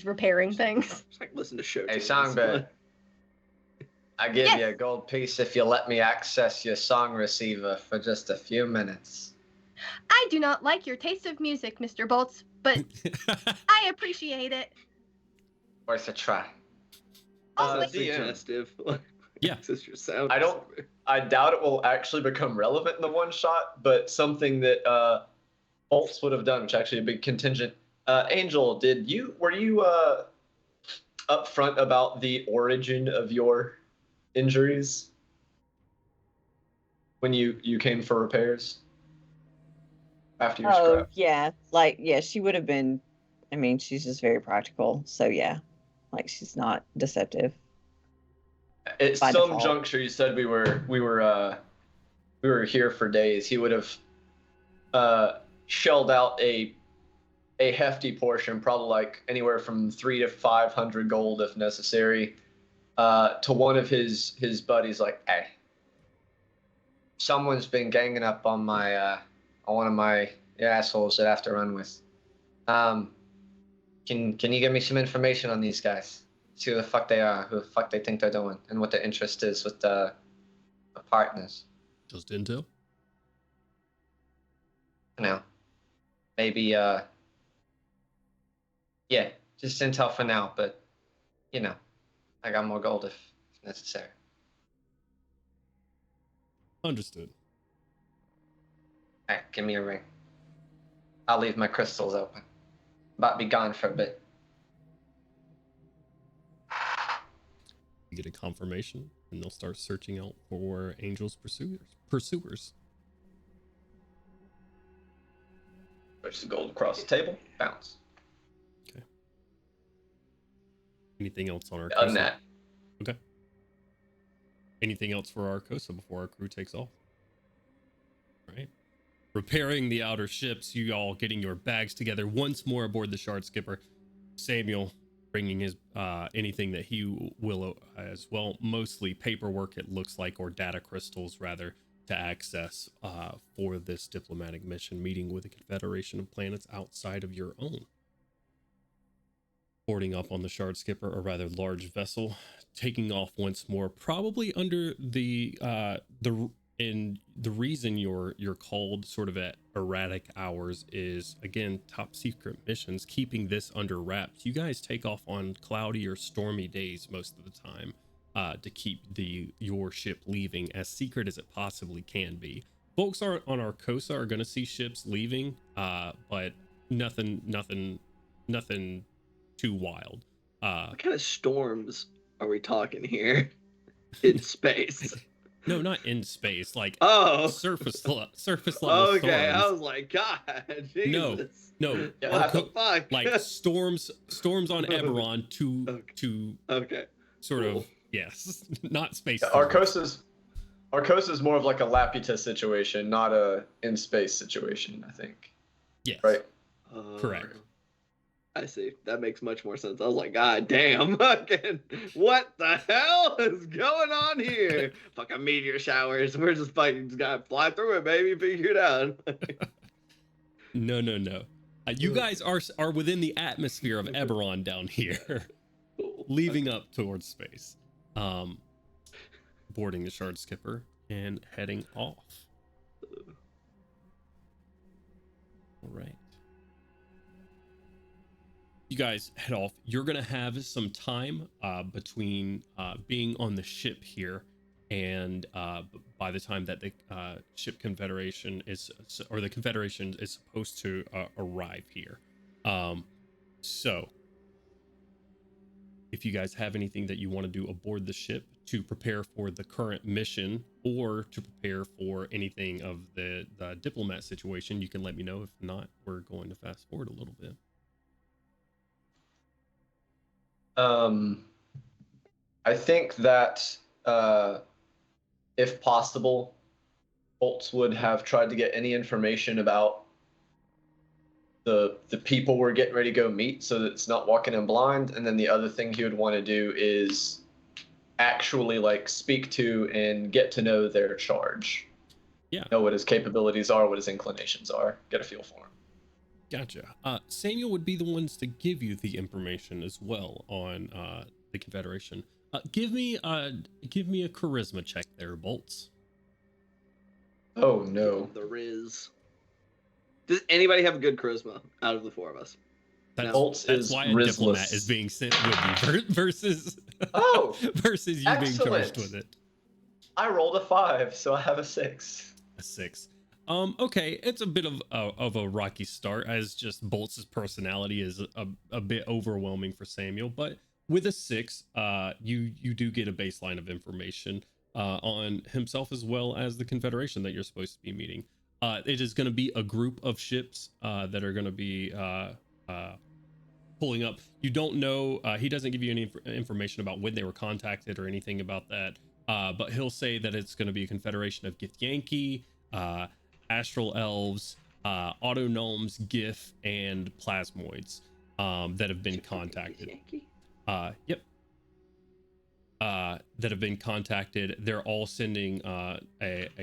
repairing things. It's like listen to show. Hey, tunes. Songbird. I give Yes. you a gold piece if you let me access your song receiver for just a few minutes. I do not like your taste of music, Mr. Bolts, but I appreciate it. Worth a try. Also, Suggestive. Yeah. Access your sound. I don't- receiver. I doubt it will actually become relevant in the one shot, but something that Bolts would have done, which actually a big contingent. Angel, were you upfront about the origin of your injuries when you came for repairs after your Oh, scrap? yeah. She would have been. I mean, she's just very practical. So, yeah. Like, she's not deceptive. At by some default. juncture, you said we were here for days. He would have shelled out a hefty portion, probably like anywhere from 300 to 500 gold if necessary, to one of his buddies. Like, Hey, someone's been ganging up on my on one of my assholes that I have to run with. Can you give me some information on these guys? See who the fuck they are, who the fuck they think they're doing, and what their interest is with the partners. Just intel. You know, maybe yeah, just intel for now. But you know, I got more gold if necessary. Understood. Hey, give me a ring. I'll leave my crystals open. About to be gone for a bit. You get a confirmation, and they'll start searching out for Angel's pursuers. Push the gold across the table. Bounce. Anything else on our Done that. Okay. Anything else for Arcosa before our crew takes off? Right. Repairing the outer ships, you all getting your bags together once more aboard the Shard Skipper. Samuel bringing his anything that he will as well, mostly paperwork it looks like, or data crystals rather, to access for this diplomatic mission, meeting with a confederation of planets outside of your own. Boarding up on the Shard Skipper, a rather large vessel, taking off once more, probably under the reason you're called sort of at erratic hours is, again, top secret missions, keeping this under wraps. You guys take off on cloudy or stormy days most of the time to keep your ship leaving as secret as it possibly can be. Folks on Arcosa are going to see ships leaving, but nothing too wild. What kind of storms are we talking here? In space. No, not in space, like Oh. surface level Okay, I storms. was like, God, Jesus. No, Yeah, What the Arco- fuck? like storms on Eberron to Okay. sort Cool. of, yes, not space. Yeah, storms. Arcosa's more of like a Laputa situation, not a in space situation, I think. Yes, Right? Correct. I see. That makes much more sense. I was like, God damn, fucking, what the hell is going on here? Fucking meteor showers. We're just fucking just gotta fly through it, baby. Figure it out. No. You guys are within the atmosphere of Eberron down here, Cool. leaving up towards space. Boarding the Shard Skipper and heading off. All right. You guys head off. You're going to have some time between being on the ship here and by the time that the ship confederation or the confederation is supposed to arrive here. So if you guys have anything that you want to do aboard the ship to prepare for the current mission or to prepare for anything of the diplomat situation, you can let me know. If not, we're going to fast forward a little bit. I think that if possible, Bolts would have tried to get any information about the people we're getting ready to go meet, so that it's not walking in blind. And then the other thing he would want to do is actually like speak to and get to know their charge. Yeah. Know what his capabilities are, what his inclinations are, get a feel for him. Gotcha. Samuel would be the ones to give you the information as well on the Confederation. Give me a charisma check there, Bolts. Oh no. The Riz. Does anybody have a good charisma out of the four of us? That's why a diplomat is being sent with you versus versus you being charged with it. I rolled a 5, so I have a 6. A 6. Okay, it's a bit of a rocky start, as just Bolts' personality is a bit overwhelming for Samuel, but with a 6, you do get a baseline of information on himself as well as the Confederation that you're supposed to be meeting. It is going to be a group of ships that are going to be pulling up. You don't know, he doesn't give you any information about when they were contacted or anything about that, but he'll say that it's going to be a confederation of Githyanki, Astral Elves, Autognomes, Gith, and Plasmoids that have been contacted. Yep. That have been contacted. They're all sending a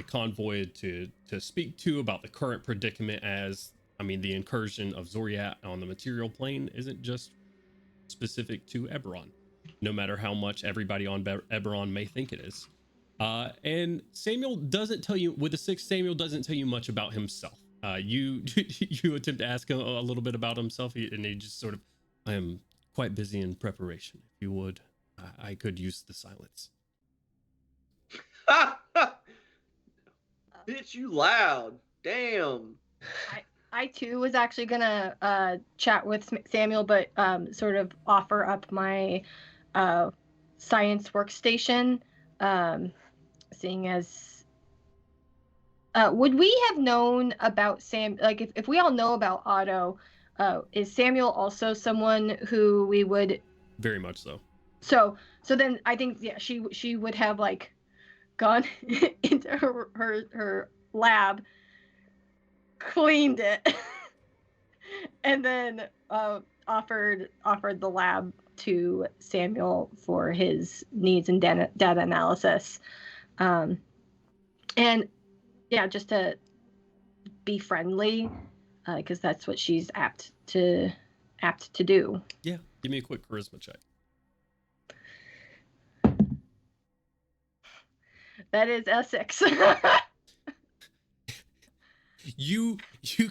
convoy to speak to about the current predicament, as I mean, the incursion of Zoriat on the material plane isn't just specific to Eberron, no matter how much everybody on Eberron may think it is. And Samuel doesn't tell you, with the 6, Samuel doesn't tell you much about himself. You attempt to ask him a little bit about himself, and he just sort of, I am quite busy in preparation. If you would, I could use the silence. Bitch, you loud. Damn. I too was actually gonna chat with Samuel, but sort of offer up my science workstation, seeing as would we have known about Sam? Like, if we all know about Otto, is Samuel also someone who we would? Very much so. So then I think, yeah, she would have like gone into her lab, cleaned it, and then offered the lab to Samuel for his needs and data analysis, and yeah, just to be friendly, because that's what she's apt to do. Yeah, give me a quick charisma check. That is a 6. You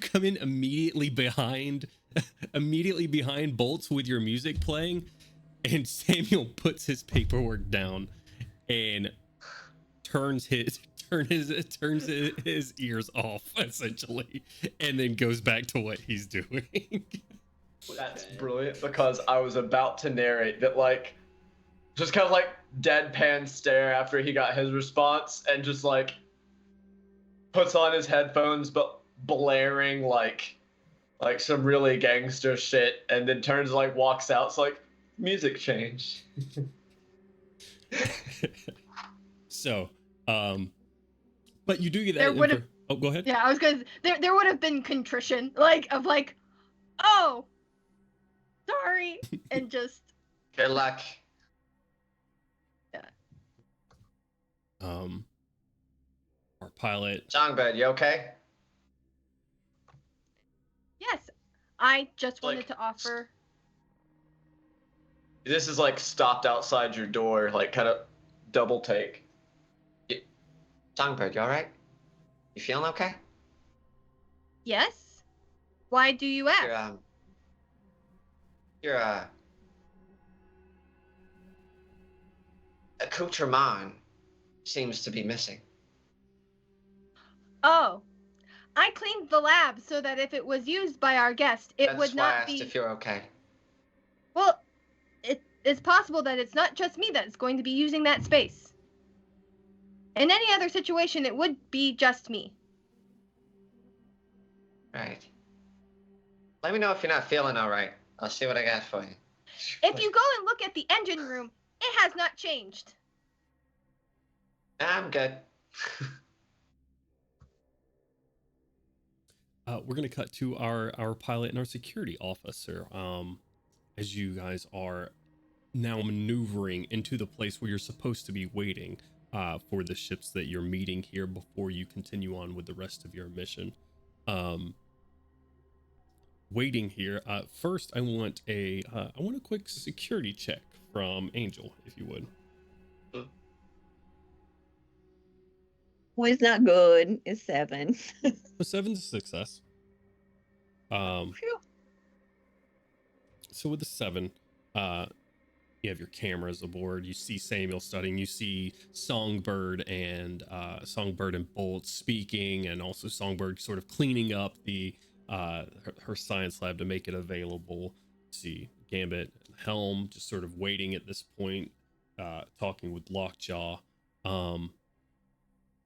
come in immediately behind Bolts with your music playing, and Samuel puts his paperwork down and turns his ears off, essentially, and then goes back to what he's doing. That's brilliant, because I was about to narrate that, like, just kind of like deadpan stare after he got his response, and just like puts on his headphones but blaring like some really gangster shit, and then turns, like, walks out. It's like, music change. So but you do get that oh, go ahead. Yeah, I was gonna, there would have been contrition, like, oh, sorry, and just Good luck. Yeah. Our pilot. Songbird, you okay? Yes, I just wanted Like, to offer. This is like stopped outside your door, like kind of double take. Songbird, you alright? You feeling okay? Yes. Why do you ask? Your accoutrement seems to be missing. Oh, I cleaned the lab so that if it was used by our guest, it That's would why I not asked be. if you're okay. Well, it's possible that it's not just me that's going to be using that space. In any other situation, it would be just me. Right. Let me know if you're not feeling all right. I'll see what I got for you. If you go and look at the engine room, it has not changed. I'm good. We're going to cut to our pilot and our security officer. As you guys are now maneuvering into the place where you're supposed to be waiting for the ships that you're meeting here before you continue on with the rest of your mission. Waiting here. First, I want a quick security check from Angel, if you would. Well, it's not good. It's 7. So 7's a success. Phew. So with the 7, you have your cameras aboard. You see Samuel studying. You see Songbird and Bolt speaking, and also Songbird sort of cleaning up the her science lab to make it available. See Gambit and Helm just sort of waiting at this point, talking with Lockjaw.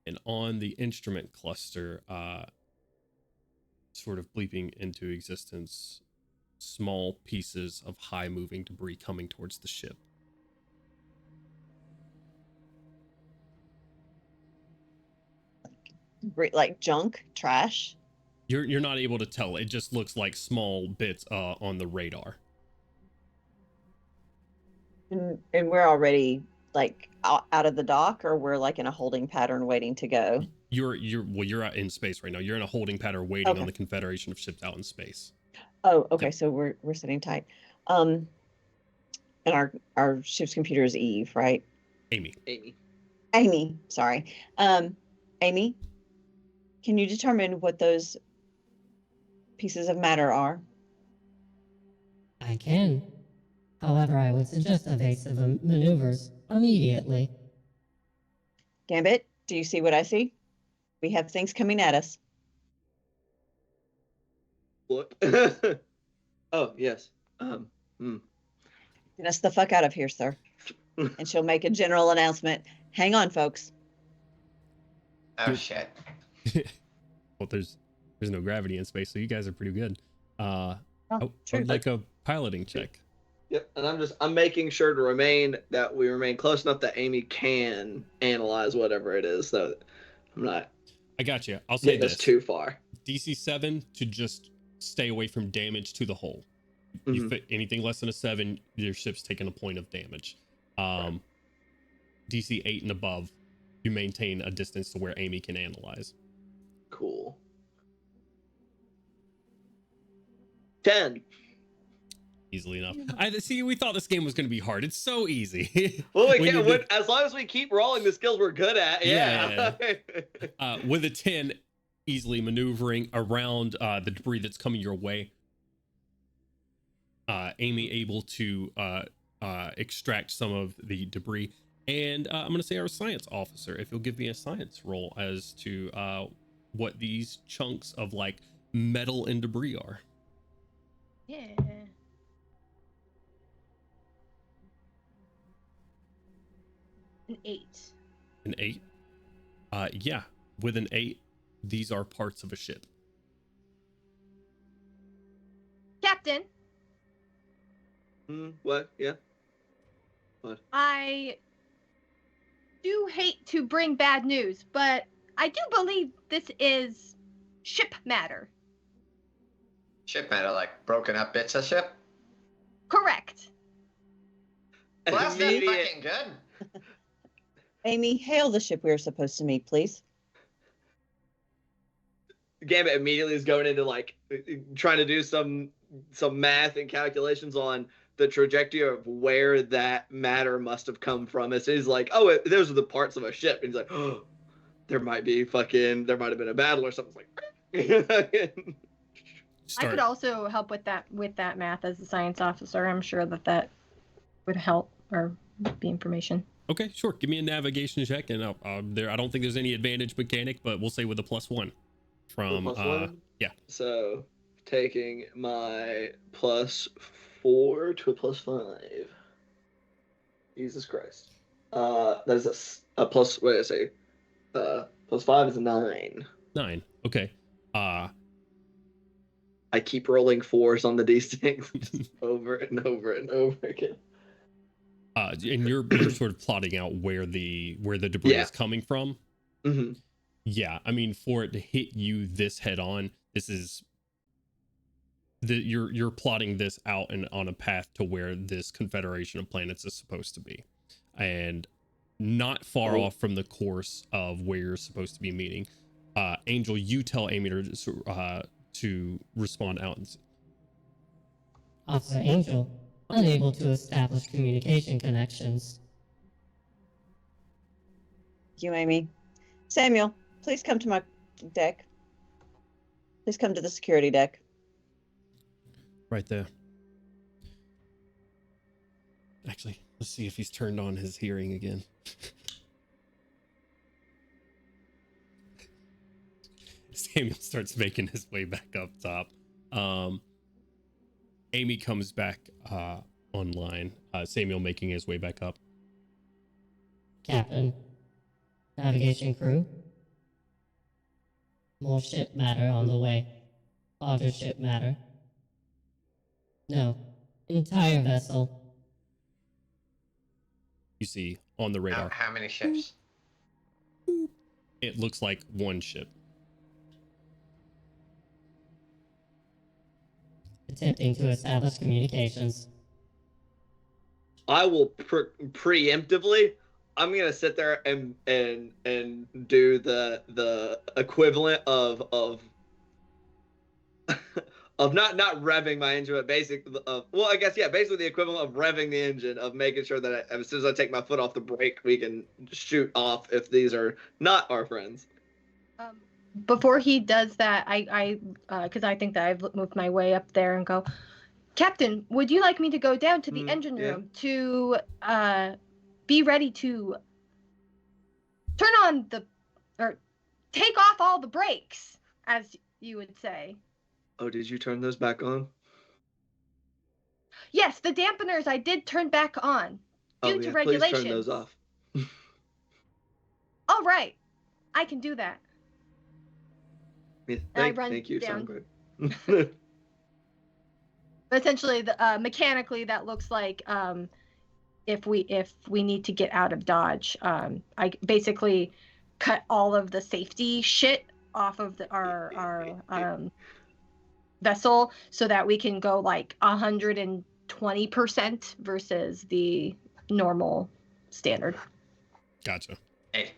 And on the instrument cluster, sort of bleeping into existence, small pieces of high moving debris coming towards the ship. Like junk, trash. You're not able to tell. It just looks like small bits on the radar. And we're already like out of the dock, or we're like in a holding pattern waiting to go. You're out in space right now. You're in a holding pattern waiting Okay. on the Confederation of ships out in space. Oh, okay. Yep. So we're sitting tight. And our ship's computer is Eve, right? Amy, sorry. Amy, can you determine what those pieces of matter are? I can. However, I would suggest evasive maneuvers immediately. Gambit, do you see what I see? We have things coming at us. Look. Oh, yes. Get us the fuck out of here, sir. And she'll make a general announcement. Hang on, folks. Oh, shit. Well, there's no gravity in space, so you guys are pretty good. True. I'd like a piloting check. Yep, and I'm making sure to remain close enough that Amy can analyze whatever it is, so I'm not I got you. I'll say getting us this: too far. DC 7 to just stay away from damage to the hull. Mhm. You fit anything less than a 7, your ship's taking a point of damage. Right. DC 8 and above, you maintain a distance to where Amy can analyze. Cool. 10. Easily enough. We thought this game was going to be hard. It's so easy. Well, When you did- as long as we keep rolling the skills we're good at, yeah. With a 10, easily maneuvering around the debris that's coming your way. Amy able to extract some of the debris. And I'm going to say our science officer, if you'll give me a science roll as to what these chunks of like metal and debris are. Yeah. An 8. An 8? Yeah. With an 8, these are parts of a ship. Captain, What? Yeah. I do hate to bring bad news, but I do believe this is ship matter. Ship matter, like broken up bits of ship? Correct. Well, that's not Immediate- fucking good. Amy, hail the ship we were supposed to meet, please. Gambit immediately is going into like trying to do some math and calculations on the trajectory of where that matter must have come from. As he's like, oh, those are the parts of a ship, and he's like, oh, there might have been a battle or something. Like, I could also help with that math as a science officer. I'm sure that would help or be information. Okay, sure. Give me a navigation check, and I don't think there's any advantage mechanic, but we'll say with a +1 from +1? yeah. So taking my +4 to a +5. Jesus Christ. That is a plus. What did I say? Plus 5 is a 9. 9. Okay. I keep rolling 4s on the d6 over and over and over again. And you're sort of plotting out where the debris is coming from. Mm-hmm. Yeah, I mean, for it to hit you this head on, this is you're plotting this out and on a path to where this confederation of planets is supposed to be, and not far off from the course of where you're supposed to be meeting. Angel, you tell Amy to respond out. Officer Angel, unable to establish communication connections. Thank you, Amy. Samuel, please come to my deck. Please come to the security deck. Right there. Actually, let's see if he's turned on his hearing again. Samuel starts making his way back up top. Amy comes back online. Samuel making his way back up. Captain, navigation crew. More ship matter on the way. Larger ship matter. No, entire vessel. You see on the radar. How many ships? It looks like one ship. Attempting to establish communications. I will preemptively. I'm gonna sit there and do the equivalent of of not revving my engine, but basically basically the equivalent of revving the engine, of making sure that as soon as I take my foot off the brake, we can shoot off if these are not our friends. Before he does that, I because I think that I've moved my way up there and go, Captain, would you like me to go down to the engine room to be ready to turn on or take off all the brakes, as you would say? Oh, did you turn those back on? Yes, the dampeners I did turn back on due to regulations. Please turn those off. All right, I can do that. Yeah, thank you, down. Songbird. Essentially, mechanically, that looks like if we need to get out of Dodge, I basically cut all of the safety shit off of our vessel so that we can go like 120% versus the normal standard. Gotcha. Hey.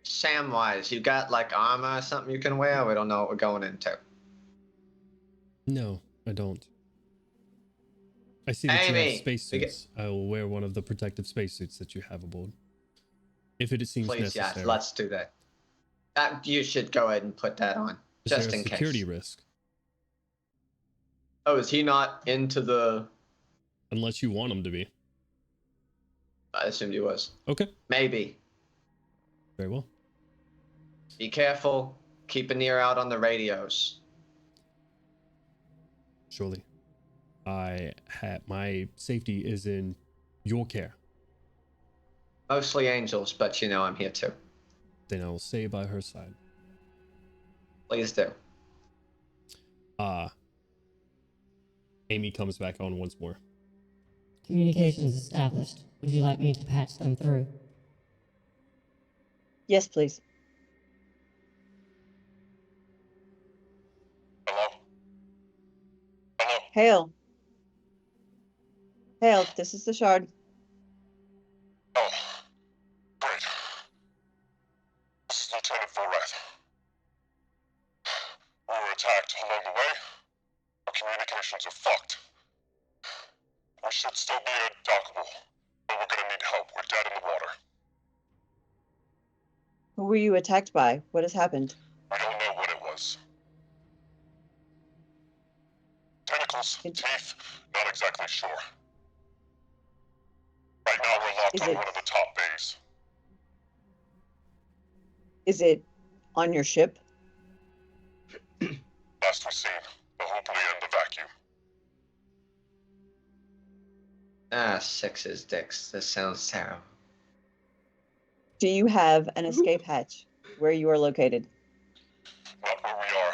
Samwise, you got like armor or something you can wear? We don't know what we're going into. No, I don't. I see that you have spacesuits. I will wear one of the protective spacesuits that you have aboard. If it seems necessary. Yes, let's do that. You should go ahead and put that on, just in case. Security risk. Oh, is he not into the... Unless you want him to be. I assumed he was. Okay. Maybe. Very well. Be careful. Keep an ear out on the radios. Surely. My safety is in your care. Mostly Angels, but you know I'm here too. Then I will stay by her side. Please do. Amy comes back on once more. Communications established. Would you like me to patch them through? Yes, please. Hello? Hello? Hail, this is the Shard. Oh, great. This is Lieutenant Forreth. We were attacked along the way. Our communications are fucked. We should still be dockable, but we're gonna need help. We're dead in the water. Who were you attacked by? What has happened? We don't know what it was. Tentacles, teeth, not exactly sure. Right now we're locked on one of the top bays. Is it on your ship? Last we've seen, but hopefully in the vacuum. Sixes, dicks. This sounds terrible. Do you have an escape hatch where you are located? Not where we are.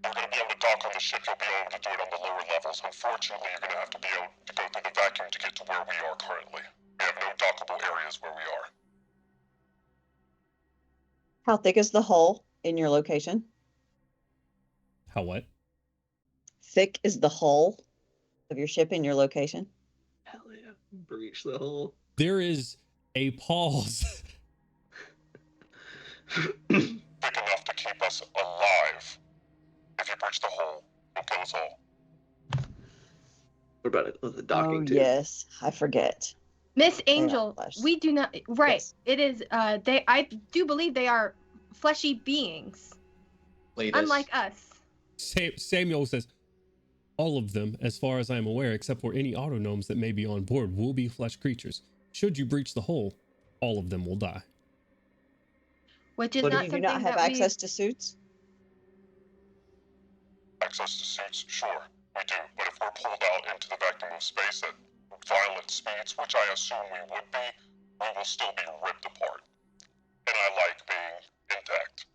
You're going to be able to dock on the ship. You'll be able to do it on the lower levels. Unfortunately, you're going to have to be able to go through the vacuum to get to where we are currently. We have no dockable areas where we are. How thick is the hull in your location? How what? Thick is the hull of your ship in your location? Hell yeah. Breach the hole. There is a pause. Big enough to keep us alive. If you breach the hole, it'll kill us all. What about it? The docking Oh, tube? yes. I forget. Miss They are Angel, flesh. we do not. Right. Yes. It is. I do believe they are fleshy beings, Lead unlike us. Samuel says, all of them, as far as I am aware, except for any autonomes that may be on board, will be flesh creatures. Should you breach the hole, all of them will die. Which is But not Do you something not have that access to suits? Access to suits? Sure, we do. But if we're pulled out into the vacuum of space at violent speeds, which I assume we would be, we will still be ripped apart. And I like being intact.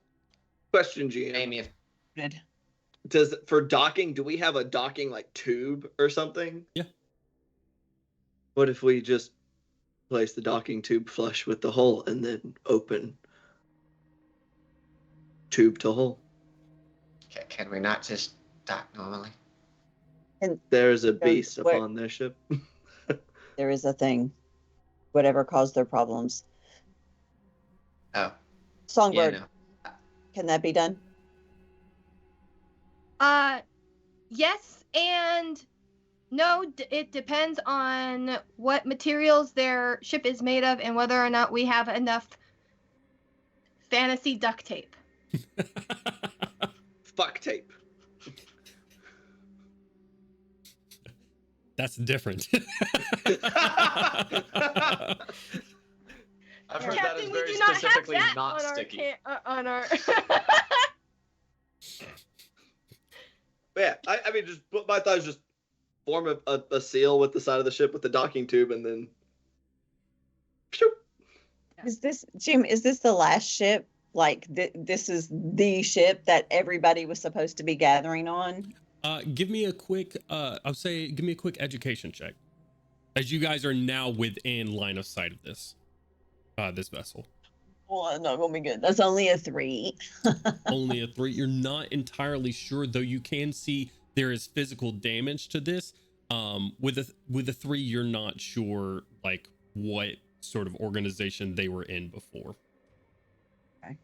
Question, GM. Amy, if Good. Does for docking, do we have a docking like tube or something? Yeah. What if we just place the docking tube flush with the hole and then open tube to hole? can we not just dock normally? There's a beast where- upon their ship. There is a thing. Whatever caused their problems. Oh, Songbird, yeah, no. can that be done? Yes and no. It depends on what materials their ship is made of and whether or not we have enough fantasy duct tape. Fuck tape. That's different. I've heard that is Captain, we very do not have specifically that not on sticky. on our. Yeah, I mean, just my thought is just form a seal with the side of the ship with the docking tube, and then. Phew. Is this, Jim, is this the last ship? Like, this is the ship that everybody was supposed to be gathering on? Give me a quick, give me a quick education check. As you guys are now within line of sight of this vessel. Well, that's not going to be good. That's only a 3. Only a 3. You're not entirely sure, though you can see there is physical damage to this. With a 3, you're not sure like what sort of organization they were in before. Okay.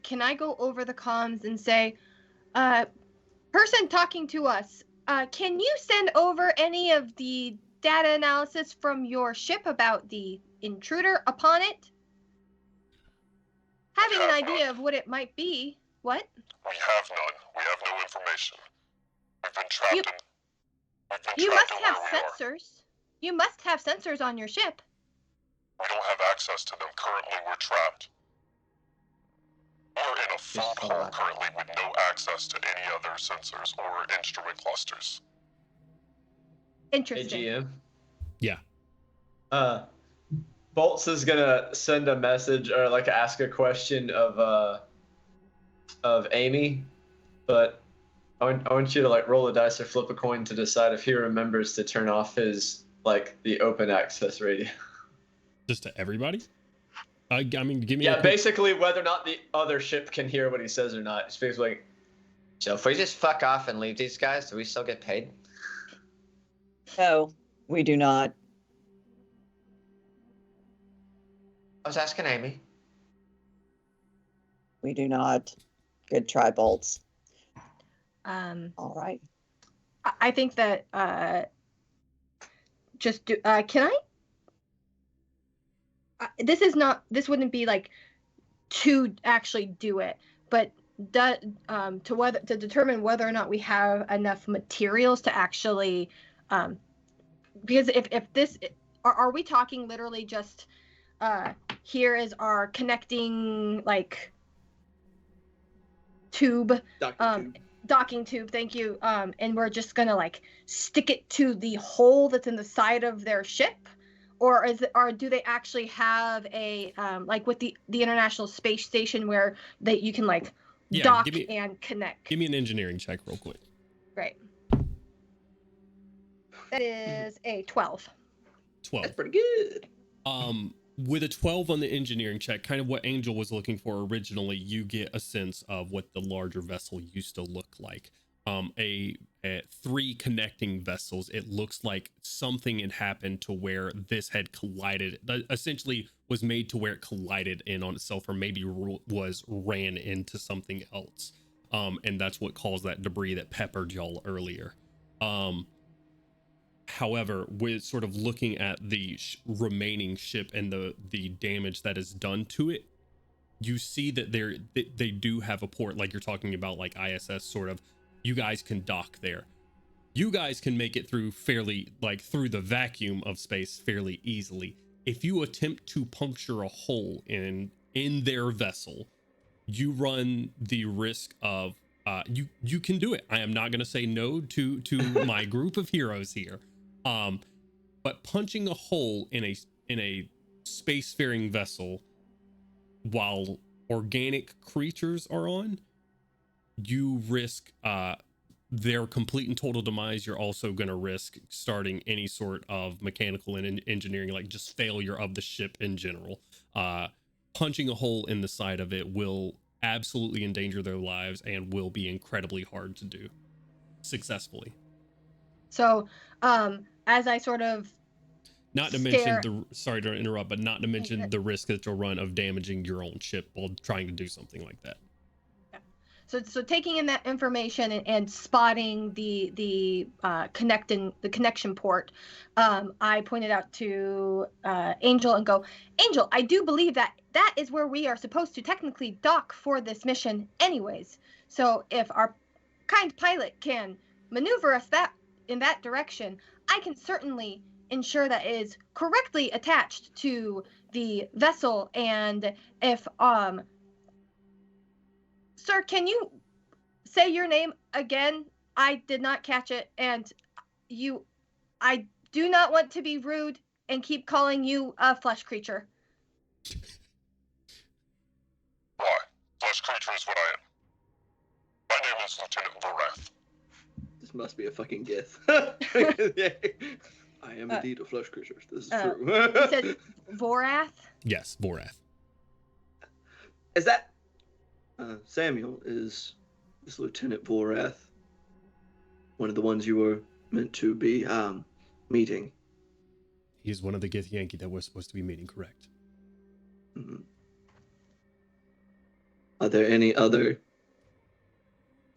Can I go over the comms and say, person talking to us, can you send over any of the data analysis from your ship about the intruder upon it? Having an idea of what it might be. What? We have none. We have no information. We've been trapped You- in. You must in have where we are. sensors. You must have sensors on your ship. We don't have access to them. Currently, we're trapped. We're in a food Just hole hold currently with no access to any other sensors or instrument clusters. Hey, Interesting. GM. Yeah. Bolts is gonna send a message or like ask a question of Amy, but I want you to like roll a dice or flip a coin to decide if he remembers to turn off his like the open access radio. Just to everybody? I mean, give me Yeah, a quick, basically whether or not the other ship can hear what he says or not. It's basically like, So if we just fuck off and leave these guys, do we still get paid? No, we do not. I was asking Amy. We do not. Good try, Bolts. All right. I think that just do. Can I? This wouldn't be like to actually do it, but to determine whether or not we have enough materials to actually, because if this are we talking literally just here is our connecting like tube Docking tube. docking tube, thank you. And we're just gonna like stick it to the hole that's in the side of their ship, or do they actually have a like with the International Space Station where you can like dock and connect? Give me an engineering check real quick. Right. That is a 12. 12. That's pretty good. With a 12 on the engineering check, kind of what Angel was looking for originally, you get a sense of what the larger vessel used to look like. A 3 connecting vessels. It looks like something had happened to where this had collided, essentially was made to where it collided in on itself, or maybe was ran into something else. And that's what caused that debris that peppered y'all earlier. However, with sort of looking at the remaining ship and the damage that is done to it, you see that they do have a port, like you're talking about, like ISS sort of. You guys can dock there. You guys can make it through through the vacuum of space fairly easily. If you attempt to puncture a hole in their vessel, you run the risk of you can do it. I am not going to say no to my group of heroes here. But punching a hole in a spacefaring vessel while organic creatures are on, you risk their complete and total demise. You're also going to risk starting any sort of mechanical and engineering, like just failure of the ship in general. Punching a hole in the side of it will absolutely endanger their lives and will be incredibly hard to do successfully. So, as I sort of sorry to interrupt, but not to mention the risk that you'll run of damaging your own ship while trying to do something like that. So taking in that information and spotting the connection port, I pointed out to Angel and go, Angel, I do believe that is where we are supposed to technically dock for this mission anyways. So if our kind pilot can maneuver us in that direction, I can certainly ensure that it is correctly attached to the vessel. And if sir, can you say your name again? I did not catch it, and I do not want to be rude and keep calling you a flesh creature. Why? Flesh creature is what I am. My name is Lieutenant Vorath. This must be a fucking gif. I am indeed a flesh creature. This is true. You said Vorath? Yes, Vorath. Is that Samuel? Is this Lieutenant Vorath one of the ones you were meant to be meeting? He's one of the Githyanki that we're supposed to be meeting, correct? Mm-hmm. Are there any other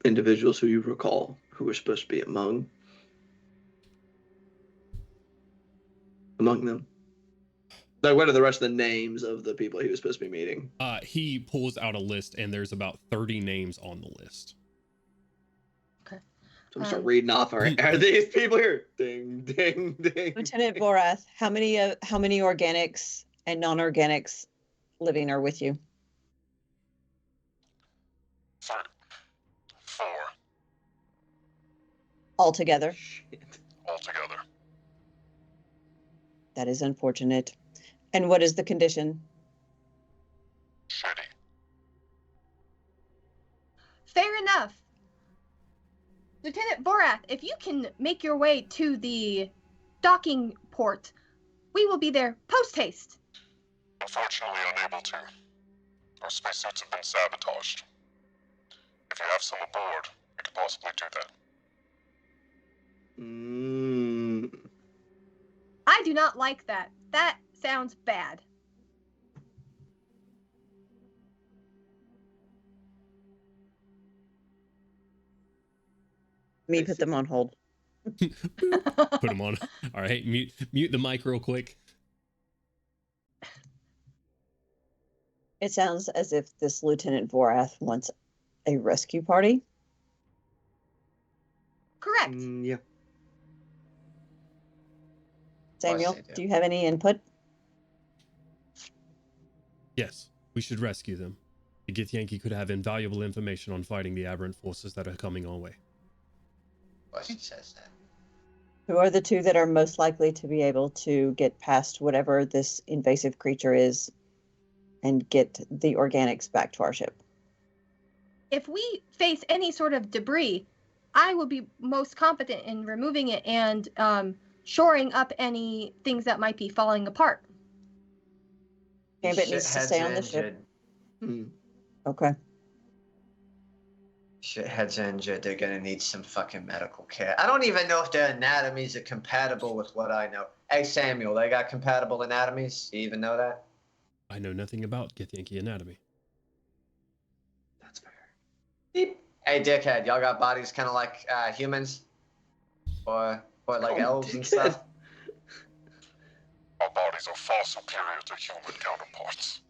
individuals who you recall who were supposed to be among them? Like, what are the rest of the names of the people he was supposed to be meeting? He pulls out a list, and there's about 30 names on the list. Okay. So I'm gonna start reading off. Are these people here? Ding, ding, ding. Lieutenant Vorath, how many organics and non-organics living are with you? 4. Altogether? Shit. Altogether. That is unfortunate. And what is the condition? Shitty. Fair enough. Lieutenant Vorath, if you can make your way to the docking port, we will be there post-haste. Unfortunately unable to. Our spacesuits have been sabotaged. If you have some aboard, we could possibly do that. I do not like that. That sounds bad. Me put them on hold. Put them on. All right, mute the mic real quick. It sounds as if this Lieutenant Vorath wants a rescue party. Correct. Yeah. Samuel, do you have any input? Yes, we should rescue them. The Githyanki could have invaluable information on fighting the aberrant forces that are coming our way. Well, she says that. Who are the two that are most likely to be able to get past whatever this invasive creature is and get the organics back to our ship? If we face any sort of debris, I will be most competent in removing it and shoring up any things that might be falling apart. Gambit needs to stay on the ship. Okay. Shitheads are injured. They're gonna need some fucking medical care. I don't even know if their anatomies are compatible with what I know. Hey, Samuel, they got compatible anatomies? Do you even know that? I know nothing about Githyanki anatomy. That's fair. Beep. Hey, dickhead, y'all got bodies kind of like humans? Or like elves and stuff? Our bodies are far superior to human counterparts.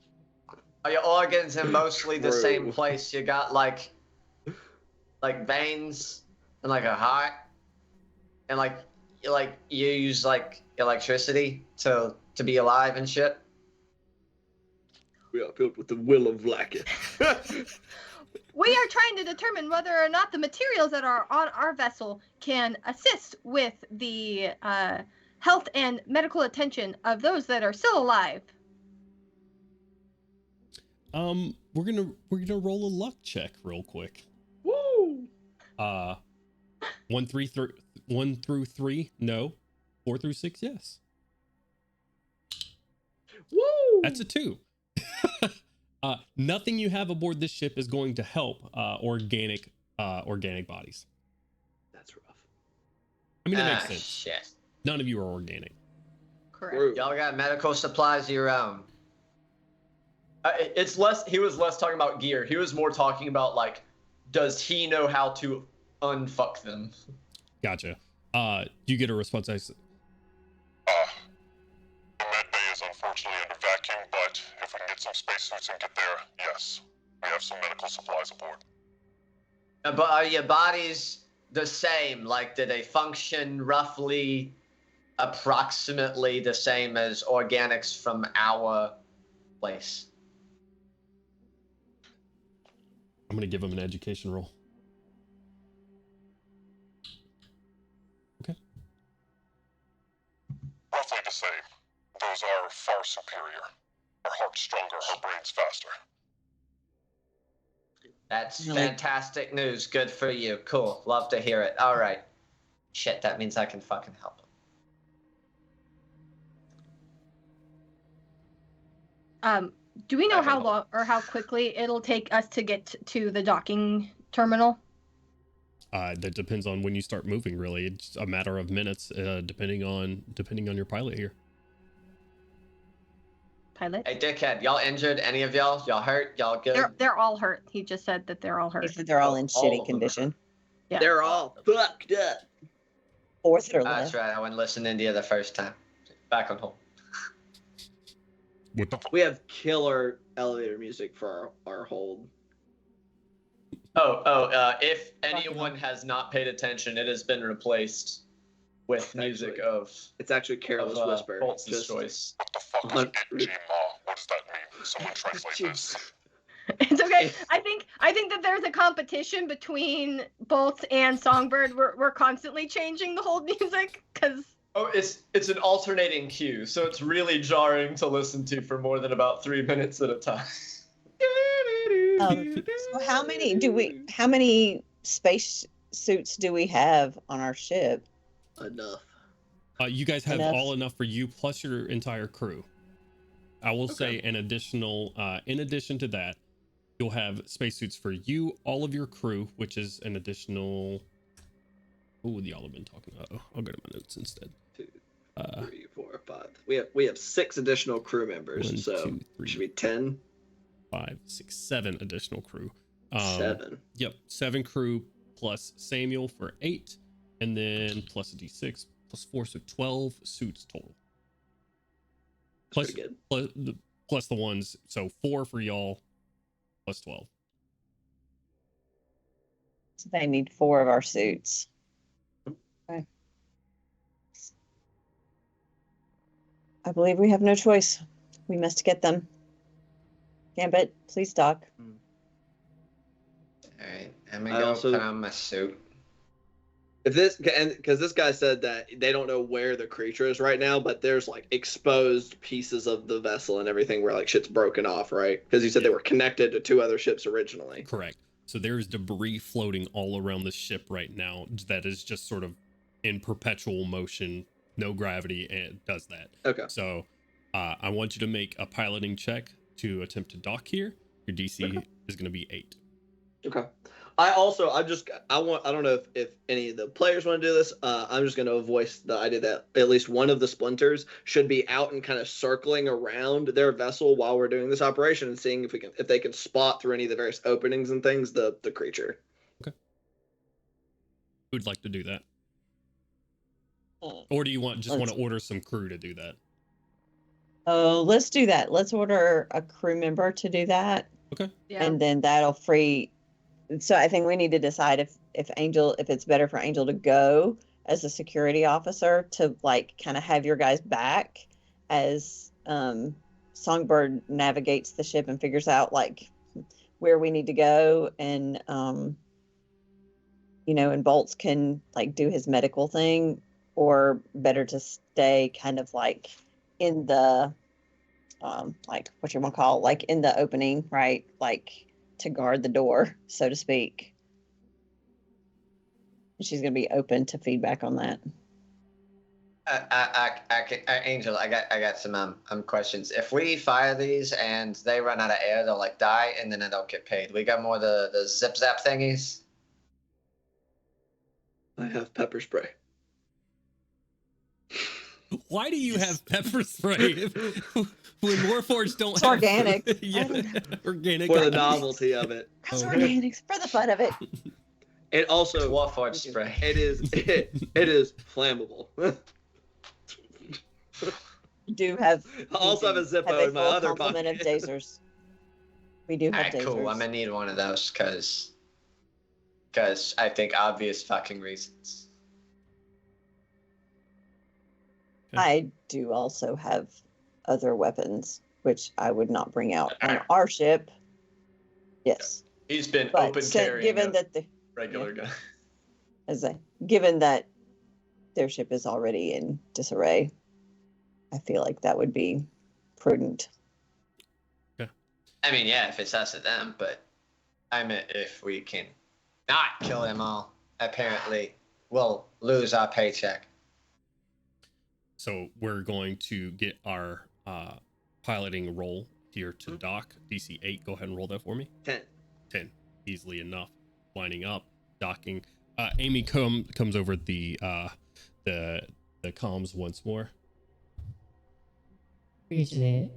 Are your organs in mostly the True. same place? You got like veins and like a heart, and like you use like electricity to be alive and shit. We are built with the will of Lackett. We are trying to determine whether or not the materials that are on our vessel can assist with the health and medical attention of those that are still alive. We're gonna roll a luck check real quick. Woo! 1 through 3, no. 4 through 6, yes. Woo! That's a 2. Nothing you have aboard this ship is going to help organic bodies. That's rough. I mean, it makes sense. Shit. None of you are organic. Correct. True. Y'all got medical supplies of your own. It's less. He was less talking about gear. He was more talking about like, does he know how to unfuck them? Gotcha. You get a response. The med bay is unfortunately under vacuum, but if we can get some spacesuits and get there, yes. We have some medical supplies aboard. But are your bodies the same? Like, do they function roughly, approximately the same as organics from our place? I'm gonna give him an education roll. Okay. Roughly the same. Those are far superior. Her heart's stronger, her brain's faster. That's Really? fantastic news. Good for you. Cool. Love to hear it. All right. Shit, that means I can fucking help him. Do we know I can how help. long or how quickly it'll take us to get to the docking terminal? That depends on when you start moving. Really, it's a matter of minutes, depending on your pilot here. Pilot? Hey, dickhead, y'all injured? Any of y'all? Y'all hurt? Y'all good? They're all hurt. He just said that they're all He hurt. said they're all in All of shitty them. condition. Yeah. They're all fucked up. Fourth or That's left. right. I went listening to you the first time. Back on hold. What the We have killer elevator music for our hold. If anyone has not paid attention, it has been replaced with music of It's actually Careless Whisper. Bolt's Just- choice. What the fuck is Hun- Itchy Ma? What does that mean? Someone translate this. It's okay. I think that there's a competition between Bolts and Songbird. We're constantly changing the hold music because Oh, it's an alternating cue, so it's really jarring to listen to for more than about 3 minutes at a time. So how many space suits do we have on our ship? Enough. You guys have Enough. all enough for you plus your entire crew. I will say an additional, in addition to that, you'll have spacesuits for you, all of your crew, which is an additional. Oh, y'all have been talking about. Oh, I'll go to my notes instead. 2, Uh, 3, 4, 5. We have 6 additional crew members, 1, so 2, 3, it should be 10. 5, 6, 7 additional crew. 7. Yep, 7 crew plus Samuel for 8, and then plus a D6 plus 4, so 12 suits total. That's pretty good. Plus the ones, so 4 for y'all, plus 12. So they need 4 of our suits. Okay. I believe we have no choice. We must get them. Gambit, please dock. Alright, I'm I gonna go also- put on my suit. If this, because this guy said that they don't know where the creature is right now, but there's like exposed pieces of the vessel and everything where like shit's broken off, right? Because you said they were connected to 2 other ships originally. Correct. So there's debris floating all around the ship right now that is just sort of in perpetual motion, no gravity, and it does that. Okay. So I want you to make a piloting check to attempt to dock here. Your DC is going to be 8. Okay. I don't know if any of the players want to do this. I'm just going to voice the idea that at least one of the splinters should be out and kind of circling around their vessel while we're doing this operation and seeing if they can spot through any of the various openings and things the creature. Who'd like to do that? Uh, Or do you want let's- to order some crew to do that? Oh, let's do that. Let's order a crew member to do that, Yeah. and then that'll free. So I think we need to decide if it's better for Angel to go as a security officer to like kind of have your guys back as Songbird navigates the ship and figures out like where we need to go, and and Bolts can like do his medical thing, or better to stay kind of like in the like what you want to call like in the opening, right? Like to guard the door, so to speak. She's gonna be open to feedback on that. Angel, I got some questions. If we fire these and they run out of air, they'll like die, and then they don't get paid. We got more of the zip zap thingies. I have pepper spray. Why do you have pepper spray when Warforged don't It's have organic. Yeah, organic. For the novelty of it. That's Oh. organics for the fun of it. It also Warforged spray. it is flammable. We do have. I also have a Zippo in my full other complement of pocket. tasers. We do have Alright, tasers. cool. I'm gonna need one of those because I think obvious fucking reasons. I do also have other weapons, which I would not bring out on our ship. Yes, He's been but open said, carrying given a that the regular gun. given that their ship is already in disarray, I feel like that would be prudent. I mean, yeah, if it's us or them, but I mean, if we can not kill them all, apparently we'll lose our paycheck. So we're going to get our piloting roll here to dock. DC 8. Go ahead and roll that for me. 10. 10. Easily enough. Lining up, docking. Amy comes over the comms once more. Breach the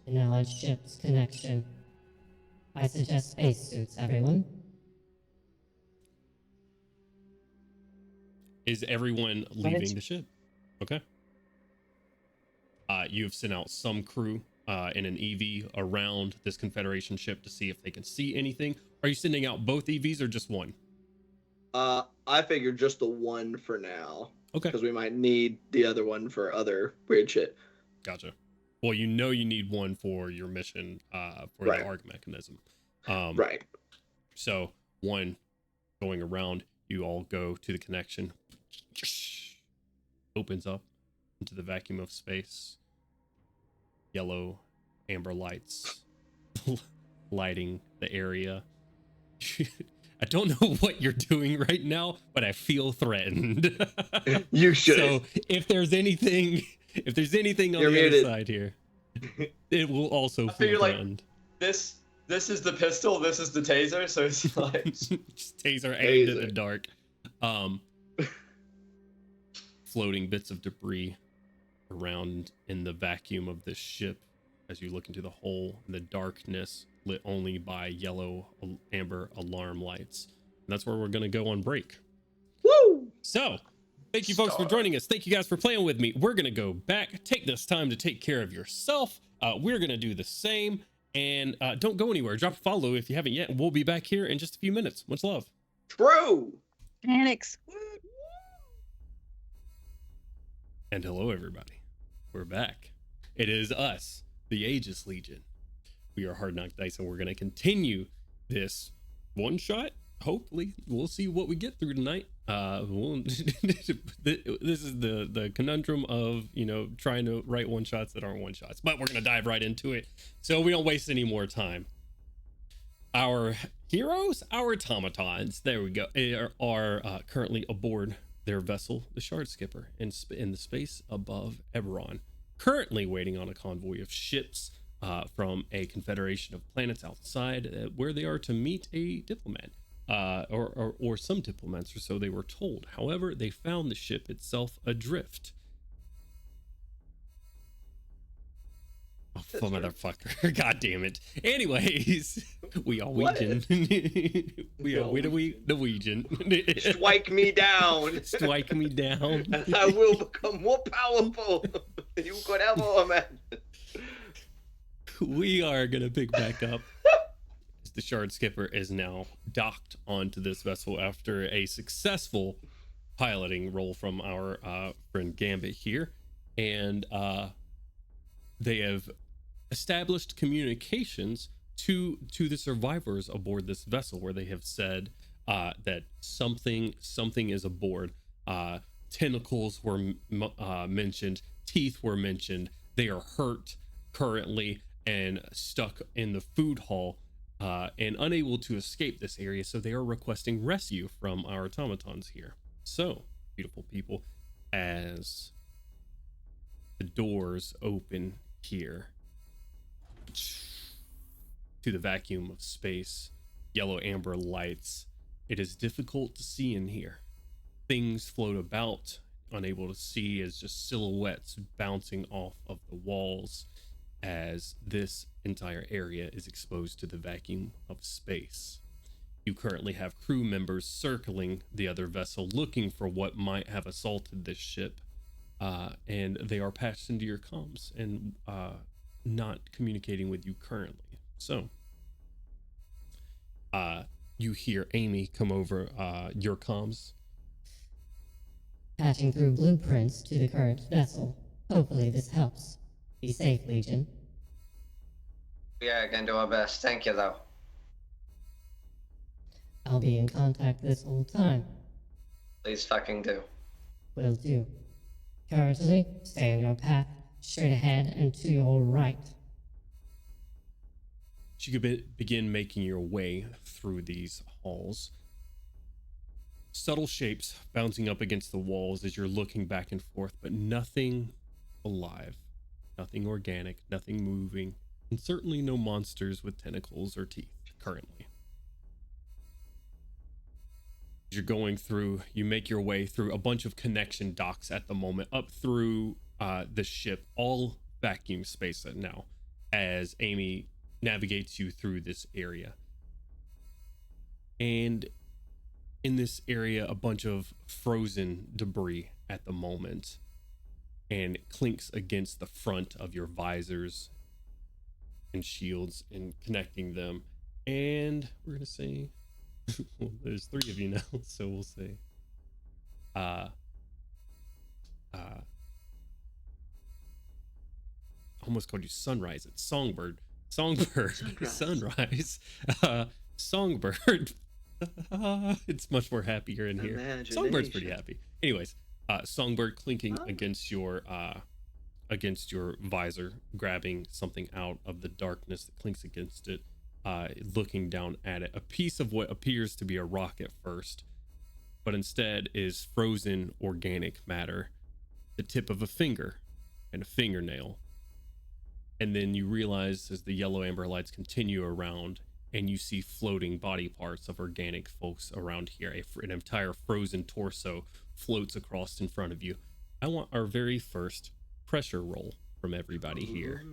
knowledge ship's connection. I suggest spacesuits, everyone. Is everyone When it's- leaving the ship? Okay. You have sent out some crew in an EV around this Confederation ship to see if they can see anything. Are you sending out both EVs or just one? I figured just the one for now. Okay. Because we might need the other one for other weird shit. Gotcha. Well, you need one for your mission for Right. the ARG mechanism. Right. So one going around, you all go to the connection. Opens up into the vacuum of space. Yellow, amber lights lighting the area. I don't know what you're doing right now, but I feel threatened. You should. So if there's anything on You're the muted. other side here, it will also I feel figure, like, threatened. This is the pistol, this is the taser, so it's like Just taser aimed at the Taser. dark. Floating bits of debris around in the vacuum of this ship as you look into the hole in the darkness, lit only by yellow amber alarm lights. And that's where we're gonna go on break. Woo! So, thank you folks for joining us. Thank you guys for playing with me. We're gonna go back, take this time to take care of yourself. We're gonna do the same, and don't go anywhere. Drop a follow if you haven't yet, and we'll be back here in just a few minutes. Much love. True. Panics. And hello, everybody. We're back. It is us, the Aegis Legion. We are Hard Knock Dice, and we're going to continue this one shot. Hopefully, we'll see what we get through tonight. This is the conundrum of trying to write one shots that aren't one shots. But we're gonna dive right into it, so we don't waste any more time. Our heroes, our automatons, there we go, are currently aboard their vessel, the Shard Skipper, in the space above Eberron, currently waiting on a convoy of ships from a confederation of planets outside, where they are to meet a diplomat, or some diplomats, or so they were told. However, they found the ship itself adrift. Oh, motherfucker. God damn it. Anyways, we are Norwegian. We are Norwegian. Strike me down. Strike me down. And I will become more powerful than you could ever imagine. We are going to pick back up. The Shard Skipper is now docked onto this vessel after a successful piloting role from our friend Gambit here. And they have established communications to the survivors aboard this vessel, where they have said that something is aboard. Tentacles were mentioned, teeth were mentioned. They are hurt currently and stuck in the food hall and unable to escape this area, so they are requesting rescue from our automatons here. So, beautiful people, as the doors open here to the vacuum of space, yellow amber lights, it is difficult to see in here. Things float about, unable to see, as just silhouettes bouncing off of the walls, as this entire area is exposed to the vacuum of space. You currently have crew members circling the other vessel, looking for what might have assaulted this ship, and they are patched into your comms and not communicating with you currently. So you hear Amy come over your comms. Patching through blueprints to the current vessel. Hopefully this helps. Be safe, Legion. We are going to do our best. Thank you, though. I'll be in contact this whole time. Please fucking do. Will do. Currently, stay on your path, straight ahead and to your right. You could begin making your way through these halls. Subtle shapes bouncing up against the walls as you're looking back and forth, but nothing alive, nothing organic, nothing moving, and certainly no monsters with tentacles or teeth currently. As you're going through, you make your way through a bunch of connection docks at the moment, up through the ship, all vacuum space now, as Amy navigates you through this area. And in this area, a bunch of frozen debris at the moment, and it clinks against the front of your visors and shields and connecting them. And we're gonna say well, there's 3 of you now, so we'll say almost called you Sunrise. It's Songbird. Sunrise. Songbird. It's much more happier in here. Songbird's pretty happy. Anyways, Songbird clinking against your visor, grabbing something out of the darkness that clinks against it, looking down at it. A piece of what appears to be a rock at first, but instead is frozen organic matter, the tip of a finger and a fingernail. And then you realize as the yellow amber lights continue around, and you see floating body parts of organic folks around here. An entire frozen torso floats across in front of you. I want our very first pressure roll from everybody here.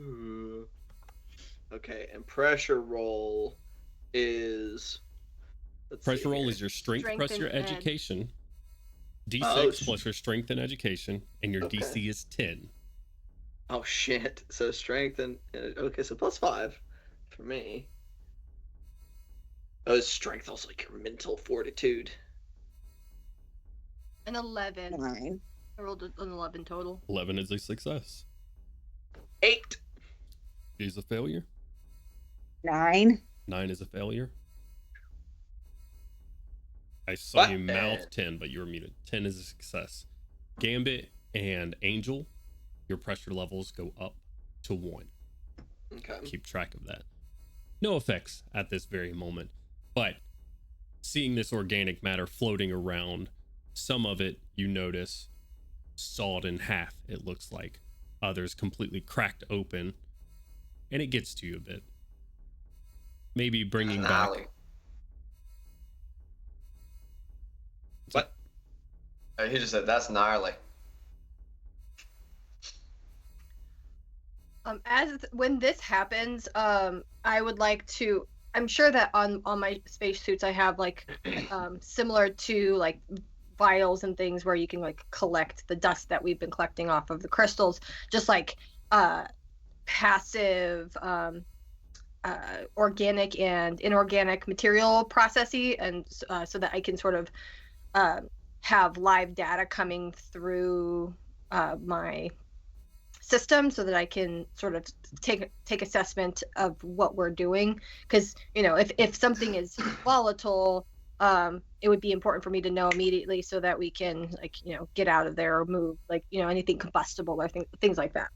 Okay, and pressure roll is... Pressure roll is your strength plus your education. D6 plus your strength and education, and your DC is 10. Oh shit! So strength and okay, so +5 for me. Oh, strength also like your mental fortitude. An 11. 9. I rolled an 11 total. 11 is a success. 8 is a failure. 9. 9 is a failure. I saw What? you mouth 10, but you were muted. 10 is a success. Gambit and Angel, your pressure levels go up to 1. Okay. Keep track of that. No effects at this very moment, but seeing this organic matter floating around, some of it you notice sawed in half, it looks like. Others completely cracked open, and it gets to you a bit. Maybe bringing back. Gnarly. What? He just said that's gnarly. When this happens, I would like to. I'm sure that on my spacesuits I have like similar to like vials and things where you can like collect the dust that we've been collecting off of the crystals, just like passive organic and inorganic material processing, and so that I can sort of have live data coming through my system, so that I can sort of take assessment of what we're doing. Because if something is volatile, it would be important for me to know immediately, so that we can get out of there or move, anything combustible or things like that.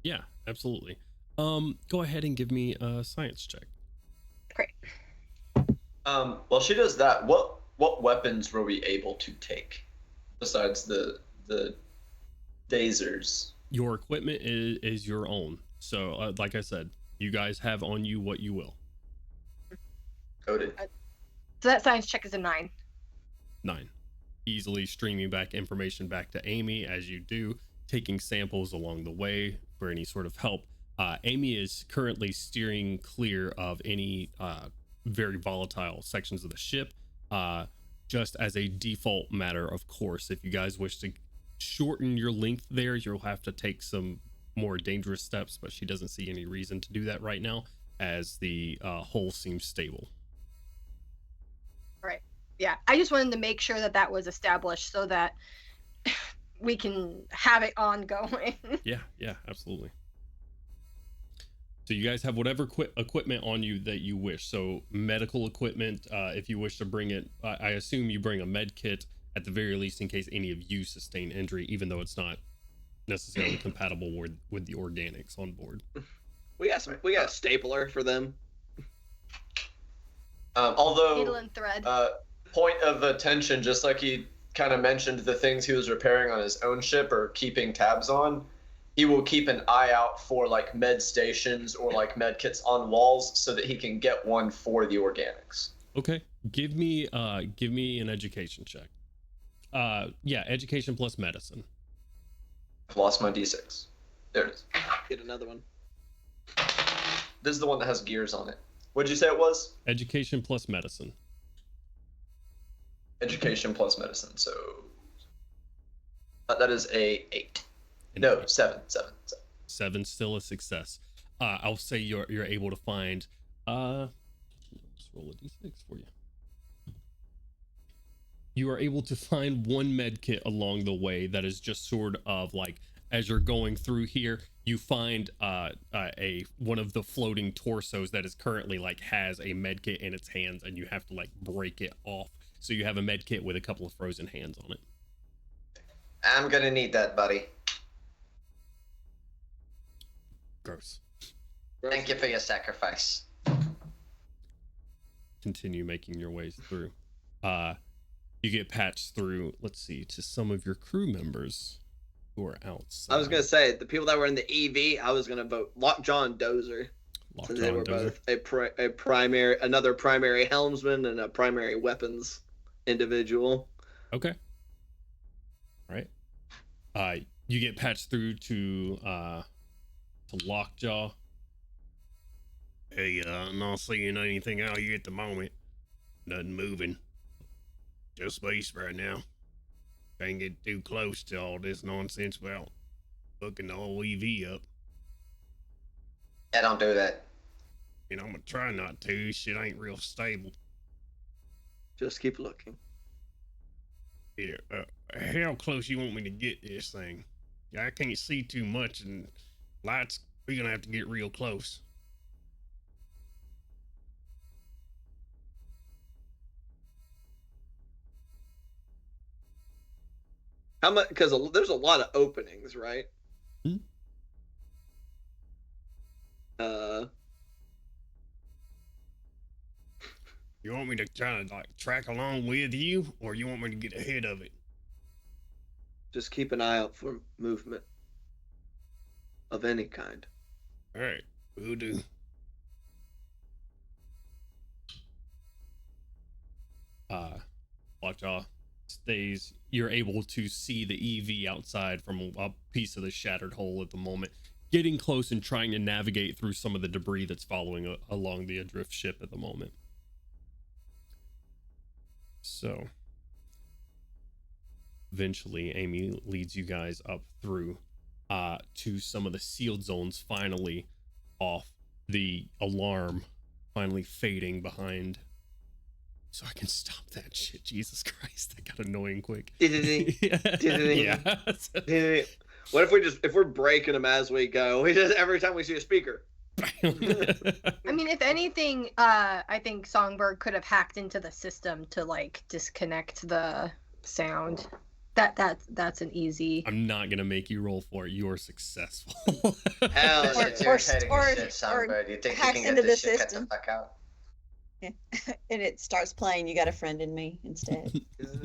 Yeah, absolutely. Go ahead and give me a science check. Great. While she does that, what weapons were we able to take besides the dasers? Your equipment is your own. So, like I said, you guys have on you what you will. Coded. So that science check is a 9. 9. Easily streaming back information back to Amy as you do, taking samples along the way for any sort of help. Amy is currently steering clear of any very volatile sections of the ship. Just as a default matter, of course, if you guys wish to shorten your length there, you'll have to take some more dangerous steps, but she doesn't see any reason to do that right now, as the hull seems stable. Right. Yeah, I just wanted to make sure that was established so that we can have it ongoing. Yeah, absolutely. So you guys have whatever equipment on you that you wish. So medical equipment, if you wish to bring it, I assume you bring a med kit at the very least in case any of you sustain injury, even though it's not necessarily compatible with the organics on board. We got a stapler for them. Although, Needle and thread. Point of attention, just like he kind of mentioned the things he was repairing on his own ship or keeping tabs on, he will keep an eye out for like med stations or like med kits on walls so that he can get one for the organics. Okay, give me an education check. Yeah, education plus medicine. I've lost my D6. There it is. Get another one. This is the one that has gears on it. What'd you say it was? Education plus medicine. Education plus medicine. So that is a 8. No, 7. 7 still a success. I'll say you're able to find. Let's roll a d6 for you. You are able to find one med kit along the way that is just sort of like, as you're going through here, you find one of the floating torsos that is currently like has a med kit in its hands, and you have to like break it off. So you have a med kit with a couple of frozen hands on it. I'm gonna need that, buddy. Gross. Thank you for your sacrifice. Continue making your ways through. You get patched through, let's see, to some of your crew members who are outside. I was gonna say the people that were in the EV. I was gonna vote Lockjaw and Dozer. Since they were both another primary helmsman and a primary weapons individual. Okay. All right. You get patched through to Lockjaw. Hey, not seeing anything out here at the moment. Nothing moving. Just space right now. Can't get too close to all this nonsense about hooking the whole EV up. Yeah, don't do that. I'm gonna try not to. Shit ain't real stable. Just keep looking. Yeah, how close you want me to get this thing? I can't see too much, and lights, we're gonna have to get real close. How much? Because there's a lot of openings, right? Hmm? You want me to try to like track along with you, or you want me to get ahead of it? Just keep an eye out for movement of any kind. All right, we'll do. Lockjaw stays. You're able to see the EV outside from a piece of the shattered hull at the moment, getting close and trying to navigate through some of the debris that's following along the adrift ship at the moment. So eventually Amy leads you guys up through to some of the sealed zones, finally off, the alarm finally fading behind, so I can stop that shit. Jesus Christ, that got annoying quick. Yeah. What if we're breaking them as we go? We just every time we see a speaker. I mean, if anything, I think Songbird could have hacked into the system to like disconnect the sound. That's an easy. I'm not gonna make you roll for it. You're successful. Hell, Or- it's or- irritating or- as shit, Songbird. You think you hacks can get into this the shit cut the system. fuck out? And it starts playing You Got a Friend in Me instead.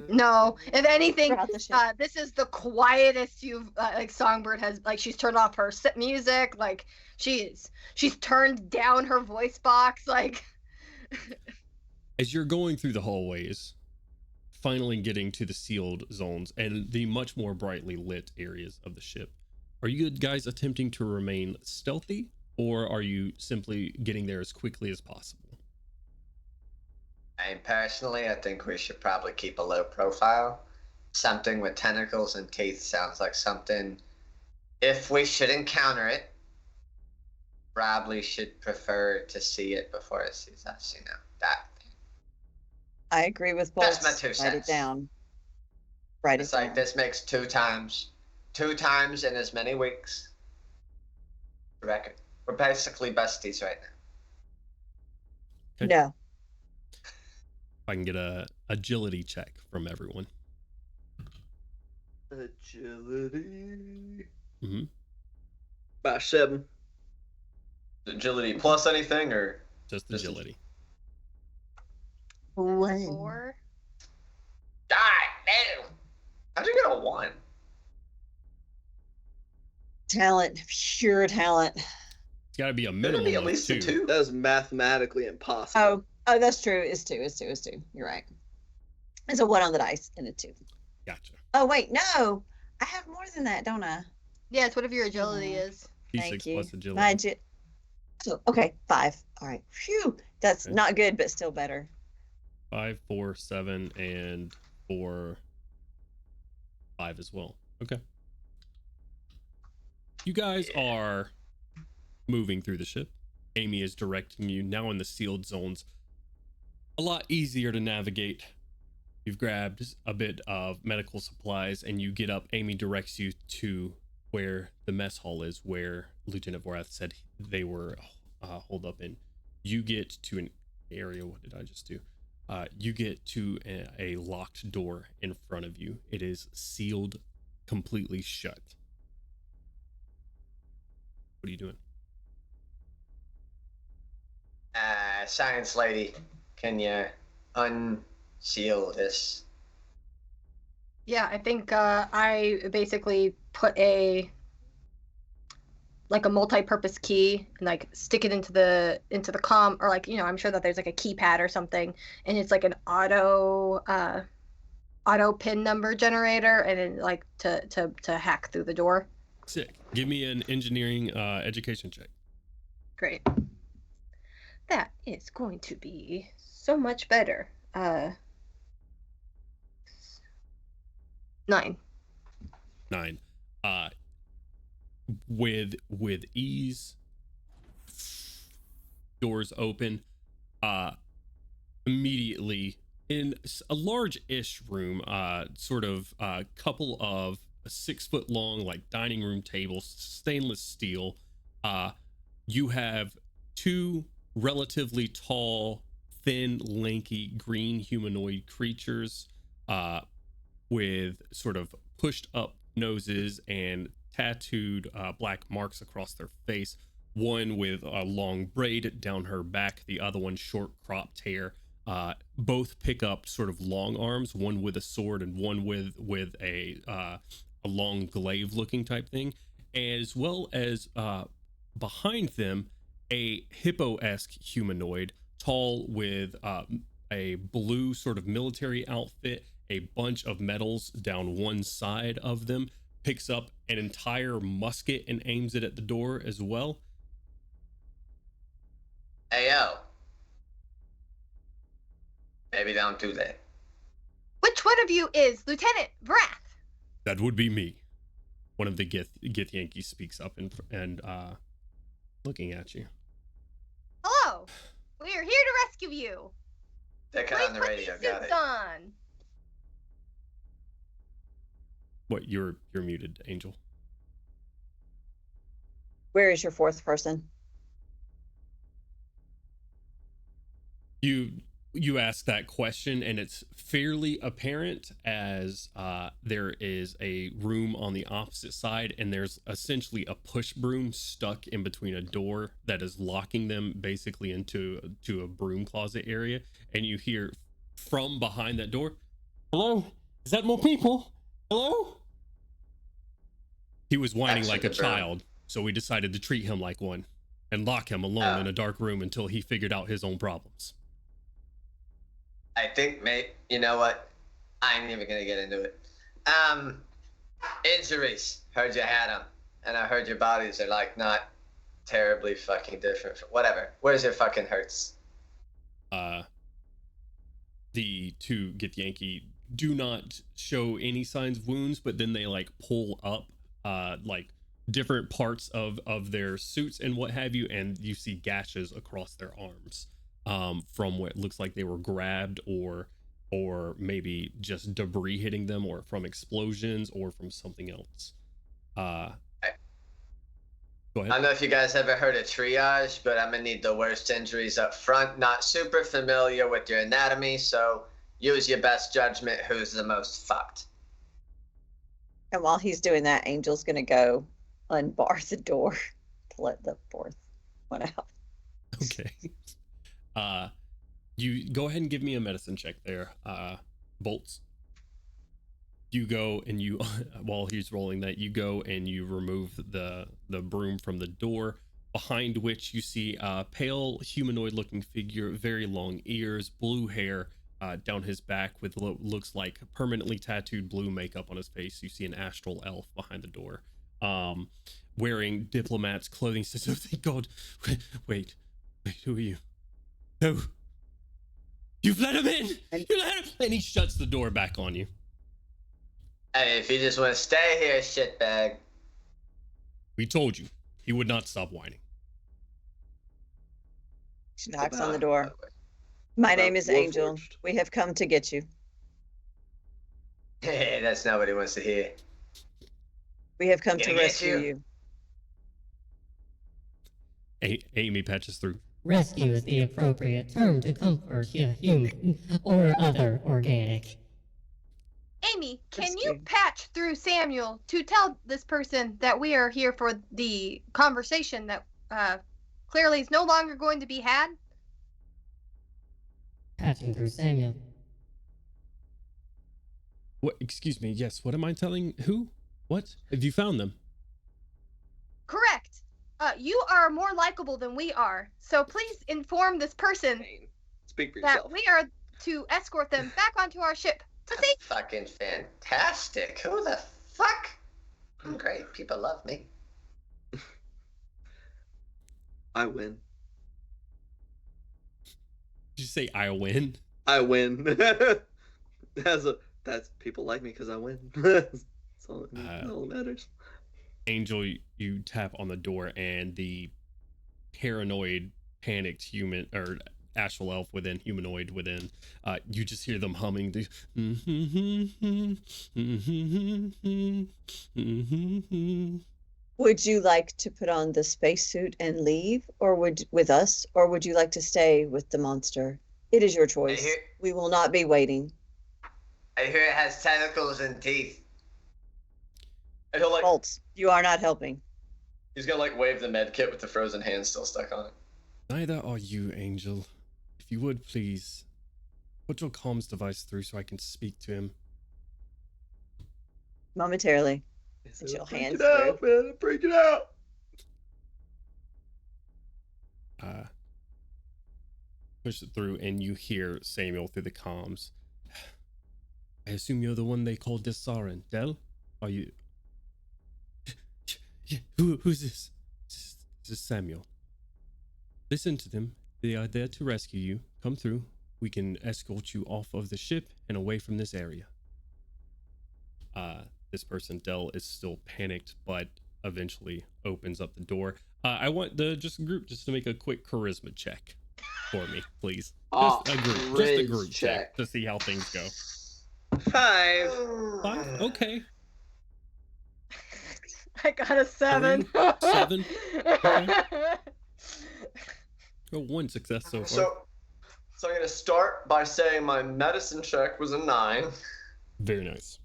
No, if anything, Throughout the ship. this is the quietest you've like Songbird has. Like she's turned off her music. Like she's turned down her voice box. Like As you're going through the hallways, finally getting to the sealed zones and the much more brightly lit areas of the ship, are you guys attempting to remain stealthy, or are you simply getting there as quickly as possible? I mean, personally, I think we should probably keep a low profile. Something with tentacles and teeth sounds like something. If we should encounter it, probably should prefer to see it before it sees us, you know. That. I agree with both. That's my 2 Write cents. it down. Write It's it like down. this makes 2 times in as many weeks. Reckon we're basically besties right now. Okay. No. If I can get a agility check from everyone. Agility. Mm-hmm. About 7. Agility plus anything, or Just Just agility. 4. God damn! How'd you get a 1? Talent. Pure talent. It's got to be a Shouldn't minimum it be at of least 2. a 2? That is mathematically impossible. Oh, that's true. It's 2. You're right. It's a 1 on the dice and a 2. Gotcha. Oh, wait. No. I have more than that, don't I? Yeah, it's whatever your agility Aw. is. D6 Thank you. plus agility. My so, okay, 5. All right. Phew. That's Okay. not good, but still better. 5, 4, 7, and 4, 5 as well. Okay. You guys are moving through the ship. Amy is directing you now in the sealed zones. A lot easier to navigate. You've grabbed a bit of medical supplies and you get up. Amy directs you to where the mess hall is, where Lieutenant Vorath said they were holed up in. You get to an area. What did I just do? You get to a locked door in front of you. It is sealed, completely shut. What are you doing? Science lady, can you unseal this? Yeah, I think I basically put a multi-purpose key and like stick it into the comm, or like, you know, I'm sure that there's like a keypad or something, and it's like an auto pin number generator, and then like to hack through the door. Sick. Give me an engineering education check. Great. That is going to be so much better. 9. 9. With ease, doors open. Immediately in a large-ish room, sort of a couple of 6-foot long like dining room tables, stainless steel. You have 2 relatively tall, thin, lanky, green humanoid creatures with sort of pushed up noses and tattooed black marks across their face. One with a long braid down her back, the other one short cropped hair. Both pick up sort of long arms, one with a sword and one with a long glaive looking type thing, as well as behind them a hippo-esque humanoid, tall, with a blue sort of military outfit, a bunch of medals down one side of them, picks up an entire musket and aims it at the door as well. Hey, yo. Maybe don't do that. Which one of you is Lieutenant Vrath? That would be me. One of the Gith Yankees speaks up and looking at you. Hello. We are here to rescue you. That kind on the radio, got it. On. What, you're muted, Angel. Where is your fourth person? You ask that question, and it's fairly apparent as there is a room on the opposite side, and there's essentially a push broom stuck in between a door that is locking them basically into a broom closet area. And you hear from behind that door, "Hello? Is that more people? Hello?" He was whining like a child, so we decided to treat him like one and lock him alone in a dark room until he figured out his own problems. I think, mate, you know what? I ain't even gonna get into it. Injuries. Heard you had them. And I heard your bodies are, like, not terribly fucking different. Whatever. Where's your fucking hurts? The two Gith Yankee do not show any signs of wounds, but then they, like, pull up, like, different parts of their suits and what have you, and you see gashes across their arms. From what looks like they were grabbed or maybe just debris hitting them, or from explosions, or from something else. Go ahead. I don't know if you guys ever heard of triage, but I'm gonna need the worst injuries up front. Not super familiar with your anatomy, so use your best judgment who's the most fucked. And while he's doing that, Angel's gonna go unbar the door to let the fourth one out. Okay. You go ahead and give me a medicine check there, Bolts. You go and you, while he's rolling that, you go and you remove the broom from the door, behind which you see a pale humanoid looking figure, very long ears, blue hair down his back, with looks like permanently tattooed blue makeup on his face. You see an astral elf behind the door, wearing diplomat's clothing. Says, "Oh, thank God. Wait, who are you? No. You've let him in! You let him!" And he shuts the door back on you. Hey, if you just want to stay here, shitbag. We told you. He would not stop whining. She knocks on the door. My name is Angel. We have come to get you. Hey, that's not what he wants to hear. We have come to rescue you. Amy patches through. Rescue is the appropriate term to comfort a human or other organic. Amy, can you patch through Samuel to tell this person that we are here for the conversation that clearly is no longer going to be had? Patching through Samuel. What? Excuse me. Yes. What am I telling? Who? What? Have you found them? Correct. You are more likable than we are, so please inform this person Speak for that yourself. we are to escort them back onto our ship. To safety. Fucking fantastic. Who the fuck? I'm great. People love me. I win. Did you say I win? I win. That's people like me because I win. That's all that matters. Angel, you tap on the door, and the paranoid, panicked human or astral elf within, humanoid within, you just hear them humming the Would you like to put on the spacesuit and leave, or with us, or would you like to stay with the monster? It is your choice. We will not be waiting. I hear it has tentacles and teeth. And he'll like, Bolts, you are not helping. he's gonna like wave the med kit with the frozen hand still stuck on it. Neither are you, Angel. If you would, please, put your comms device through so I can speak to him. Momentarily. Freak She'll it hands out, man. Freak it out. Push it through, and you hear Samuel through the comms. I assume you're the one they called Desarin. Del? Are you... Yeah, who's this? This is Samuel. Listen to them. They are there to rescue you. Come through. We can escort you off of the ship and away from this area. This person, Del, is still panicked, but eventually opens up the door. I want the group just to make a quick charisma check for me, please. Just a group check to see how things go. 5. 5? Okay. I got a 7. 7. Okay. Oh, 1 success so far. So I'm gonna start by saying my medicine check was a 9. Very nice.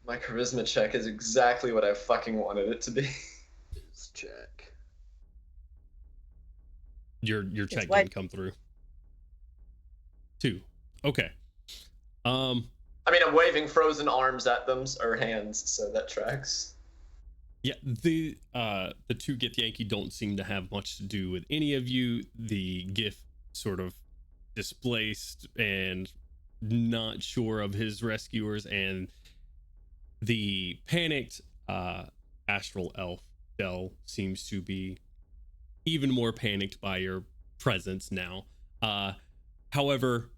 My charisma check is exactly what I fucking wanted it to be. Let's check. Your check what? didn't come through. 2. Okay. I mean, I'm waving frozen arms at them, or hands, so that tracks. Yeah, the 2 Gith Yankee don't seem to have much to do with any of you. The Gith sort of displaced and not sure of his rescuers, and the panicked astral elf Del seems to be even more panicked by your presence now. However,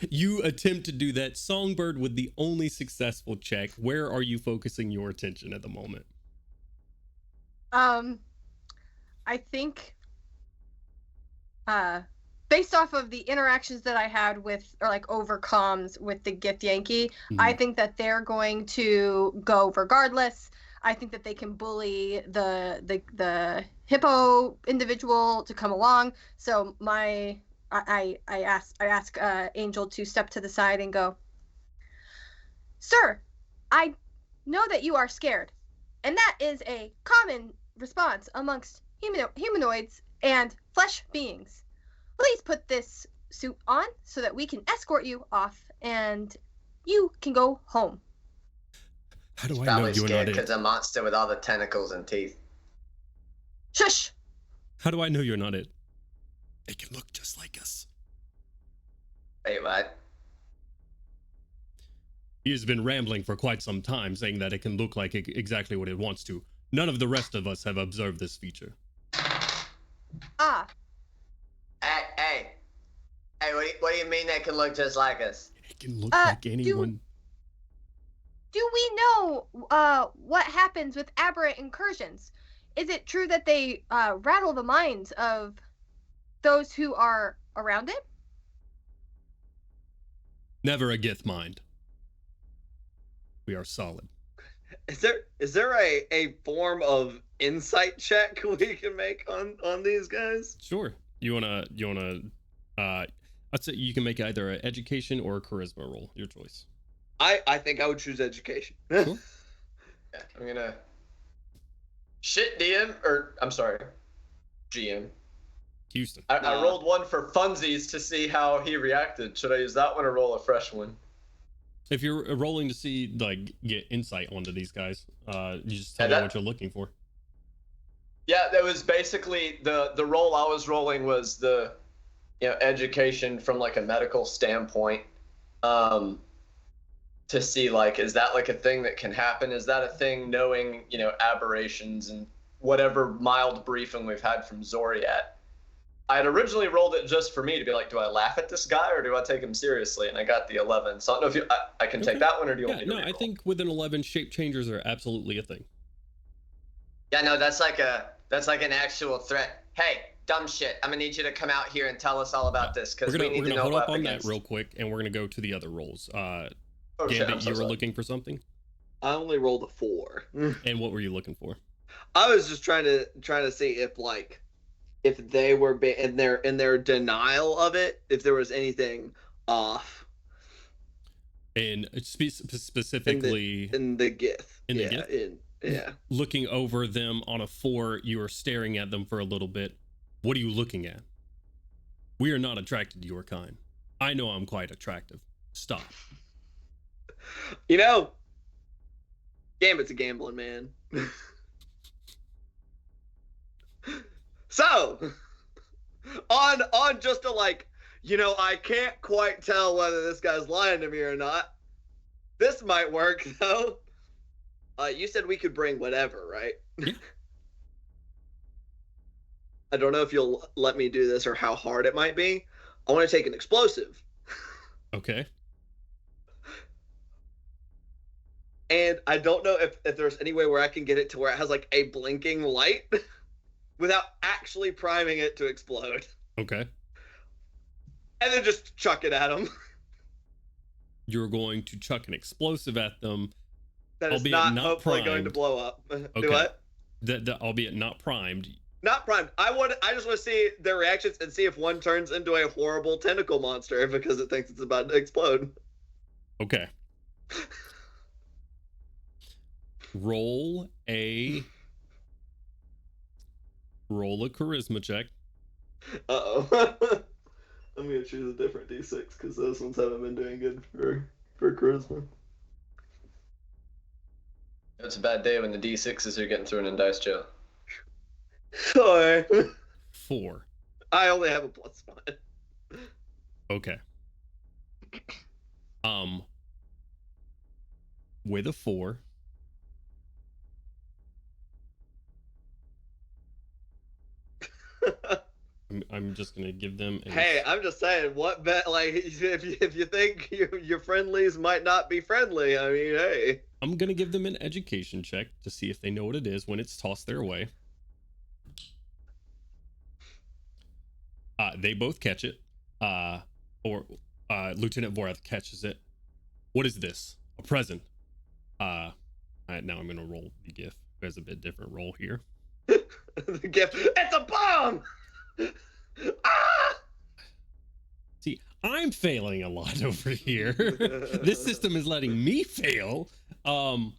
you attempt to do that. Songbird with the only successful check. Where are you focusing your attention at the moment? I think based off of the interactions that I had with, or like over comms with the Gith Yankee, I think that they're going to go regardless. I think that they can bully the hippo individual to come along. So I ask Angel to step to the side and go, "Sir, I know that you are scared, and that is a common response amongst humanoids and flesh beings. Please put this suit on so that we can escort you off and you can go home." How do I know Probably you're scared not because it? a monster with all the tentacles and teeth. Shush! How do I know you're not it? They can look just like us. Wait, what? He has been rambling for quite some time, saying that it can look like exactly what it wants to. None of the rest of us have observed this feature. Ah, Hey, what do you mean they can look just like us? It can look like anyone. do we know what happens with aberrant incursions? Is it true that they rattle the minds of those who are around it? Never a Gith mind. We are solid. Is there a form of insight check we can make on these guys? Sure. You wanna I'd say you can make either an education or a charisma roll. Your choice. I think I would choose education. Sure. Yeah, I'm gonna shit DM, or I'm sorry, GM. Houston. I rolled one for funsies to see how he reacted. Should I use that one or roll a fresh one? If you're rolling to see, like, get insight onto these guys, you just tell me what you're looking for. Yeah, that was basically the roll I was rolling was the, education from like a medical standpoint, to see like, is that like a thing that can happen? Is that a thing knowing, aberrations and whatever mild briefing we've had from Zoriat? I had originally rolled it just for me to be like, do I laugh at this guy or do I take him seriously? And I got the 11. So I don't know if I can take that one, or do you want me to I think with an 11, shape changers are absolutely a thing. Yeah, no, that's like an actual threat. Hey, dumb shit! I'm gonna need you to come out here and tell us all about this because we need to know hold what up on against. that real quick, and we're gonna go to the other rolls. Okay, Gambit, you were looking for something, I only rolled a 4. and what were you looking for? I was just trying to see if if they were in their denial of it, if there was anything off. And specifically in the Gith. In the Gith? Yeah. Looking over them on a 4, you are staring at them for a little bit. What are you looking at? We are not attracted to your kind. I know I'm quite attractive. Stop. You know, Gambit's a gambling man. So, on just a like, I can't quite tell whether this guy's lying to me or not. This might work though. You said we could bring whatever, right? Yeah. I don't know if you'll let me do this or how hard it might be. I want to take an explosive. Okay. And I don't know if there's any way where I can get it to where it has like a blinking light without actually priming it to explode. Okay. And then just chuck it at them. You're going to chuck an explosive at them. That is not hopefully primed. going to blow up. Okay. Do what? That albeit not primed. Not primed. I just want to see their reactions and see if one turns into a horrible tentacle monster because it thinks it's about to explode. Okay. Roll a charisma check. Uh-oh. I'm going to choose a different D6 because those ones haven't been doing good for charisma. It's a bad day when the D6s are getting thrown in dice jail. Sorry. 4. I only have a +1. Okay. With a 4. I'm just gonna give them. Hey, I'm just saying, what bet? Like, if you think your friendlies might not be friendly, I mean, hey. I'm gonna give them an education check to see if they know what it is when it's tossed their way. They both catch it. Lieutenant Vorath catches it. What is this? A present. Now I'm gonna roll the GIF. There's a bit different roll here. The GIF. It's a bomb. Ah! See, I'm failing a lot over here. This system is letting me fail. I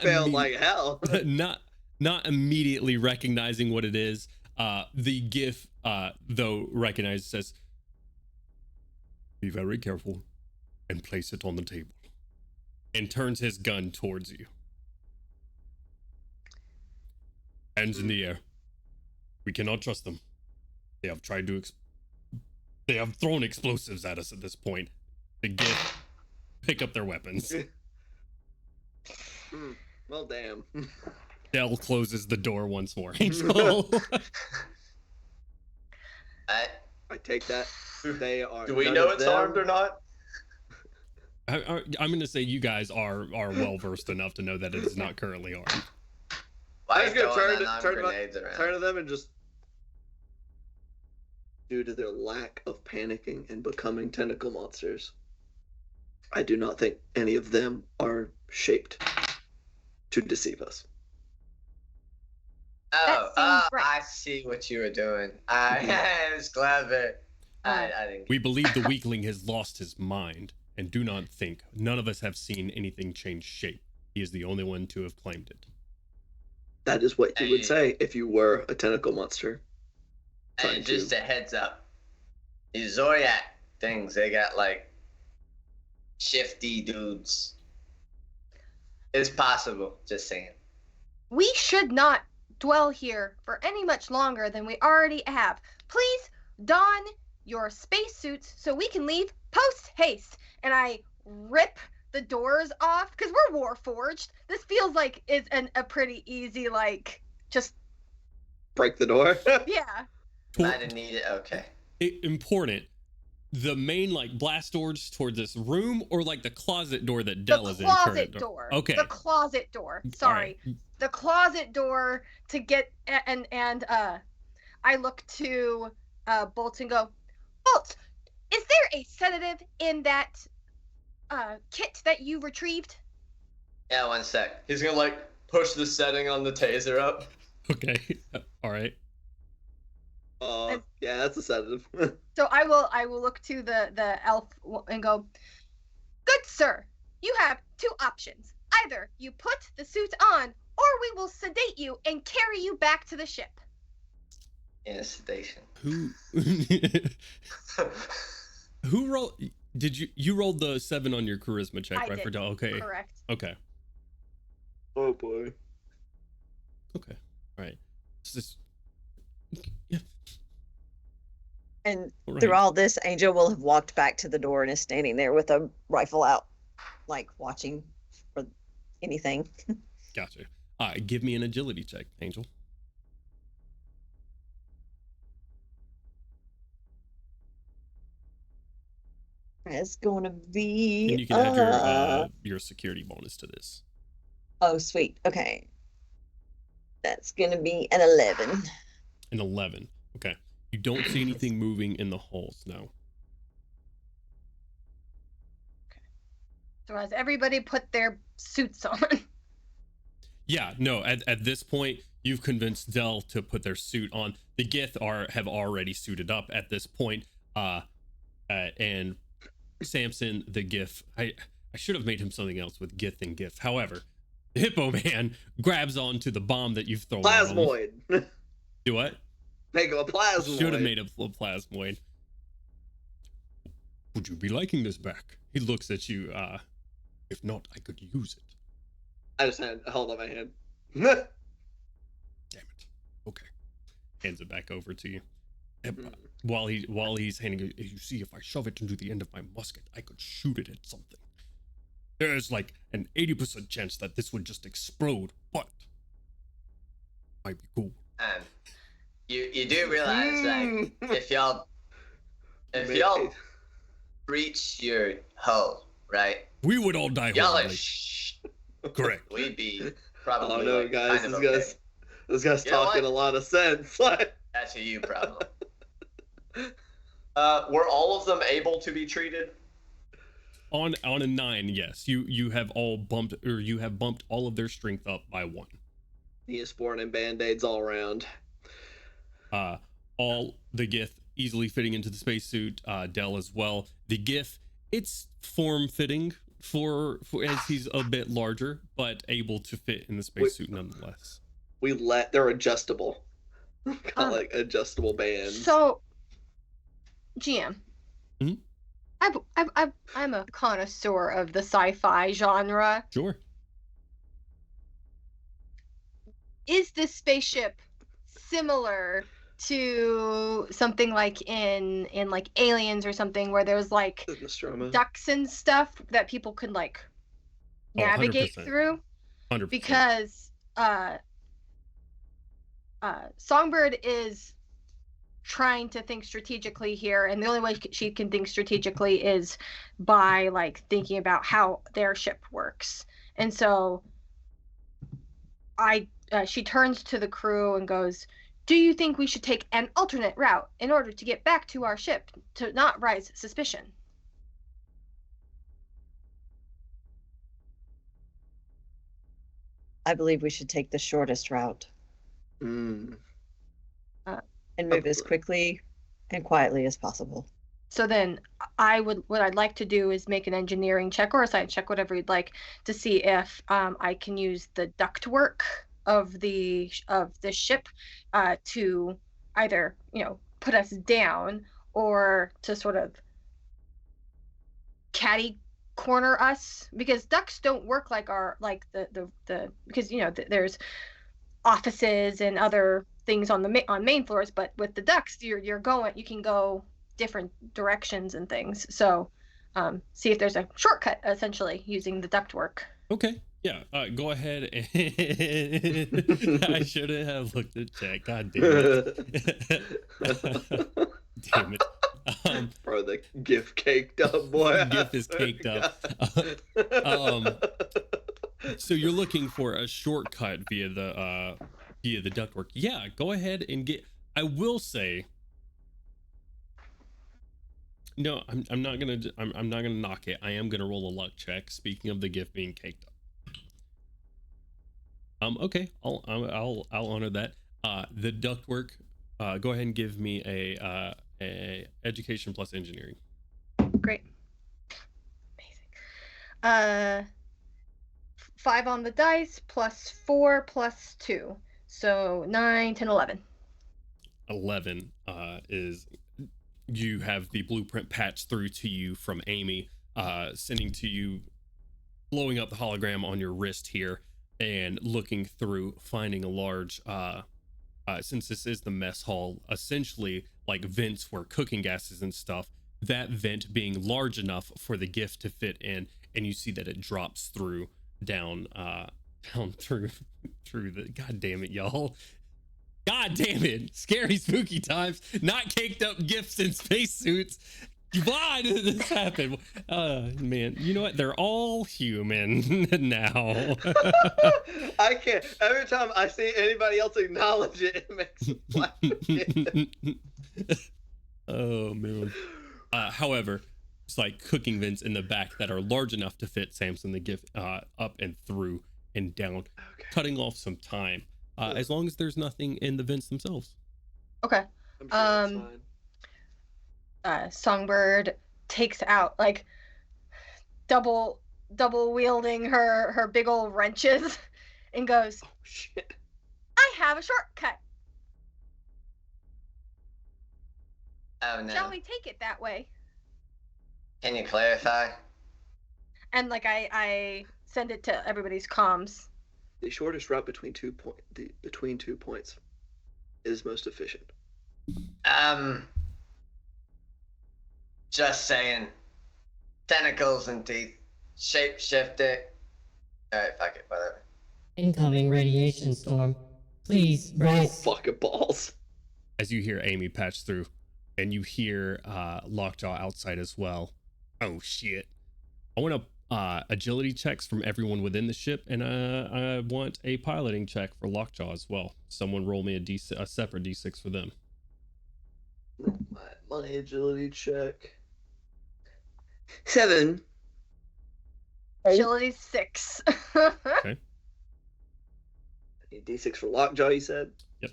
failed like hell. Not immediately recognizing what it is. The GIF, though recognized, says, "Be very careful and place it on the table," and turns his gun towards you. Hands in the air. We cannot trust them. They have tried to they have thrown explosives at us at this point. The GIF pick up their weapons. Well, damn. Dell closes the door once more. Angel. I take that. They are. Do we know it's armed or not? I'm going to say you guys are well versed enough to know that it is not currently armed. I'm just gonna turn to them and just. Due to their lack of panicking and becoming tentacle monsters, I do not think any of them are shaped to deceive us. Right. I see what you were doing. I was clever. I didn't. We believe the weakling has lost his mind and do not think. None of us have seen anything change shape. He is the only one to have claimed it. That is what you would say if you were a tentacle monster. And just a heads up, these Zodiac things, they got like shifty dudes. It's possible, just saying. We should not dwell here for any much longer than we already have. Please don your spacesuits so we can leave post haste. And I rip the doors off because we're Warforged. This feels like it's a pretty easy, like, just break the door. Yeah. I didn't need it. Okay. Important. The main like blast doors towards this room, or like the closet door that Dell is in. The closet door. Okay. The closet door. Sorry. Right. The closet door to get and I look to Bolt and go, Bolt, is there a sedative in that kit that you retrieved? Yeah, 1 sec. He's gonna like push the setting on the taser up. Okay. All right. Yeah, that's a sedative. So I will look to the elf and go, "Good sir, you have two options. Either you put the suit on, or we will sedate you and carry you back to the ship." Sedation. Who who rolled? Did you rolled the 7 on your charisma check, I right? did. Okay. Correct. Okay. Oh boy. Okay. All right. Yeah. And All through right. all this, Angel will have walked back to the door and is standing there with a rifle out, like watching for anything. Gotcha. All right. Give me an agility check, Angel. It's going to be. And you can add your security bonus to this. Oh, sweet. Okay. That's going to be an 11. An 11. Okay. You don't see anything moving in the halls now. So has everybody put their suits on? Yeah, no, at this point, you've convinced Dell to put their suit on. The Gith have already suited up at this point. And Samson, the Gith, I should have made him something else with Gith and Gith. However, the Hippo Man grabs onto the bomb that you've thrown. Plasmoid. Do what? Make him a plasmoid. Should have made a plasmoid. Would you be liking this back? He looks at you. If not, I could use it. I just held up my hand. Damn it. Okay. Hands it back over to you. And, while he's handing it, you see, if I shove it into the end of my musket, I could shoot it at something. There's like an 80% chance that this would just explode, but might be cool. You do realize, like, if y'all breach your hull, right? We would all die Y'all horribly. Correct. We'd be probably. Oh no, like, guys, kind of this guy's You know talking what? a lot of sense. That's a you problem. Were all of them able to be treated? On a 9, yes. You have all bumped, or you have bumped all of their strength up by 1. Neosporin and band-aids all around. All the Gith easily fitting into the spacesuit, Dell as well. The Gith, it's form-fitting for as he's a bit larger, but able to fit in the spacesuit nonetheless. They're adjustable. Got like adjustable bands. So, GM. Mhm. I'm a connoisseur of the sci-fi genre. Sure. Is this spaceship similar to something like in like Aliens or something, where there's like Nostromo. ducts and stuff that people could like navigate 100%. through? 100%. Because Songbird is trying to think strategically here, and the only way she can think strategically is by like thinking about how their ship works. And so she turns to the crew and goes, "Do you think we should take an alternate route in order to get back to our ship to not raise suspicion?" I believe we should take the shortest route and move as quickly and quietly as possible. So then what I'd like to do is make an engineering check or a science check, whatever you'd like, to see if I can use the ductwork of the ship to either, put us down or to sort of catty corner us, because ducts don't work like because there's offices and other things on main floors, but with the ducts you can go different directions and things. So see if there's a shortcut essentially using the ductwork. Okay. Yeah. Go ahead. And I should have looked at chat. God damn it. Damn it. Bro, the GIF caked up, boy. GIF is caked up. So you're looking for a shortcut via the ductwork. Yeah, go ahead and get. I will say, no, I'm not gonna knock it. I am gonna roll a luck check. Speaking of the GIF being caked up. Okay, I'll honor that. The ductwork Go ahead and give me a education plus engineering. Great. Amazing. 5 on the dice, plus 4, plus 2. So 9, 10, 11. 11 is you have the blueprint patched through to you from Amy, sending to you, blowing up the hologram on your wrist here, and looking through, finding a large, since this is the mess hall, essentially like vents where cooking gases and stuff, that vent being large enough for the gift to fit in, and you see that it drops through down through the, god damn it, y'all. God damn it. Scary, spooky times. Not caked up gifts in spacesuits. Why did this happen? Man, you know what? They're all human now. I can't. Every time I see anybody else acknowledge it, it makes me laugh again. Oh, man. However, it's like cooking vents in the back that are large enough to fit Samson the gift up and through and down, Okay. cutting off some time. As long as there's nothing in the vents themselves. Okay. I'm sure that's fine. Songbird takes out, like, double wielding her big old wrenches and goes, Oh shit. I have a shortcut. Oh no. Shall we take it that way? Can you clarify? And like I send it to everybody's comms. The shortest route between 2 points is most efficient. Just saying. Tentacles and teeth. Shape shift it. Alright, fuck it, whatever. Incoming radiation storm. Please, brace. Fucking balls. As you hear Amy patch through, and you hear Lockjaw outside as well. Oh shit. I want agility checks from everyone within the ship, and I want a piloting check for Lockjaw as well. Someone roll me a separate d6 for them. My agility check. 7. Agility 6. Okay. D6 for Lockjaw, you said? Yep.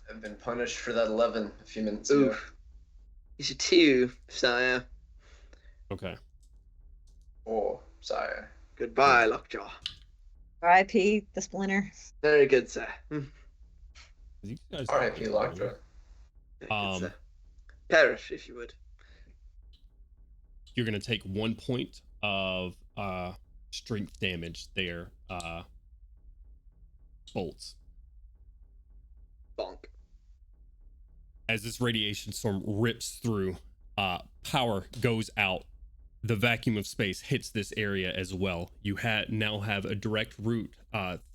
I've been punished for that 11 a few minutes ago. Oof. You should 2, sire. Okay. Oh, sire. Goodbye, Lockjaw. R.I.P. the Splinter. Very good, sir. You guys R.I.P. Lockjaw. Very good, sir. Perish, if you would. You're gonna take 1 point of strength damage there, bolts. Bonk. As this radiation storm rips through, power goes out. The vacuum of space hits this area as well. You now have a direct route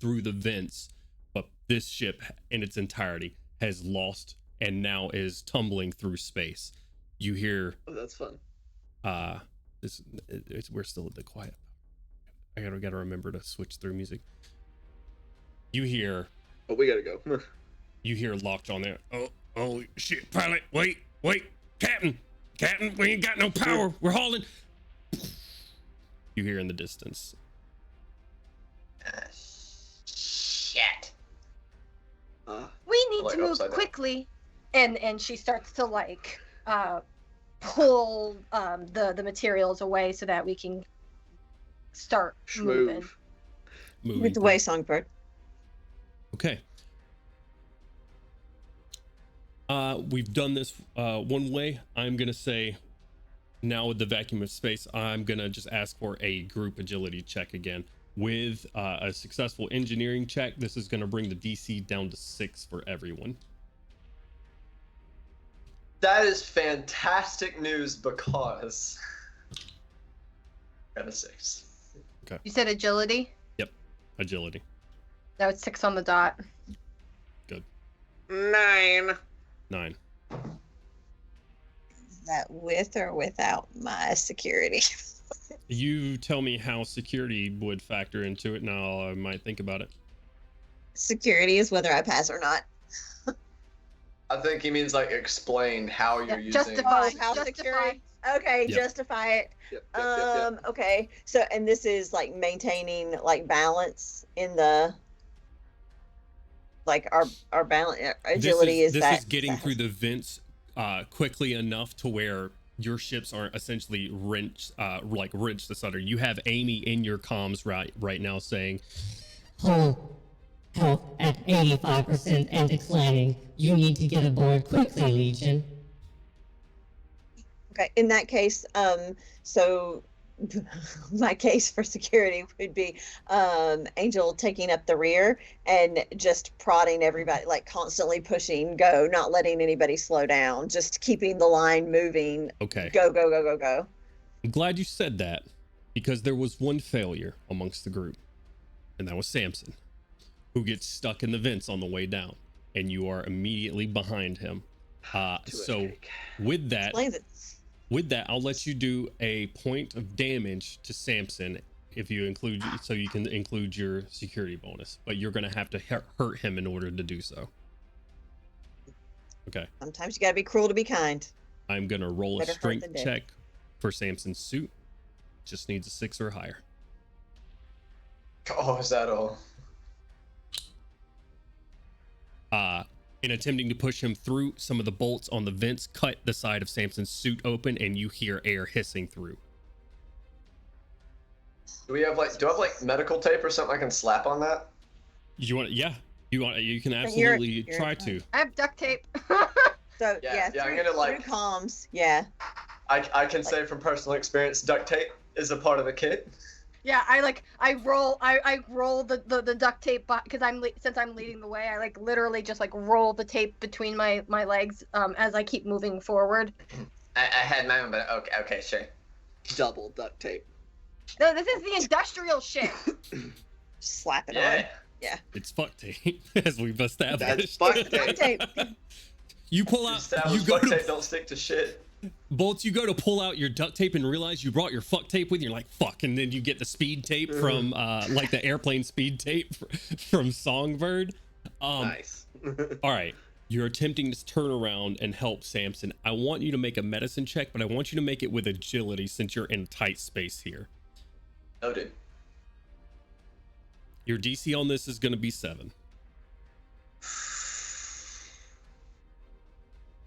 through the vents, but this ship in its entirety has lost and now is tumbling through space. You hear, Oh, that's fun. we're still at the quiet. I gotta remember to switch through music. You hear, Oh, we gotta go. you hear Lockjaw on there. Oh shit, pilot, wait, Captain, we ain't got no power. We're hauling. You hear in the distance. Shit. We need Like to move upside down. quickly. And she starts to like pull the materials away so that we can start moving. Schmoove. Moving With the through. way, Songbird. Okay. We've done this one way. I'm gonna say now with the vacuum of space, I'm gonna just ask for a group agility check again. With a successful engineering check, this is gonna bring the DC down to 6 for everyone. That is fantastic news because got a 6. You said agility? Agility. That was 6 on the dot. 9. 9. Is that with or without my security? You tell me how security would factor into it, and I might think about it. Security is whether I pass or not. I think he means like explain how you're using. justify. How Justify. security? Okay, Yep. justify it. Yep. Okay. So, and this is like maintaining like balance in the like our balance agility is this that is getting through the vents quickly enough to where your ships aren't essentially wrenched asunder. You have Amy in your comms right now saying, Hull health at 85% and declining. You need to get aboard quickly, Legion. Okay, in that case, so my case for security would be Angel taking up the rear and just prodding everybody, like constantly pushing go, not letting anybody slow down, just keeping the line moving. okay, Go, go, go, go, go. I'm glad you said that, because there was one failure amongst the group, and that was Samson, who gets stuck in the vents on the way down, and you are immediately behind him. So with that, Explains it. I'll let you do a point of damage to Samson if you include, so you can include your security bonus, but you're going to have to hurt him in order to do so. Okay. Sometimes you gotta be cruel to be kind. I'm going to roll a Better hurt strength than dead. check for Samson's suit. Just needs a 6 or higher. Oh, is that all? In attempting to push him through, some of the bolts on the vents cut the side of Samson's suit open, and you hear air hissing through. Do I have medical tape or something I can slap on that? You want? Yeah, you can You're- absolutely you're try fine. to. I have duct tape. So Yeah, yeah, I'm through, gonna, like- through comms. Yeah, I can say from personal experience, duct tape is a part of the kit. Yeah, I roll the duct tape because since I'm leading the way, I like literally just like roll the tape between my legs as I keep moving forward. I had my own, but okay, sure. Double duct tape. No, this is the industrial shit. just slap it Yeah. on. It's fuck tape, as we've established. That's fuck Duct tape. tape. You pull out. Established You go duct tape to don't stick to shit. Bolts. You go to pull out your duct tape and realize you brought your fuck tape with you. You're like fuck, and then you get the speed tape from like the airplane speed tape from Songbird. Nice. All right. You're attempting to turn around and help Samson. I want you to make a medicine check, but I want you to make it with agility since you're in tight space here. Noted. Your DC on this is going to be 7.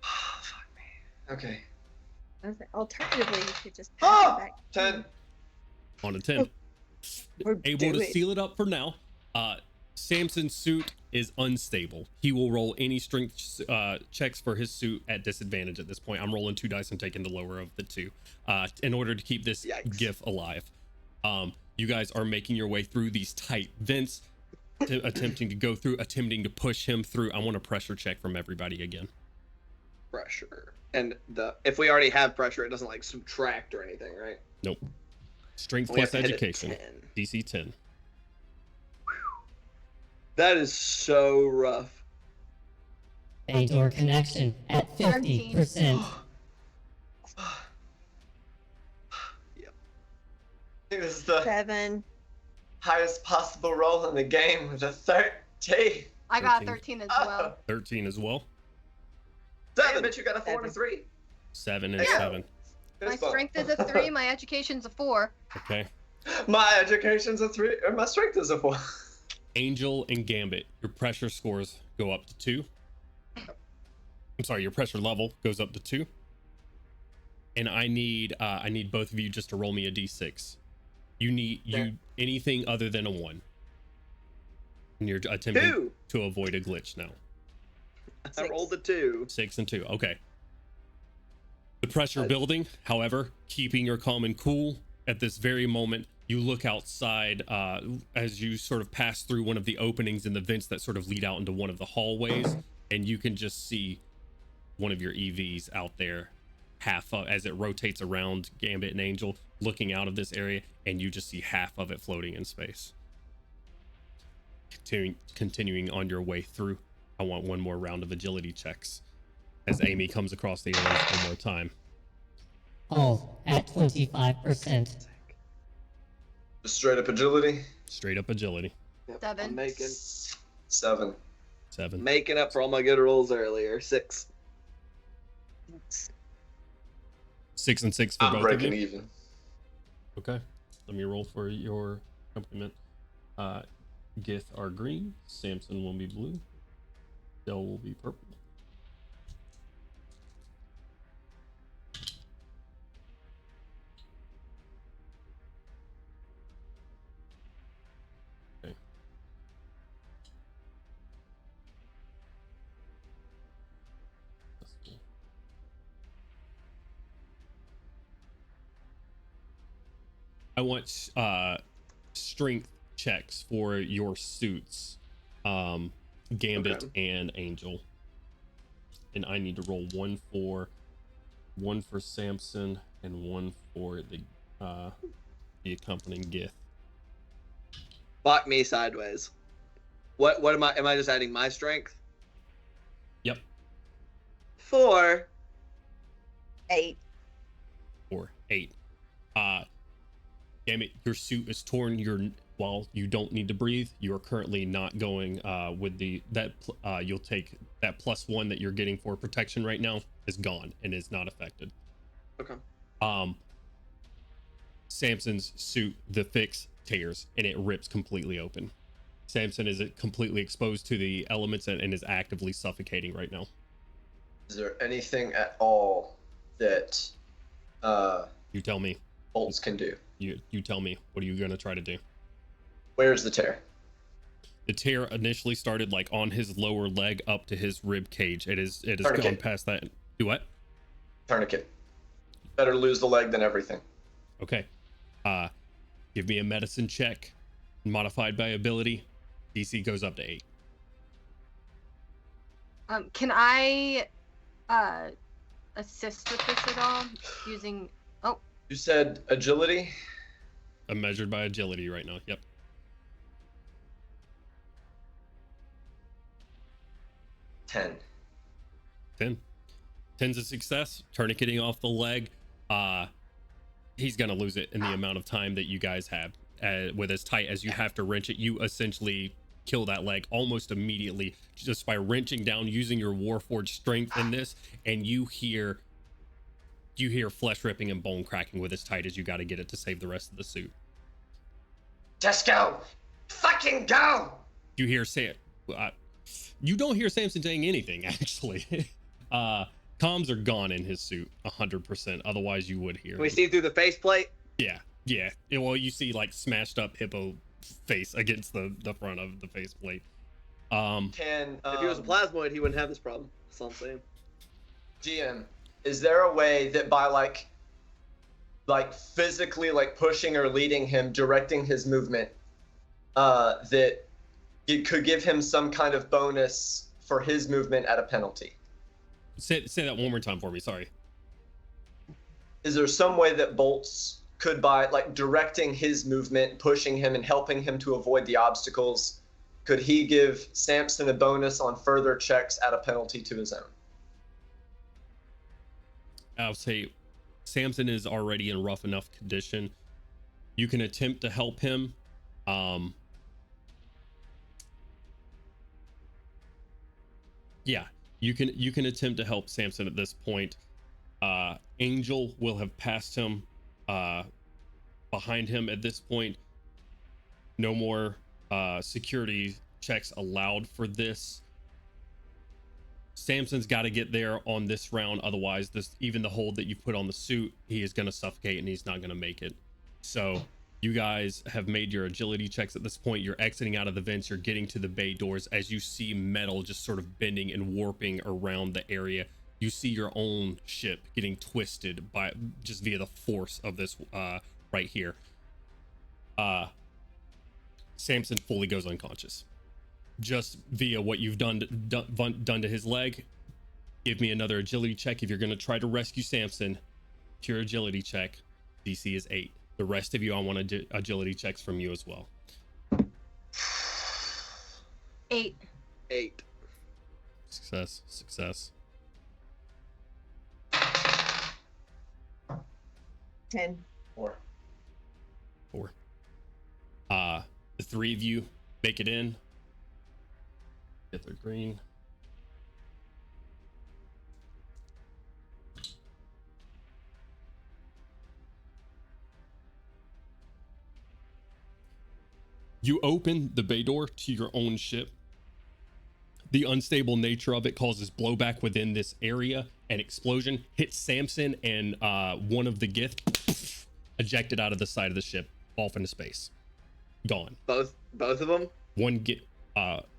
Fuck me. Okay. Alternatively, you could just Oh! pass it back. 10. On a 10. Or Able do to it. seal it up for now. Samson's suit is unstable. He will roll any strength checks for his suit at disadvantage at this point. I'm rolling 2 dice and taking the lower of the 2 in order to keep this Yikes. GIF alive. You guys are making your way through these tight vents, attempting to push him through. I want a pressure check from everybody again. Pressure. And if we already have pressure, it doesn't like subtract or anything, right? Nope. Strength We have plus to hit a education. 10. DC 10. That is so rough. Bay door connection at 50%. I think this is the 7. highest possible roll in the game with a 13. I got 13. 13 as well. 13 as well. 7. Bitch, you got a 4 and a 3. 7 and Yeah. 7. My Fist bump. strength is a 3. My education's a 4. Okay. My education's a 3, or my strength is a 4. Angel and Gambit, your pressure scores go up to 2. I'm sorry, your pressure level goes up to 2. And I need both of you just to roll me a d6. You anything other than a 1. And you're attempting 2. to avoid a glitch now. I rolled a 2. 6 and 2. Okay. The pressure building, however, keeping your calm and cool at this very moment. You look outside as you sort of pass through one of the openings in the vents that sort of lead out into one of the hallways, and you can just see one of your EVs out there as it rotates around Gambit and Angel, looking out of this area, and you just see half of it floating in space. Continuing on your way through, I want one more round of agility checks as Amy comes across the areas one more time. Hull at 25%. Straight up agility. Straight up agility. Yep, 7. I'm making 7. 7. making up for all my good rolls earlier. 6. 6 and 6 for I'm both of breaking you. even. Okay. Let me roll for your accompaniment. Gith are green. Samson will be blue. Dell will be purple. Okay. That's cool. I want strength checks for your suits, Gambit and Angel, and I need to roll one for Samson and one for the accompanying gift. Fuck me sideways. What am I just adding my strength? Yep. 4. 8. 4, 8. Damn it, your suit is torn. While you don't need to breathe, you are currently not going with you'll take that +1 that you're getting for protection right now is gone and is not affected. Okay. Samson's suit, the fix tears and it rips completely open. Samson is completely exposed to the elements and is actively suffocating right now. Is there anything at all that you tell me bolts can do? You tell me. What are you gonna try to do? Where's the tear? The tear initially started like on his lower leg up to his rib cage. It has Tourniquet. gone past that. Do what? Tourniquet. Better lose the leg than everything. Okay. Give me a medicine check, modified by ability. DC goes up to 8. Can I assist with this at all using? Oh, You said agility? I'm measured by agility right now. Yep. 10. 10. 10's a success. Tourniqueting off the leg. He's gonna lose it in the amount of time that you guys have. With as tight as you have to wrench it, you essentially kill that leg almost immediately just by wrenching down using your Warforged strength in this, and you hear flesh ripping and bone cracking with as tight as you got to get it to save the rest of the suit. Just go. Fucking go. You hear you don't hear Samson saying anything actually. Comms are gone in his suit 100%. Otherwise you would hear. Can we see through the faceplate? Yeah. Well, you see like smashed up hippo face against the front of the faceplate. If he was a plasmoid, he wouldn't have this problem. That's all I'm saying. GM, is there a way that by like physically like pushing or leading him, directing his movement, that it could give him some kind of bonus for his movement at a penalty? Say that one more time for me. Sorry. Is there some way that bolts could, by like directing his movement, pushing him and helping him to avoid the obstacles, could he give Samson a bonus on further checks at a penalty to his own? I'll say Samson is already in rough enough condition. You can attempt to help him. Yeah, you can attempt to help Samson at this point. Angel will have passed him behind him at this point. No more security checks allowed for this. Samson's got to get there on this round, otherwise even the hold that you put on the suit, he is going to suffocate and he's not going to make it. So you guys have made your agility checks at this point. You're exiting out of the vents, you're getting to the bay doors as you see metal just sort of bending and warping around the area. You see your own ship getting twisted by just via the force of this right here. Samson fully goes unconscious just via what you've done to his leg. Give me another agility check if you're going to try to rescue Samson. Pure agility check. DC is 8. The rest of you, I want agility checks from you as well. 8. 8. Success. 10. 4. The 3 of you make it in. Get their green. You open the bay door to your own ship. The unstable nature of it causes blowback within this area. An explosion hits Samson, and one of the Gith ejected out of the side of the ship, off into space. Gone. Both of them? One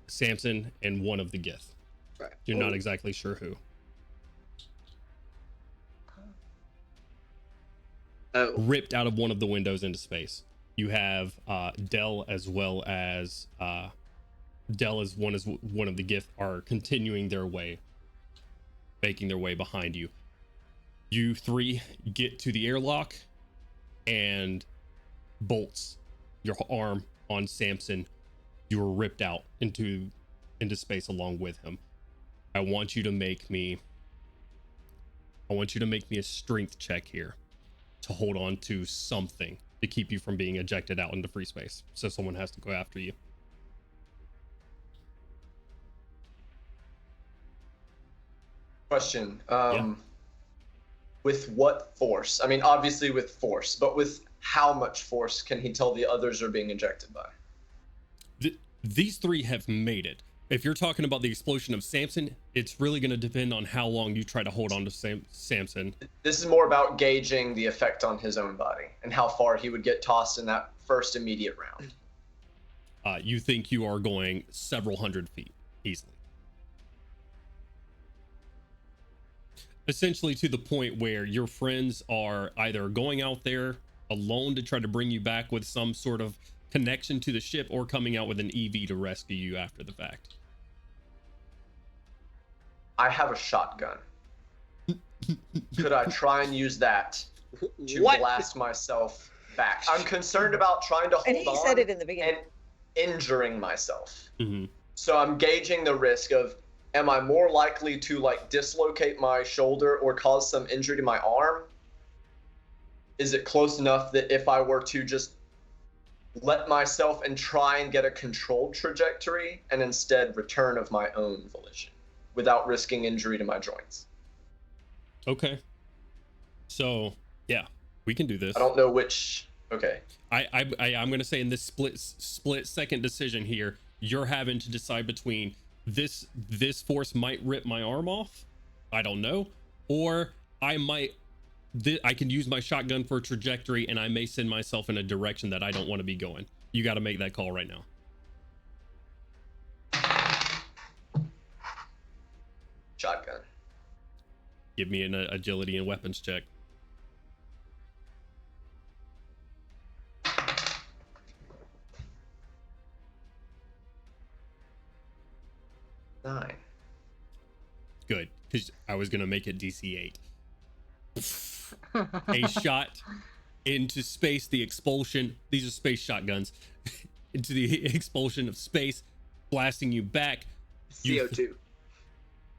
Samson and one of the Gith. Right. You're not exactly sure who. Oh. Ripped out of one of the windows into space. You have Dell as well as one of the Gith are continuing their way, making their way behind you. You three get to the airlock, and bolts your arm on Samson. You were ripped out into space along with him. I want you to make me a strength check here to hold on to something to keep you from being ejected out into free space. So someone has to go after you. Question. With what force? I mean, obviously with force, but with how much force can he tell the others are being ejected by? These three have made it. If you're talking about the explosion of Samson, it's really going to depend on how long you try to hold on to Samson. This is more about gauging the effect on his own body and how far he would get tossed in that first immediate round. You think you are going several hundred feet easily. Essentially to the point where your friends are either going out there alone to try to bring you back with some sort of connection to the ship, or coming out with an EV to rescue you after the fact. I have a shotgun. Could I try and use that to blast myself back? I'm concerned about trying to hold on. And he said it in the beginning. And injuring myself. Mm-hmm. So I'm gauging the risk of, am I more likely to like dislocate my shoulder or cause some injury to my arm? Is it close enough that if I were to just let myself and try and get a controlled trajectory and instead return of my own volition without risking injury to my joints? Okay. So, yeah, we can do this. I don't know which. Okay. I'm going to say in this split second decision here, you're having to decide between this force might rip my arm off. I don't know. Or I can use my shotgun for a trajectory, and I may send myself in a direction that I don't want to be going. You got to make that call right now. Shotgun. Give me an agility and weapons check. Nine. Good, because I was going to make it DC 8. A shot into space, the expulsion. These are space shotguns. Into the expulsion of space, blasting you back. CO2.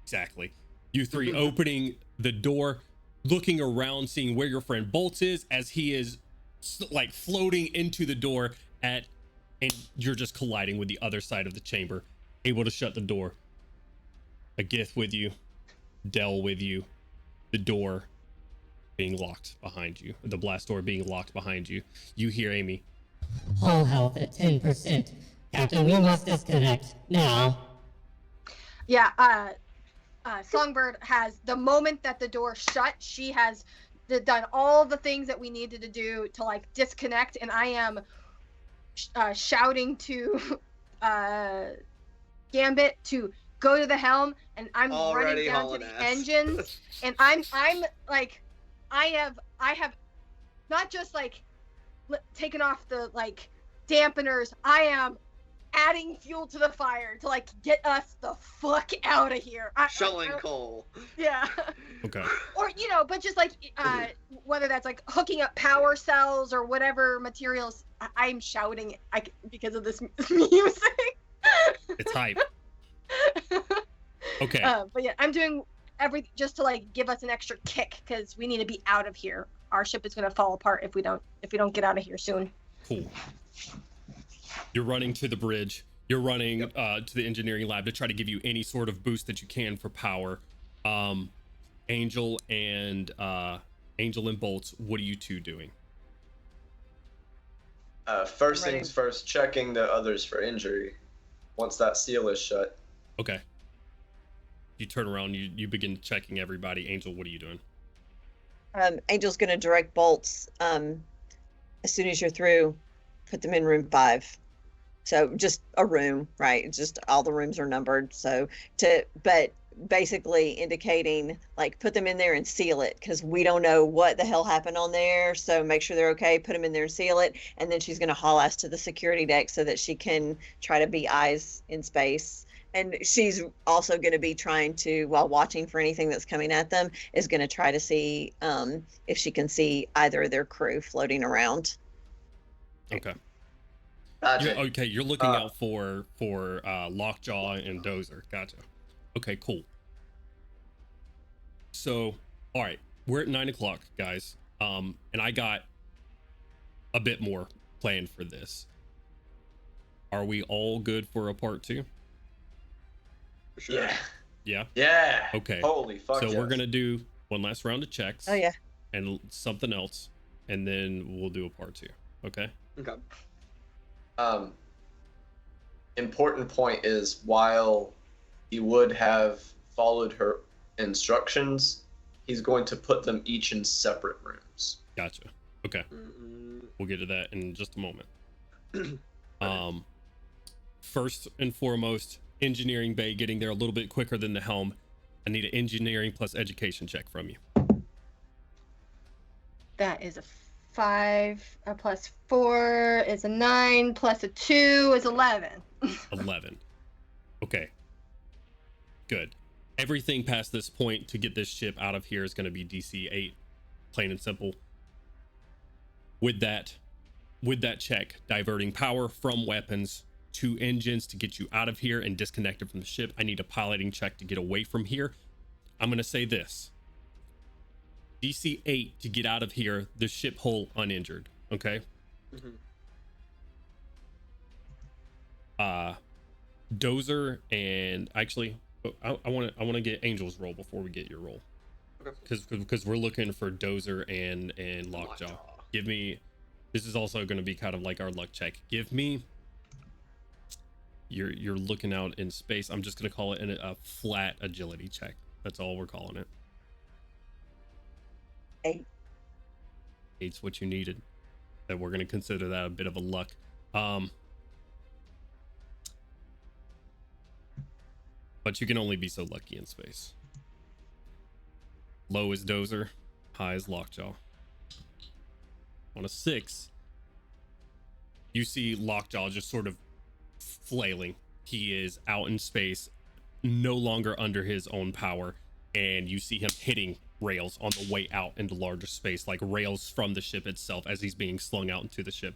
Exactly. You three opening the door, looking around, seeing where your friend Bolts is, as he is like floating into the door and you're just colliding with the other side of the chamber, able to shut the door. A Gith with you, Dell with you, the door being locked behind you, the blast door being locked behind you. You hear Amy. Hull health at 10%. Captain, we must disconnect now. Yeah, Songbird has, the moment that the door shut, she has done all the things that we needed to do to like disconnect, and I am shouting to Gambit to go to the helm, and I'm running down to the engines, and I'm like, I have not just like taken off the like dampeners, I am adding fuel to the fire to like get us the fuck out of here. Shoveling coal. Yeah. Okay. Or, you know, but just like whether that's like hooking up power cells or whatever materials, I'm shouting because of this music. It's hype. Okay. But yeah, I'm doing everything just to like give us an extra kick because we need to be out of here. Our ship is gonna fall apart if we don't get out of here soon. Cool. You're running to the bridge. You're running to the engineering lab to try to give you any sort of boost that you can for power. Angel and Bolts, what are you two doing? First things first, checking the others for injury once that seal is shut. Okay. You turn around, you begin checking everybody. Angel, what are you doing? Angel's going to direct bolts. As soon as you're through, put them in room 5. So just a room, right? Just all the rooms are numbered. But basically indicating like put them in there and seal it, because we don't know what the hell happened on there. So make sure they're okay. Put them in there and seal it. And then she's going to haul ass to the security deck so that she can try to be eyes in space. And she's also going to be trying to, while watching for anything that's coming at them, is going to try to see if she can see either of their crew floating around. Okay. Gotcha. You're looking out for Lockjaw and Dozer. Gotcha. Okay, cool. So, all right, we're at 9 o'clock, guys. And I got a bit more planned for this. Are we all good for a part 2? For sure. Yeah. Yeah. Yeah. Okay. Holy fuck. So yes. we're gonna do one last round of checks. Oh yeah. And something else, and then we'll do a part 2. Okay. Okay. Important point is, while he would have followed her instructions, he's going to put them each in separate rooms. Gotcha. Okay. We'll get to that in just a moment. First and foremost, engineering bay getting there a little bit quicker than the helm. I need an engineering plus education check from you. That is a 5 plus 4 is a 9 plus a 2 is 11. 11. Okay. Good. Everything past this point to get this ship out of here is going to be DC 8. Plain and simple. With that check, diverting power from weapons to engines to get you out of here and disconnected from the ship. I need a piloting check to get away from here. I'm going to say this. DC 8 to get out of here, the ship hull uninjured. Okay? Dozer and actually, I want to get Angel's roll before we get your roll. Because we're looking for Dozer and Lockjaw. Give me, this is also going to be kind of like our luck check. Give me, you're looking out in space. I'm just going to call it a flat agility check. That's all we're calling it. 8. 8's what you needed. That we're going to consider that a bit of a luck. But you can only be so lucky in space. Low is Dozer, high is Lockjaw. On a 6, you see Lockjaw just sort of flailing. He is out in space, no longer under his own power, and you see him hitting rails on the way out into larger space, like rails from the ship itself as he's being slung out into the ship.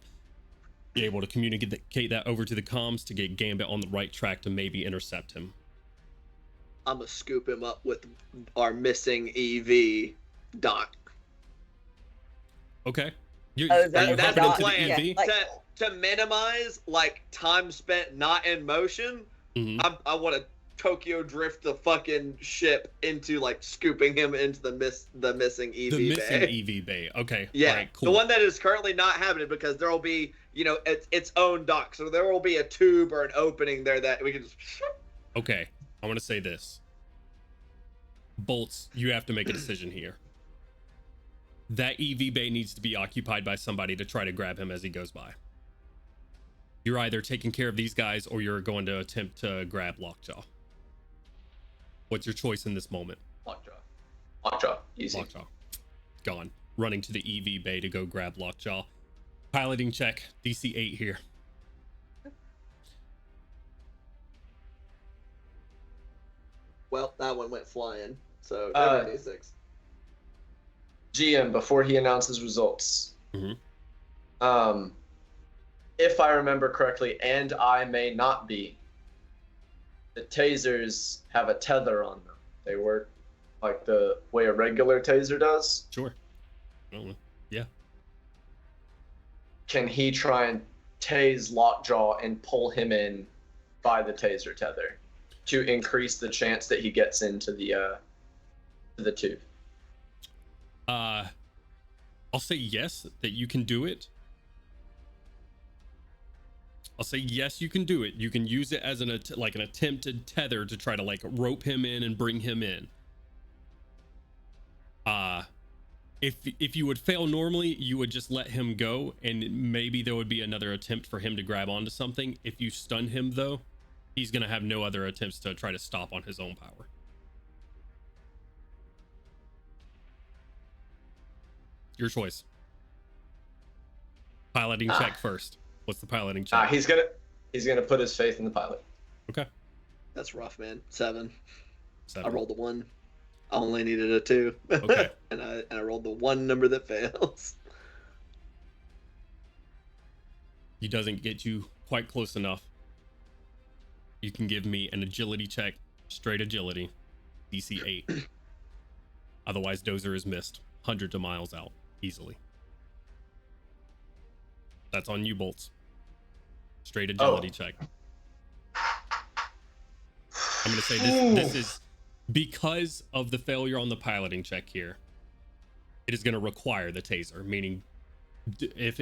Be able to communicate that over to the comms to get Gambit on the right track to maybe intercept him. I'm gonna scoop him up with our missing EV doc. Okay. That's the plan. EV? To minimize like time spent not in motion, I want to Tokyo drift the fucking ship into like scooping him into the missing EV bay. The missing EV bay. Okay. Yeah. All right, cool. The one that is currently not having it, because there will be, its own dock. So there will be a tube or an opening there that we can just. Okay. I want to say this. Bolts, you have to make a decision here. That EV bay needs to be occupied by somebody to try to grab him as he goes by. You're either taking care of these guys or you're going to attempt to grab Lockjaw. What's your choice in this moment? Lockjaw. Easy. Lockjaw. Gone. Running to the EV bay to go grab Lockjaw. Piloting check. DC 8 here. Well, that one went flying. So, D6. GM, before he announces results. Mm-hmm. If I remember correctly, and I may not be, the tasers have a tether on them. They work like the way a regular taser does. Sure. I don't know. Yeah. Can he try and tase Lockjaw and pull him in by the taser tether to increase the chance that he gets into the tube? I'll say yes, that you can do it. I'll say yes, you can do it. You can use it as an attempted tether to try to like rope him in and bring him in. If you would fail normally, you would just let him go, and maybe there would be another attempt for him to grab onto something. If you stun him, though, he's gonna have no other attempts to try to stop on his own power. Your choice. Piloting check first. What's the piloting check? He's gonna put his faith in the pilot. Okay. That's rough, man. 7. 7. I rolled a 1. I only needed a 2. Okay. and I rolled the 1 number that fails. He doesn't get you quite close enough. You can give me an agility check, straight agility, DC 8. Otherwise, Dozer is missed hundreds of miles out easily. That's on you, Bolts. Straight agility check. I'm gonna say this is because of the failure on the piloting check here. It is gonna require the taser, meaning if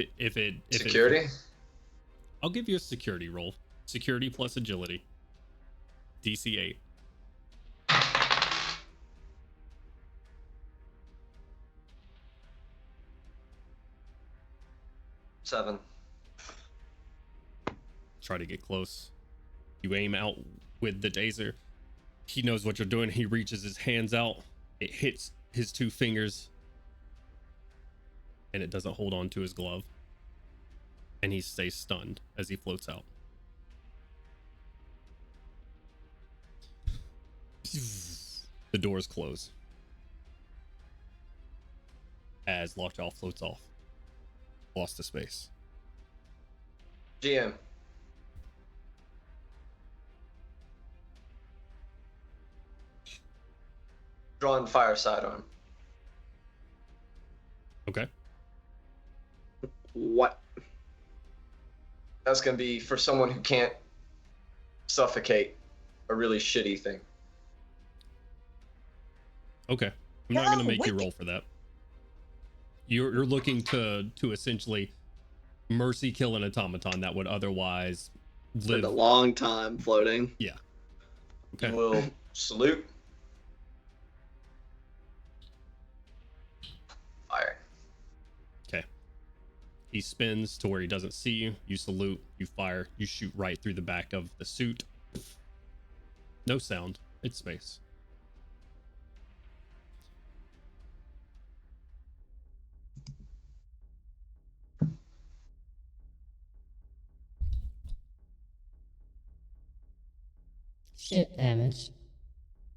Security? I'll give you a security roll. Security plus agility. DC 8. Seven. Try to get close. You aim out with the taser. He knows what you're doing. He reaches his hands out. It hits his 2 fingers. And it doesn't hold on to his glove. And he stays stunned as he floats out. The doors close. As Lockjaw floats off. Lost to space. GM. Drawn fire sidearm. Okay. What? That's gonna be for someone who can't suffocate a really shitty thing. Okay. I'm not gonna make you wait. roll for that. You're looking to essentially mercy kill an automaton that would otherwise Spend live. a long time floating. Yeah. Okay. We'll salute. Fire. Okay. He spins to where he doesn't see you. You salute. You fire. You shoot right through the back of the suit. No sound. It's space. Ship damage.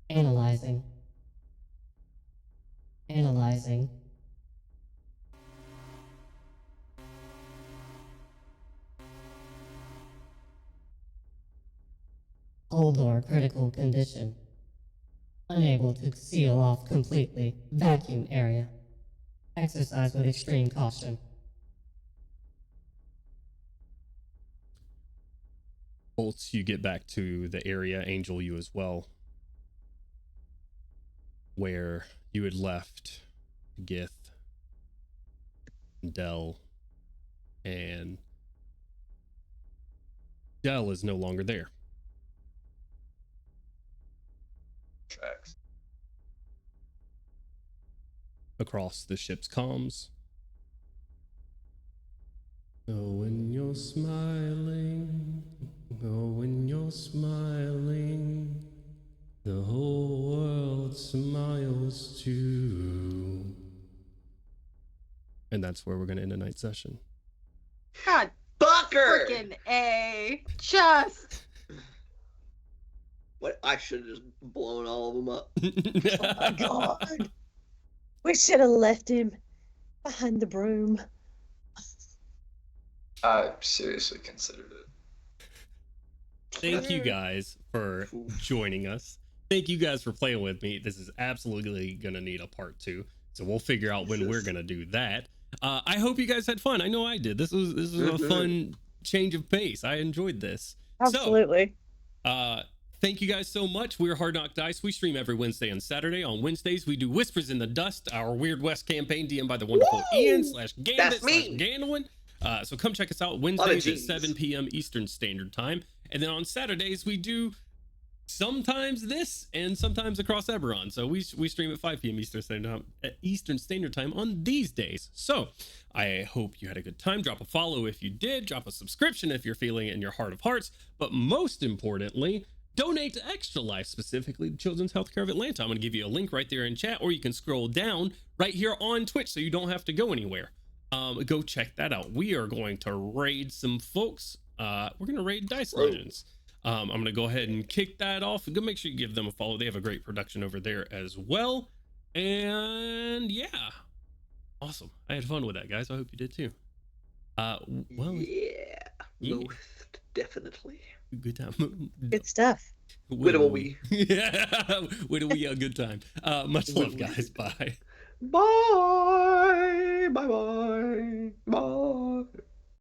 Analyzing. Analyzing. Hull door critical condition. Unable to seal off completely. Vacuum area. Exercise with extreme caution. Bolts, you get back to the area, Angel, you as well, where you had left Gith, Dell, and Dell is no longer there. Tracks. Across the ship's comms. Oh, when you're smiling, oh, when you're smiling, the whole world smiles too. And that's where we're going to end tonight's session. God, Fucker! freaking A. Just. What? I should have just blown all of them up. Oh my god. We should have left him behind the broom. I seriously considered it. Thank you guys for joining us. Thank you guys for playing with me. This is absolutely going to need a part 2. So we'll figure out when we're going to do that. I hope you guys had fun. I know I did. This was a fun change of pace. I enjoyed this. Absolutely. So, thank you guys so much. We're Hard Knock Dice. We stream every Wednesday and Saturday. On Wednesdays, we do Whispers in the Dust, our Weird West campaign, DM'd by the wonderful Ian /Gambit That's me. /Gandolin. So come check us out Wednesdays at 7 p.m. Eastern Standard Time. And then on Saturdays, we do sometimes this and sometimes across Eberron. So we stream at 5 p.m. Eastern Standard Time on these days. So I hope you had a good time. Drop a follow if you did. Drop a subscription if you're feeling it in your heart of hearts. But most importantly, donate to Extra Life, specifically the Children's Healthcare of Atlanta. I'm going to give you a link right there in chat, or you can scroll down right here on Twitch so you don't have to go anywhere. Go check that out. We are going to raid some folks. We're going to raid Dice Legends. I'm going to go ahead and kick that off. Go make sure you give them a follow. They have a great production over there as well. And yeah, awesome. I had fun with that, guys. I hope you did too. Well, yeah, most definitely. Good time. Good stuff. Widowy. Yeah, widowy, a good time. Much love, guys. Bye. Bye. Bye. Bye. Bye.